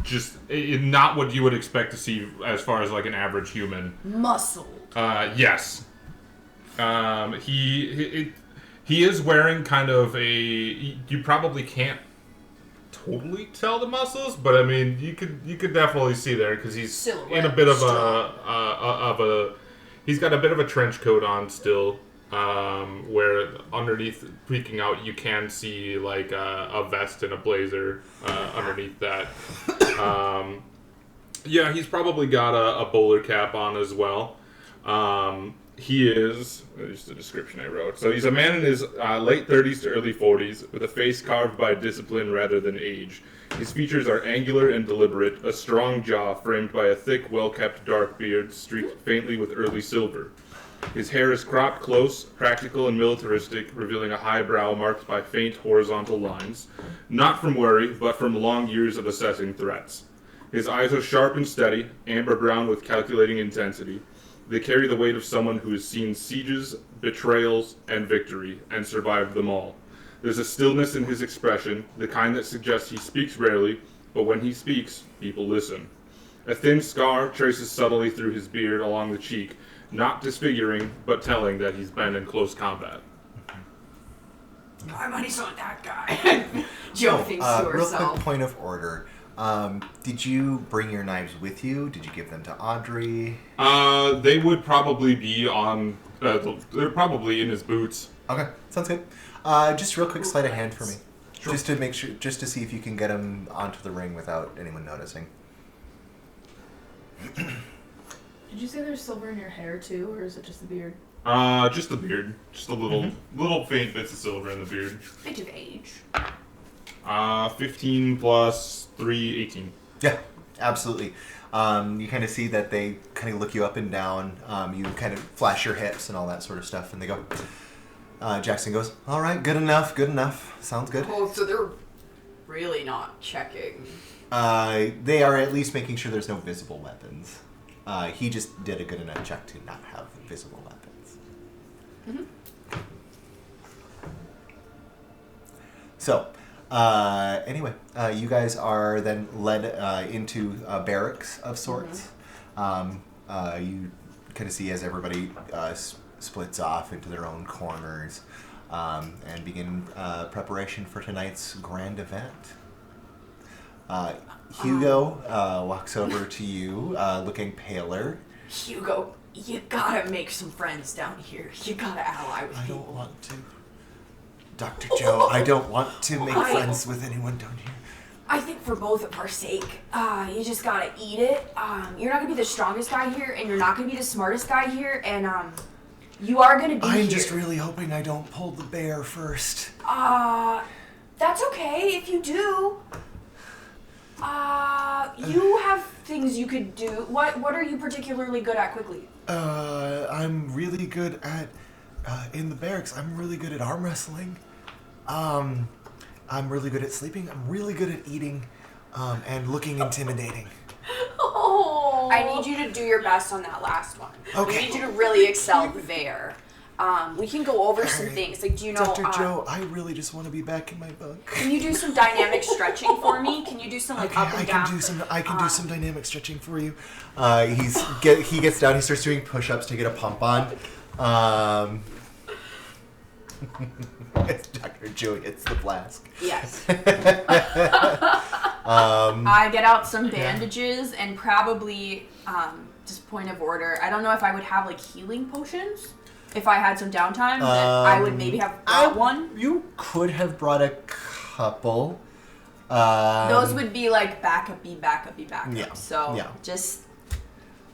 Just not what you would expect to see as far as like an average human. Muscled. Yes. He is wearing kind of a. You probably can't totally tell the muscles, but I mean you could definitely see there because he's Silhouette, in a bit of strong. he's got a bit of a trench coat on still, where underneath peeking out you can see like a vest and a blazer underneath that. Yeah, he's probably got a bowler cap on as well. He is, just the description I wrote. So he's a man in his late 30s to early 40s with a face carved by discipline rather than age. His features are angular and deliberate, a strong jaw framed by a thick, well-kept dark beard streaked faintly with early silver. His hair is cropped close, practical and militaristic, revealing a high brow marked by faint horizontal lines, not from worry, but from long years of assessing threats. His eyes are sharp and steady, amber brown with calculating intensity. They carry the weight of someone who has seen sieges, betrayals, and victory, and survived them all. There's a stillness in his expression, the kind that suggests he speaks rarely, but when he speaks, people listen. A thin scar traces subtly through his beard along the cheek, not disfiguring, but telling that he's been in close combat. My money's on that guy. Joe thinks to Real herself. quick point of order. Did you bring your knives with you? Did you give them to Audrey? They would probably be on. They're probably in his boots. Okay, sounds good. Just real quick sleight of hand for me, just to make sure, just to see if you can get him onto the ring without anyone noticing. Did you say there's silver in your hair too, or is it just the beard? Just the beard. Just a little faint bits of silver in the beard. Bit of age. 15 plus 3, 18. Yeah, absolutely. You kind of see that they kind of look you up and down. You kind of flash your hips and all that sort of stuff, and they go. Jackson goes, "All right, good enough. Sounds good." Oh, so they're really not checking. They are at least making sure there's no visible weapons. He just did a good enough check to not have visible weapons. Mm-hmm. So, anyway, you guys are then led into barracks of sorts. Mm-hmm. You kind of see as everybody splits off into their own corners and begin preparation for tonight's grand event. Hugo walks over to you, looking paler. Hugo, you gotta make some friends down here. You gotta ally with I people. don't want to. Dr. Joe, I don't want to make friends with anyone down here. I think for both of our sake, you just gotta eat it. You're not gonna be the strongest guy here, and you're not gonna be the smartest guy here, and you are gonna be here. I'm just really hoping I don't pull the bear first. That's okay if you do. You have things you could do. What are you particularly good at quickly? I'm really good at, in the barracks, I'm really good at arm wrestling. I'm really good at sleeping. I'm really good at eating, and looking intimidating. Oh. I need you to do your best on that last one. Okay. I need you to really excel there. We can go over some things. Like, do you know... Dr. Joe, I really just want to be back in my bunk. Can you do some dynamic stretching for me? Can you do some, like, up and down? I can do some dynamic stretching for you. He gets down, he starts doing push-ups to get a pump on. Dr. Joe hits the flask. Yes. I get out some bandages and probably, just point of order, I don't know if I would have like healing potions. If I had some downtime, then I would maybe have brought one. You could have brought a couple. Those would be like backup-y. Yeah. So yeah. just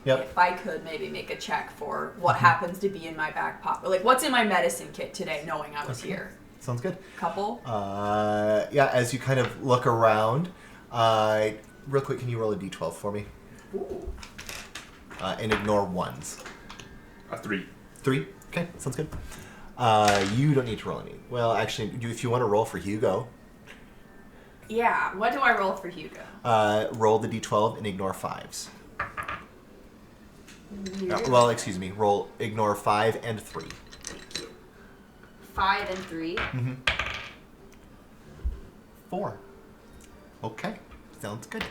Yep. if I could maybe make a check for what happens to be in my back pocket. Like what's in my medicine kit today, knowing I was here. Sounds good. Couple. Yeah, as you kind of look around, real quick, can you roll a d12 for me? Ooh. And ignore ones. 3. 3? Okay, sounds good. You don't need to roll any. Well, actually, if you want to roll for Hugo, Yeah, what do I roll for Hugo? roll the d12 and ignore 5s. Weird. Well, excuse me, ignore 5 and 3. Thank you. 5 and 3. 4. Okay, sounds good.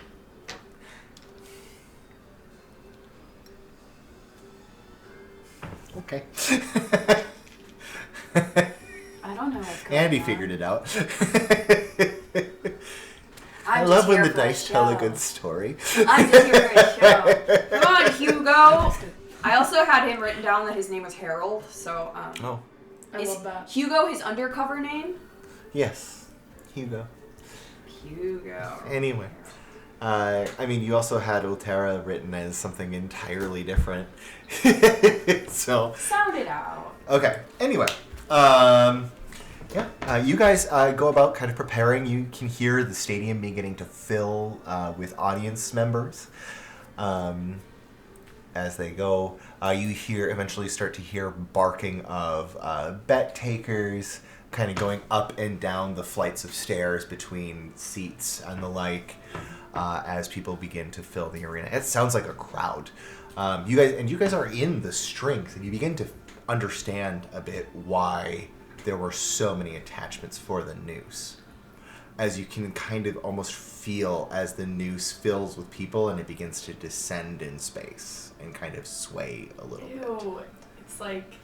Okay. I don't know what's going Andy on. figured it out. I'm I just love when here the for a dice tell a show. good story. I'm just here for a show. Come on, Hugo. I also had him written down that his name was Harold, so Oh, I is love that. Hugo his undercover name? yes. Hugo. Hugo. Anyway. I mean, you also had Otera written as something entirely different. So, Sound it out. okay. Anyway. You guys go about kind of preparing. You can hear the stadium beginning to fill with audience members. As they go, you eventually start to hear barking of bet takers kind of going up and down the flights of stairs between seats and the like as people begin to fill the arena. It sounds like a crowd. You guys are in the strength, and you begin to understand a bit why there were so many attachments for the noose. As you can kind of almost feel as the noose fills with people and it begins to descend in space and kind of sway a little bit. Ew, it's like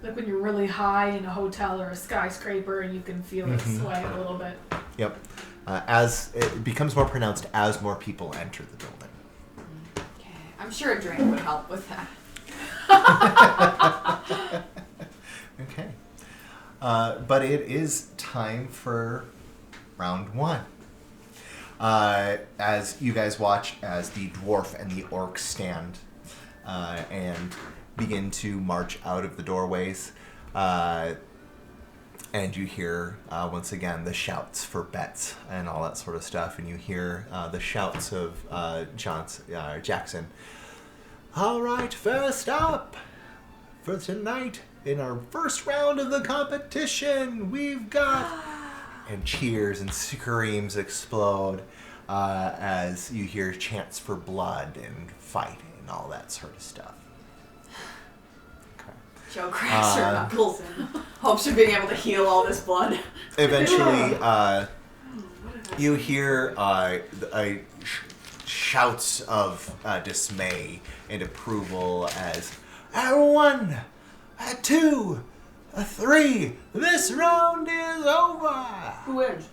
when you're really high in a hotel or a skyscraper and you can feel it sway a little bit. Yep. As it becomes more pronounced as more people enter the building. Okay. I'm sure a drink would help with that. Okay. But it is time for round 1. as you guys watch as the dwarf and the orc stand and begin to march out of the doorways. And you hear, once again, the shouts for bets and all that sort of stuff. And you hear the shouts of Jackson. All right, first up for tonight, in our first round of the competition, we've got... And cheers and screams explode as you hear chants for blood and fight and all that sort of stuff. Joe cracks her knuckles and hopes of being able to heal all this blood. Eventually, you hear shouts of dismay and approval as a 1, a 2, a 3. This round is over. Who wins?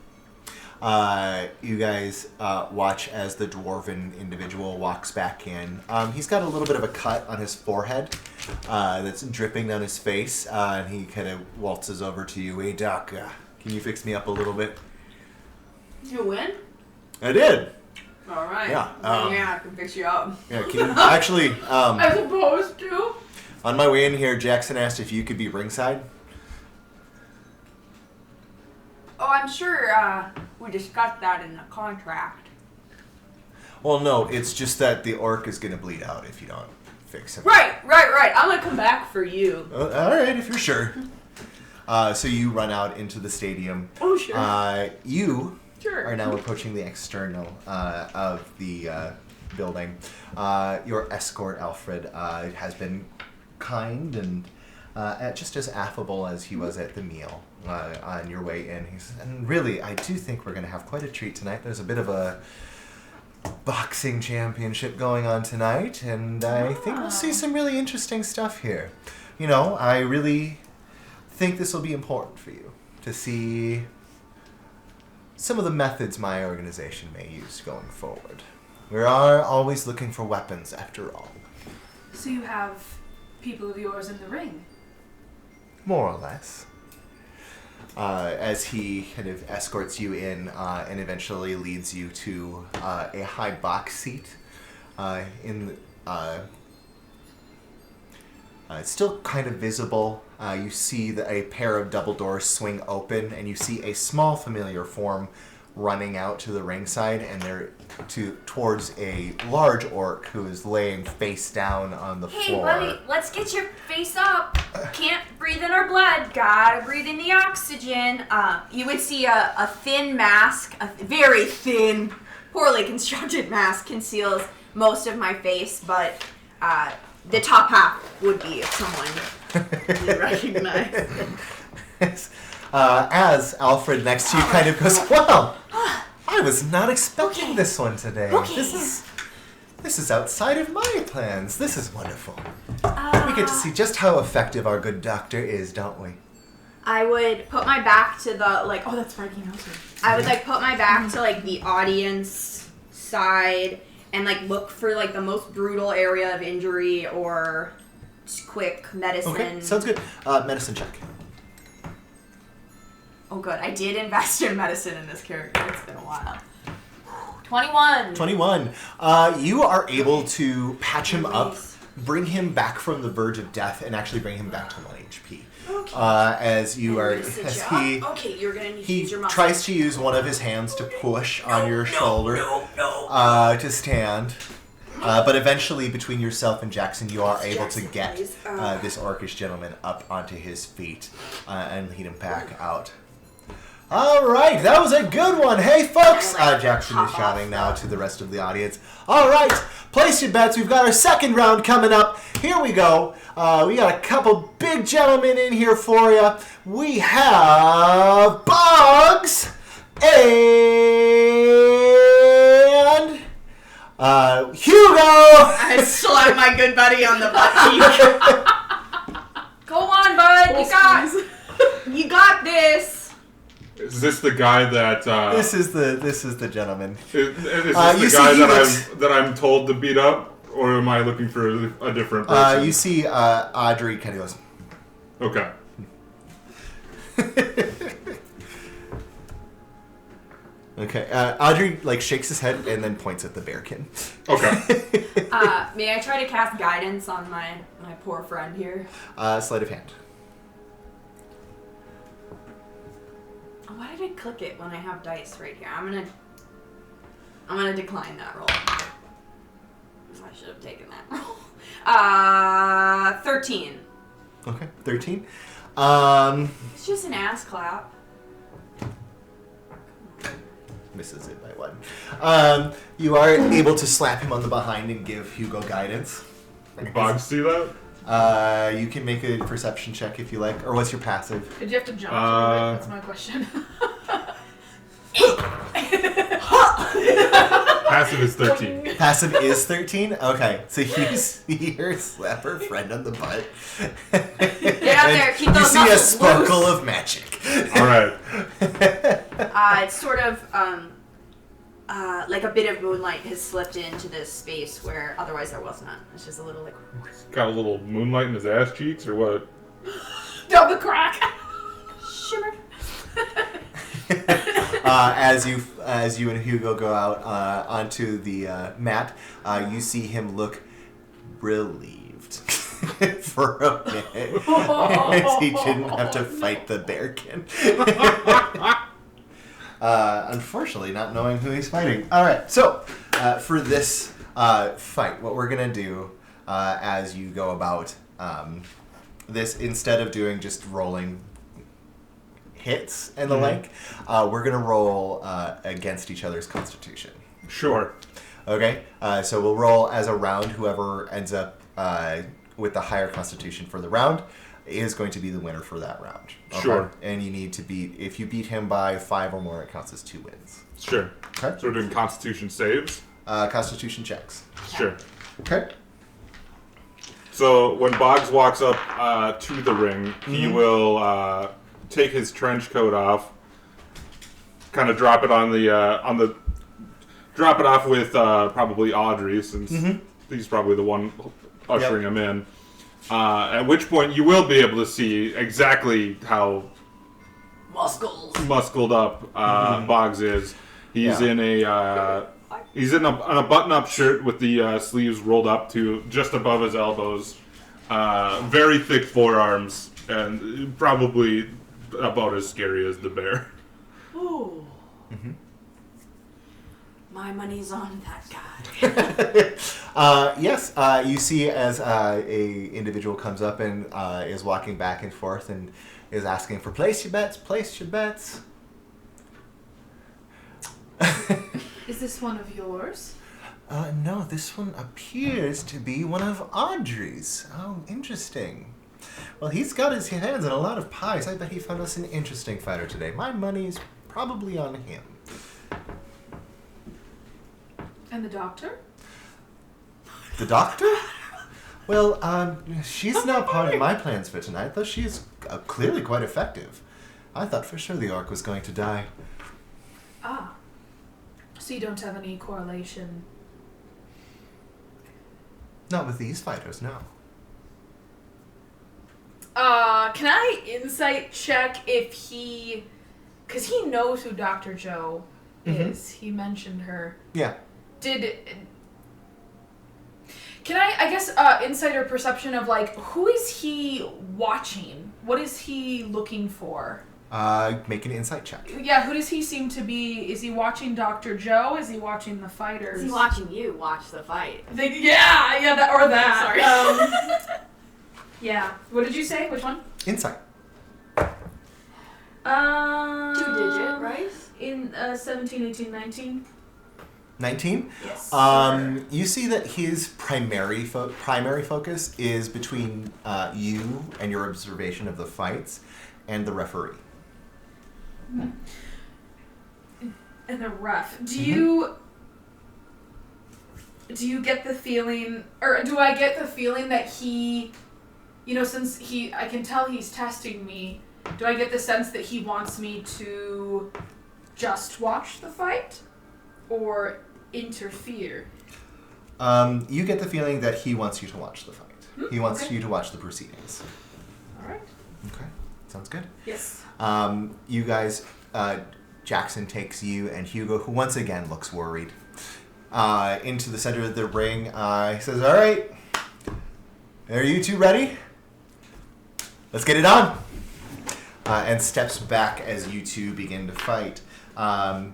You guys watch as the dwarven individual walks back in. He's got a little bit of a cut on his forehead that's dripping down his face, and he kind of waltzes over to you. Hey, Doc, can you fix me up a little bit? You win? I did. All right. Yeah. I can fix you up. Yeah. Can you, actually, As opposed to? on my way in here, Jackson asked if you could be ringside. Oh, I'm sure we discussed that in the contract. Well, no, it's just that the orc is going to bleed out if you don't fix him. Right. I'm gonna come back for you. All right, if you're sure. So you run out into the stadium. Oh, sure. You Sure. are now approaching the external of the building. Your escort, Alfred, has been kind and just as affable as he was at the meal on your way in. And really, I do think we're going to have quite a treat tonight. There's a bit of a boxing championship going on tonight, and I think we'll see some really interesting stuff here. You know, I really think this will be important for you to see some of the methods my organization may use going forward. We are always looking for weapons, after all. So you have people of yours in the ring? More or less. As he kind of escorts you in and eventually leads you to a high box seat. It's still kind of visible. You see a pair of double doors swing open, and you see a small familiar form running out to the ringside, and they're towards a large orc who is laying face down on the floor. Hey, buddy, let's get your face up. Can't breathe in our blood. Gotta breathe in the oxygen. You would see a thin mask, a very thin, poorly constructed mask conceals most of my face, but the top half would be someone you recognize. As Alfred next to you kind of goes, wow, I was not expecting this one today. Okay. This is outside of my plans. This is wonderful. We get to see just how effective our good doctor is, don't we? I would put my back to the, like, Oh, that's right. He knows her. I would, like, put my back to, like, the audience side and, like, look for, like, the most brutal area of injury or just quick medicine. Okay, sounds good. Medicine check. Oh, good. I did invest in medicine in this character. It's been a while. 21. 21. You are able to patch him up, bring him back from the verge of death, and actually bring him back to 1 HP. Okay. As you are, as he Okay, you're gonna need to he use your muscle. tries to use one of his hands to push on your shoulder to stand. But eventually, between yourself and Jackson, you are able to get this orcish gentleman up onto his feet and lead him back out. All right, that was a good one. Hey, folks! Jackson is shouting now to the rest of the audience. All right, place your bets. We've got our second round coming up. Here we go. We got a couple big gentlemen in here for you. We have Bugs and Hugo. I slapped my good buddy on the butt cheek. Go on, bud. You got this. Is this the guy that? This is the gentleman. Is this the guy that I'm told to beat up, or am I looking for a different person? You see, Audrey kind of goes. Okay. Okay. Audrey shakes his head and then points at the bearkin. Okay. May I try to cast guidance on my poor friend here? Sleight of hand. Why did I click it when I have dice right here? I'm gonna decline that roll. I should have taken that roll. 13. Okay, 13. It's just an ass clap. Misses it by 1. You are able to slap him on the behind and give Hugo guidance. Bugs see that? You can make a perception check if you like. Or what's your passive? Did you have to jump to do it? That's my question. Passive is 13. Passive is 13? Okay, so you see her slap her friend on the butt. Get out there, keep you those see a muscles sparkle loose. of magic. All right. It's sort of like a bit of moonlight has slipped into this space where otherwise there was none. It's just a little like Got a little moonlight in his ass cheeks, or what? Down the crack. shimmer. As you and Hugo go out onto the mat, you see him look relieved for a minute, as he didn't have to fight the bearkin. Unfortunately, not knowing who he's fighting. All right, so for this fight, what we're gonna do as you go about this, instead of doing just rolling hits and the like, we're gonna roll against each other's constitution. Sure. Okay, so we'll roll as a round. Whoever ends up with the higher constitution for the round is going to be the winner for that round. Okay? Sure. And you need to beat, if you beat him by 5 or more, it counts as 2 wins. Sure. Okay. So we're doing Constitution saves? Constitution checks. Sure. Okay. So when Boggs walks up to the ring, he will take his trench coat off, kind of drop it drop it off with probably Audrey, since he's probably the one ushering him in. At which point you will be able to see exactly how muscled up Boggs is. He's in a button-up shirt with the sleeves rolled up to just above his elbows. Very thick forearms, and probably about as scary as the bear. Ooh. My money's on that guy. Yes, you see as a individual comes up and is walking back and forth and is asking for place your bets. Is this one of yours? No, this one appears to be one of Audrey's. Oh, interesting. Well, he's got his hands in a lot of pies. I bet he found us an interesting fighter today. My money's probably on him. And the doctor? The doctor? Well, she's not part of my plans for tonight, though she is clearly quite effective. I thought for sure the orc was going to die. Ah. So you don't have any correlation? Not with these fighters, no. Can I insight check if he... Because he knows who Dr. Joe is. He mentioned her. Yeah. Can I guess, insight or perception of, who is he watching? What is he looking for? Make an insight check. Yeah, who does he seem to be? Is he watching Dr. Joe? Is he watching the fighters? Is he watching you watch the fight? That. Yeah. What did you say? Which one? Insight. 2-digit, right? In 17, 18, 19. 19? Yes. You see that his primary focus is between you and your observation of the fights and the referee. And the ref. Do you get the feeling, or do I get the feeling that he, since I can tell he's testing me, do I get the sense that he wants me to just watch the fight or interfere? You get the feeling that he wants you to watch the fight. He wants you to watch the proceedings. All right. Okay, sounds good. Yes. You guys Jackson takes you and Hugo, who once again looks worried, into the center of the ring. He says, all right, are you two ready? Let's get it on. And steps back as you two begin to fight. Can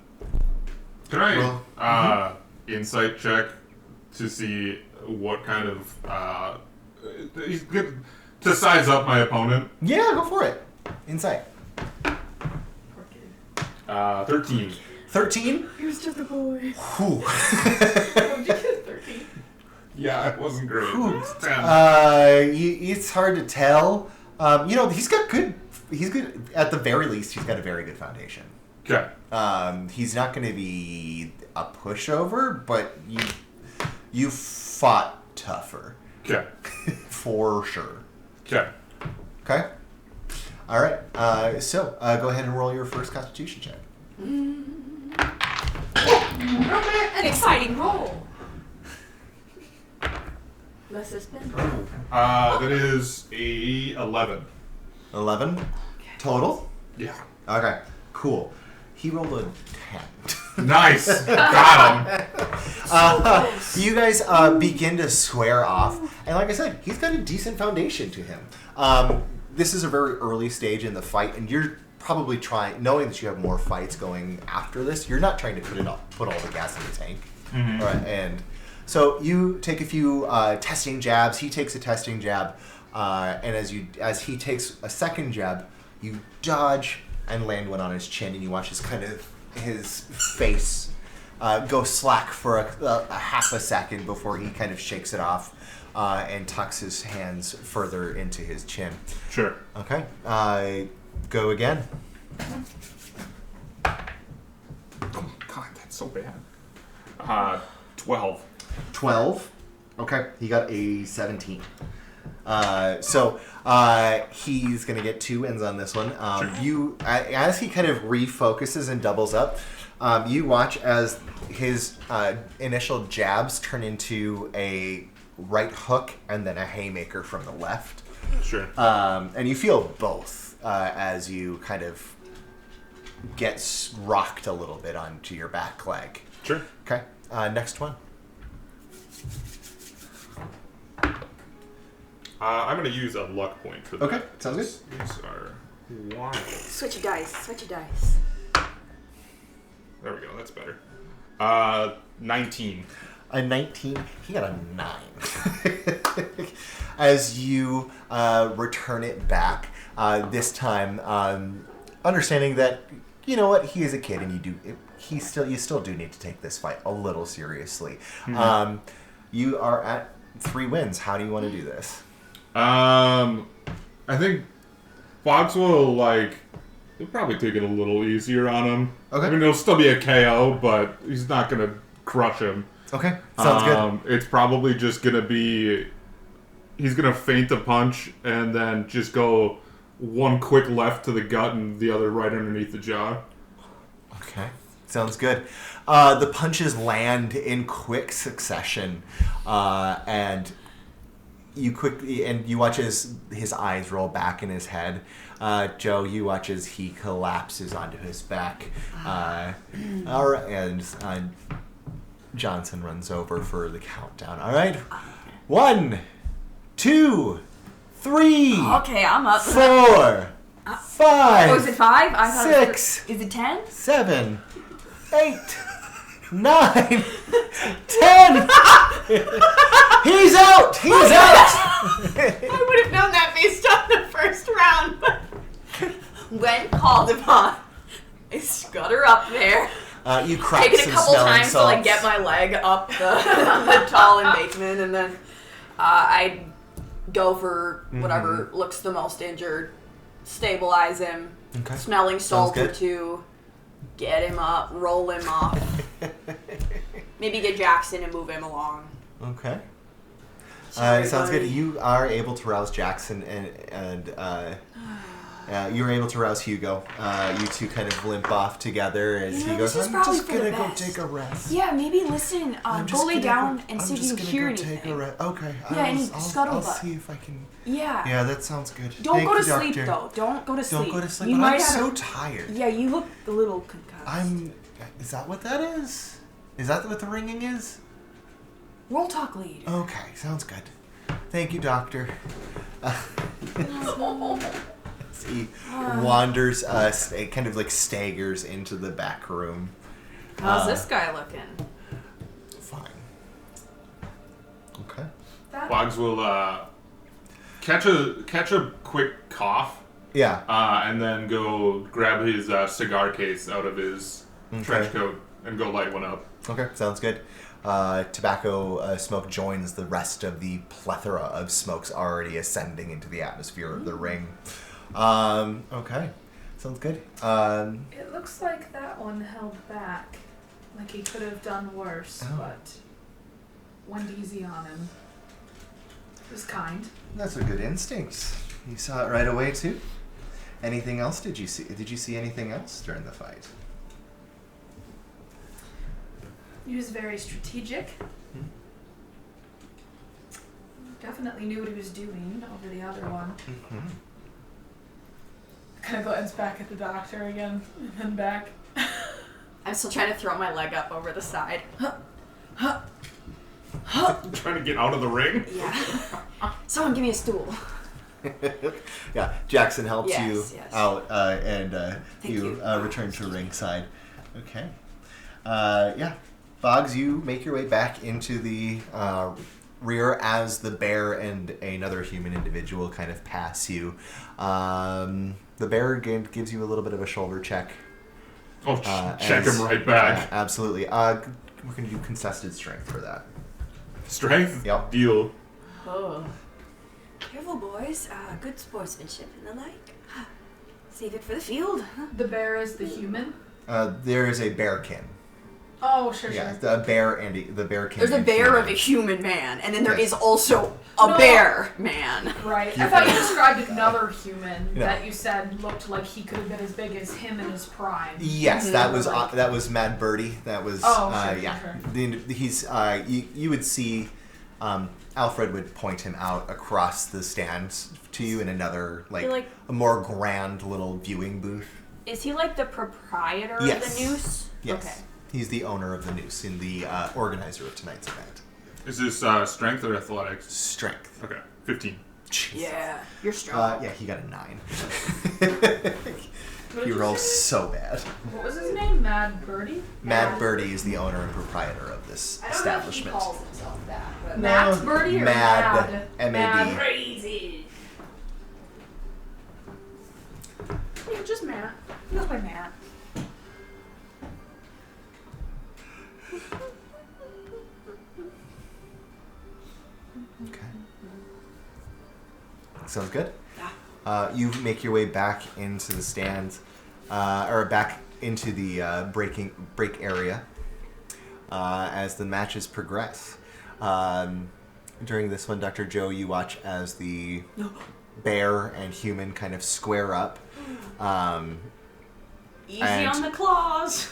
I insight check to see what kind of he's good to size up my opponent? Yeah, go for it. Insight. 13. 13? He was just a boy. Whew. 13. Yeah, it wasn't great. It's 10. It's hard to tell. He's good. At the very least, he's got a very good foundation. Okay. He's not going to be a pushover, but you fought tougher. Okay. For sure. Okay. Okay? All right. So go ahead and roll your first Constitution check. An exciting roll. Less suspense. That is a 11. 11 total? Yeah. Okay, cool. He rolled a 10. Nice. Got him. You guys begin to square off. And like I said, he's got a decent foundation to him. This is a very early stage in the fight, and you're probably knowing that you have more fights going after this, you're not trying to put all the gas in the tank. Mm-hmm. Right, and so you take a few testing jabs, he takes a testing jab, and as he takes a second jab, you dodge and land one on his chin, and you watch his face go slack for a half a second before he kind of shakes it off and tucks his hands further into his chin. Sure. Okay. Go again. Oh, God, that's so bad. 12. 12. Okay. He got a 17. So he's going to get 2 wins on this one. Sure. As he kind of refocuses and doubles up, you watch as his initial jabs turn into a right hook and then a haymaker from the left. Sure. And you feel both as you kind of get rocked a little bit onto your back leg. Sure. Okay. Next one. I'm going to use a luck point for that. Okay, sounds good. These are wild. Switch your dice. Switch your dice. There we go. That's better. 19. A 19. He got a 9. As you return it back, this time understanding that you know what, he is a kid, and you still do need to take this fight a little seriously. Mm-hmm. You are at 3 wins. How do you want to do this? I think Fox will he'll probably take it a little easier on him. Okay. I mean, it'll still be a KO, but he's not gonna crush him. Okay, sounds good. It's probably just gonna be he's gonna feint a punch and then just go one quick left to the gut and the other right underneath the jaw. Okay, sounds good. The punches land in quick succession, and you watch as his eyes roll back in his head. Joe, you watch as he collapses onto his back, and Johnson runs over for the countdown. All right, 1, 2, 3. Okay, I'm up. 4, 5. Oh, is it 5? I thought 6. Is it 10? 7, 8, 9, 10. He's out. He's out. I would have known that based on the first round, but when called upon, I scutter up there. You crack Take it some a couple smelling times salts. to get my leg up the tall embankment, and then I go for whatever looks the most injured, stabilize him, Okay. smelling salt Sounds or good. 2, get him up, roll him off, maybe get Jackson and move him along. Okay. Sorry, Sounds buddy. good. You are able to rouse Jackson and You're able to rouse Hugo. You two kind of limp off together as he goes, this is I'm probably just for the gonna go best." take a rest. Yeah, maybe listen. Go lay down and see if you can hear Take a anything. rest. Okay. Yeah, any I'll scuttlebutt. see if I can. Yeah. Yeah, that sounds good. Don't Thank go you, to sleep doctor. though. Don't go to sleep. Don't go to sleep. You But might I'm have so a- tired. Yeah, you look a little concussed. Is that what that is? Is that what the ringing is? We'll talk later. Okay, sounds good. Thank you, doctor. He wanders, kind of like staggers into the back room. How's this guy looking? Fine. Okay. Boggs will catch a quick cough. Yeah. And then go grab his cigar case out of his trench coat and go light one up. Okay, sounds good. Tobacco smoke joins the rest of the plethora of smokes already ascending into the atmosphere of the ring. Okay, sounds good. It looks like that one held back. Like he could have done worse, but went easy on him. It was kind. That's a good instinct. You saw it right away too. Anything else? Did you see anything else during the fight? He was very strategic. Definitely knew what he was doing over the other one. Mm-hmm. Kind of glance back at the doctor again, and then back. I'm still trying to throw my leg up over the side. Trying to get out of the ring. Yeah. Someone give me a stool. Yeah, Jackson helps Yes, you yes. out, and you. return to ringside. Okay. Yeah, Boggs, you make your way back into the rear as the bear and another human individual kind of pass you. The bear again gives you a little bit of a shoulder check. Oh, check him right back. Absolutely. We're going to do contested strength for that. Strength? Yep. Deal. Oh. Careful, boys. Good sportsmanship and the like. Save it for the field. The bear is the human. There is a bearkin. Oh, sure. Yeah, the bear and the bearkin. There's a and bear human. of a human man, and then there Yes. is also a No. bear man. Right. I thought you described another human No. that you said looked like he could have been as big as him in his prime. Yes, that was Mad Birdie. That was sure, yeah. sure. He's you would see Alfred would point him out across the stands to you in another like a more grand little viewing booth. Is he like the proprietor Yes. of the noose? Yes. Okay. He's the owner of the noose and the organizer of tonight's event. Is this strength or athletics? Strength. Okay, 15. Yeah, you're strong. Yeah, he got a 9. What He did you rolls say? so bad. What was his name? Mad Birdie? Mad Birdie is the owner and proprietor of this I don't know if he establishment. calls himself that, but Matt Birdie or Mad, Mad? M-A-D. crazy. Yeah, just Matt. He goes by Matt. Okay. Sounds good. Yeah. You make your way back into the stands, or back into the break area as the matches progress. During this one, Dr. Joe, you watch as the bear and human kind of square up. Easy and- on the claws.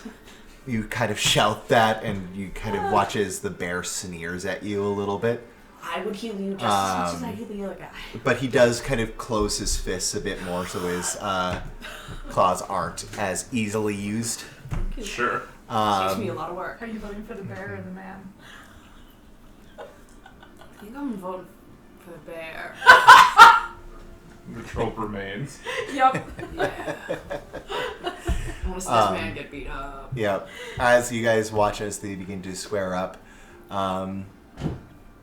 You kind of shout that, and you kind of watch as the bear sneers at you a little bit. I would heal you just as much as I heal the other guy. But he does kind of close his fists a bit more, so his claws aren't as easily used. Sure. Takes me a lot of work. Are you voting for the bear or the man? I think I'm voting for the bear. The trope remains. Yep. I want to see this man get beat up. Yep. As you guys watch as they begin to square up,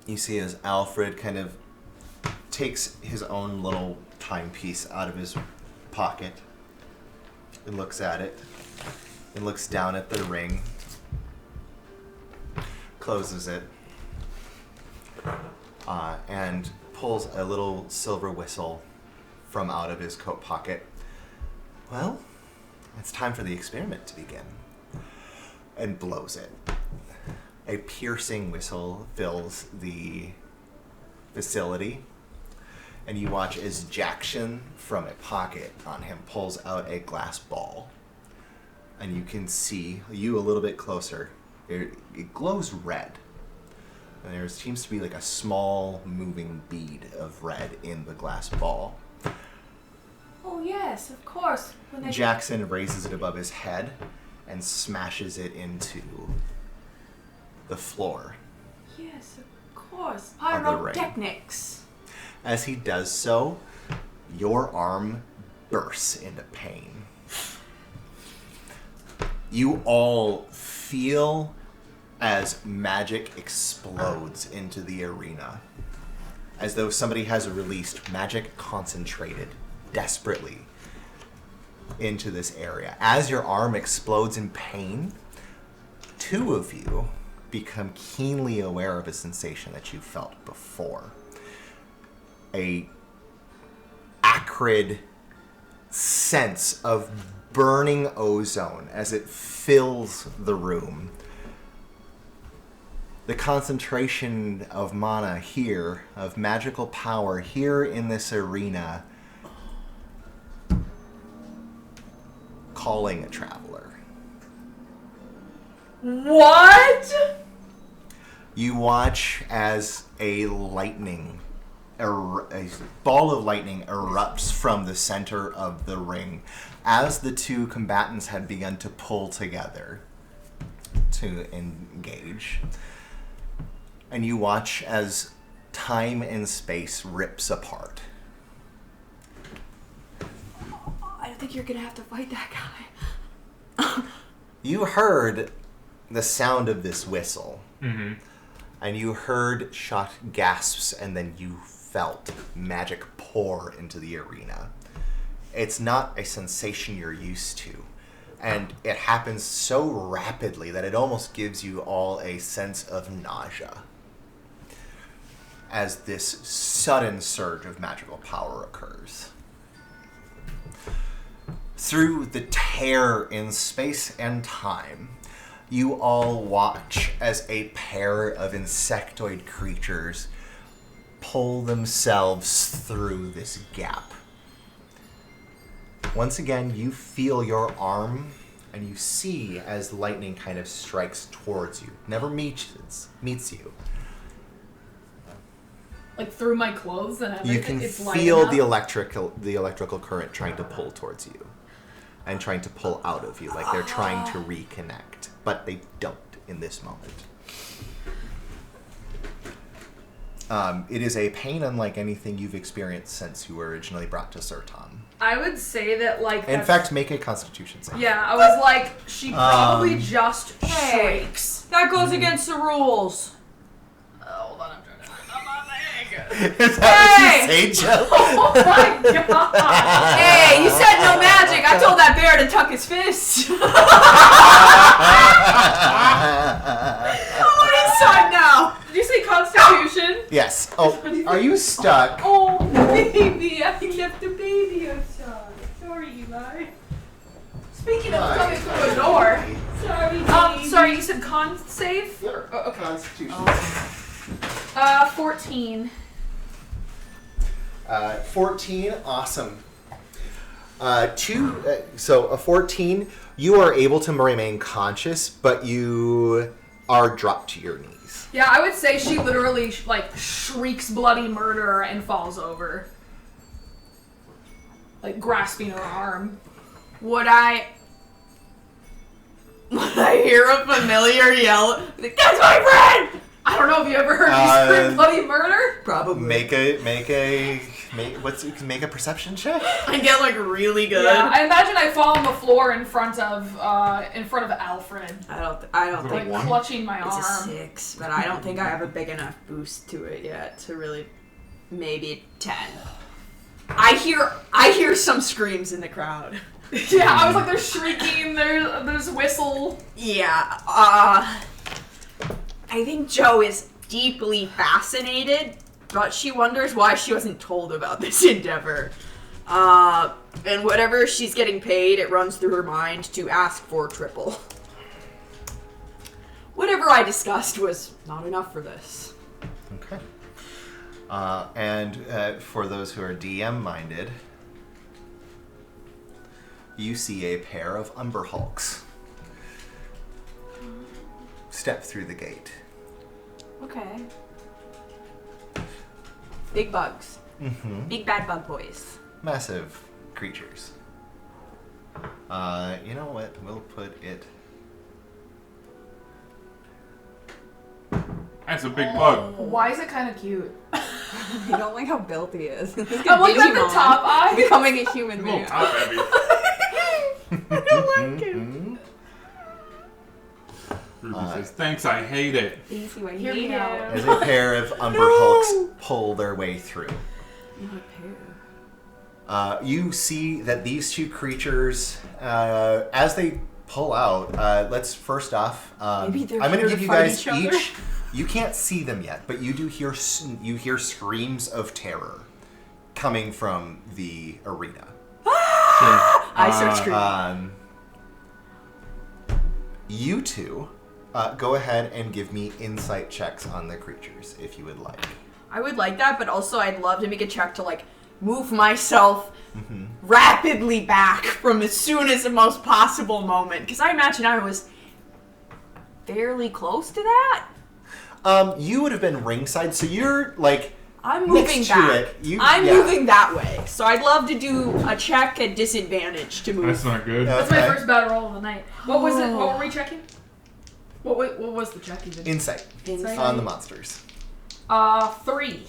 you see as Alfred kind of takes his own little timepiece out of his pocket and looks at it and looks down at the ring, closes it, and pulls a little silver whistle from out of his coat pocket. Well, it's time for the experiment to begin. And blows it. A piercing whistle fills the facility, And you watch as Jackson, from a pocket on him, pulls out a glass ball. And you can see, you a little bit closer, it glows red. And there seems to be like a small moving bead of red in the glass ball. Oh yes, of course. Jackson raises it above his head and smashes it into the floor. Yes, of course. Of the ring. Pyrotechnics. As he does so, your arm bursts into pain. You all feel as magic explodes into the arena, as though somebody has released magic concentrated desperately into this area. As your arm explodes in pain, two of you become keenly aware of a sensation that you felt before. A acrid sense of burning ozone as it fills the room. The concentration of mana here, of magical power here in this arena, calling a traveler. What? You watch as a ball of lightning erupts from the center of the ring as the two combatants had begun to pull together to engage. And you watch as time and space rips apart. I don't think you're gonna have to fight that guy. You heard the sound of this whistle. Mm-hmm. And you heard shot gasps, and then you felt magic pour into the arena. It's not a sensation you're used to. And it happens so rapidly that it almost gives you all a sense of nausea as this sudden surge of magical power occurs. Through the tear in space and time, you all watch as a pair of insectoid creatures pull themselves through this gap. Once again, you feel your arm, and you see as lightning kind of strikes towards you. Never meets you. Like through my clothes and everything. You can it's feel the electrical current trying to pull towards you. And trying to pull out of you, like they're trying to reconnect. But they don't in this moment. It is a pain unlike anything you've experienced since you were originally brought to Cyrtam. I would say that, like... In fact, make a constitution save. Yeah, I was like, she probably just shrieks. That goes against the rules. Hold on, I'm trying to... Is that what you say, Joe? Oh my god! Hey, you said no magic. I told that bear to tuck his fist. I'm inside now. Did you say Constitution? Yes. Oh, are you stuck? Oh, baby, I left the baby outside. Sorry, Eli. Speaking of coming through a door. Sorry, Sorry, you said con save? Sure. Oh, okay. Constitution. 14. 14, awesome. So a 14, you are able to remain conscious, but you are dropped to your knees. Yeah, I would say she literally like shrieks bloody murder and falls over. Like grasping her arm. Would I hear a familiar yell? Like, that's my friend! I don't know if you ever heard me scream bloody murder. Probably. Make a perception check. I get like really good. Yeah, I imagine I fall on the floor in front of Alfred. I don't Like think clutching my it's arm. a 6, but I don't think I have a big enough boost to it yet to really. Maybe 10. I hear some screams in the crowd. Yeah, I was like, there's shrieking, there's whistle. Yeah. I think Joe is deeply fascinated, but she wonders why she wasn't told about this endeavor. And whatever she's getting paid, it runs through her mind to ask for triple. Whatever I discussed was not enough for this. Okay. And for those who are DM-minded, you see a pair of Umber Hulks step through the gate. Okay. Big bugs. Mm-hmm. Big bad bug boys. Massive creatures. You know what? We'll put it... That's a big bug. Why is it kind of cute? I don't like how built he is. I'm looking at the top eye. Becoming a human A little man. top heavy. I don't like him. Ruby says, thanks, I hate it. Easy way. Hear me out. As a pair of Umber Hulks pull their way through. You see that these two creatures, as they pull out, let's first off, I'm Maybe they're going to here give to you fight guys each other. each, you can't see them yet, but you do hear, you hear screams of terror coming from the arena. I start screaming. You two, go ahead and give me insight checks on the creatures, if you would like. I would like that, but also I'd love to make a check to like move myself rapidly back from as soon as the most possible moment, because I imagine I was fairly close to that. You would have been ringside, so you're like I'm moving next back. to it. I'm moving that way, so I'd love to do a check at disadvantage to move. That's not good. That's my first battle roll of the night. What was it? What were we checking? What was the check even? Insight Insight? on the monsters. 3.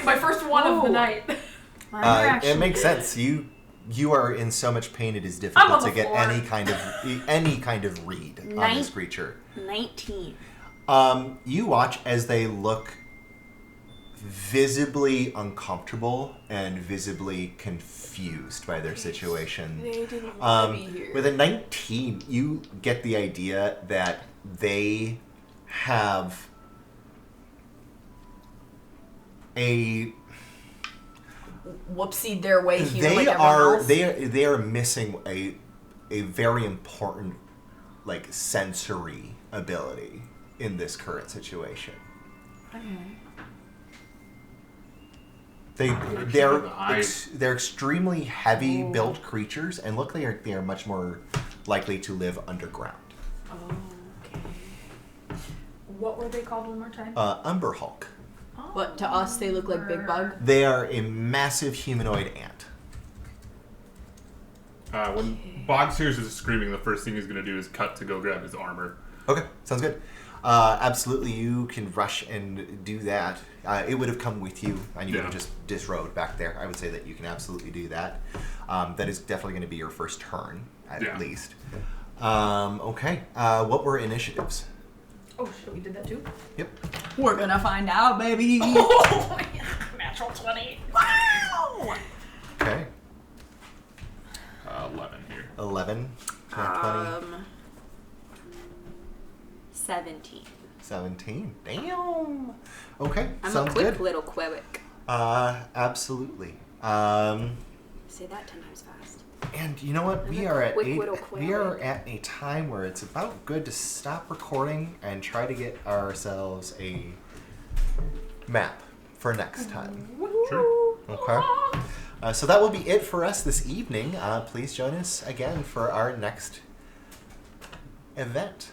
My first one of the night. It makes sense. You are in so much pain; it is difficult to get any kind of read on this creature. 19. You watch as they look visibly uncomfortable and visibly confused by their situation. They didn't want to be here. With a 19, you get the idea that they have a Whoopsied their way here. they like are everyone else. they are missing a very important like sensory ability in this current situation. They're extremely heavy built creatures, and look, they are much more likely to live underground. Okay. What were they called one more time? Umber Hulk. But to us, they look like big bug. They are a massive humanoid ant. When Boggs hears his screaming, the first thing he's going to do is cut to go grab his armor. Okay, sounds good. Absolutely, you can rush and do that. It would have come with you, and you would have just disrobed back there. I would say that you can absolutely do that. That is definitely going to be your first turn, at least. Okay, what were initiatives? Oh shit, we did that too? Yep. We're gonna find out, baby. Natural 20. Wow. Okay. 11 here. 11, 20, 17. 17. Damn. Okay, I'm sounds a quick good. little Quebec. Absolutely. Say that 10 times fast. And you know what? I'm We a are at quick little we are at a time where it's about good to stop recording and try to get ourselves a map for next time. Sure. Okay. So that will be it for us this evening. Please join us again for our next event.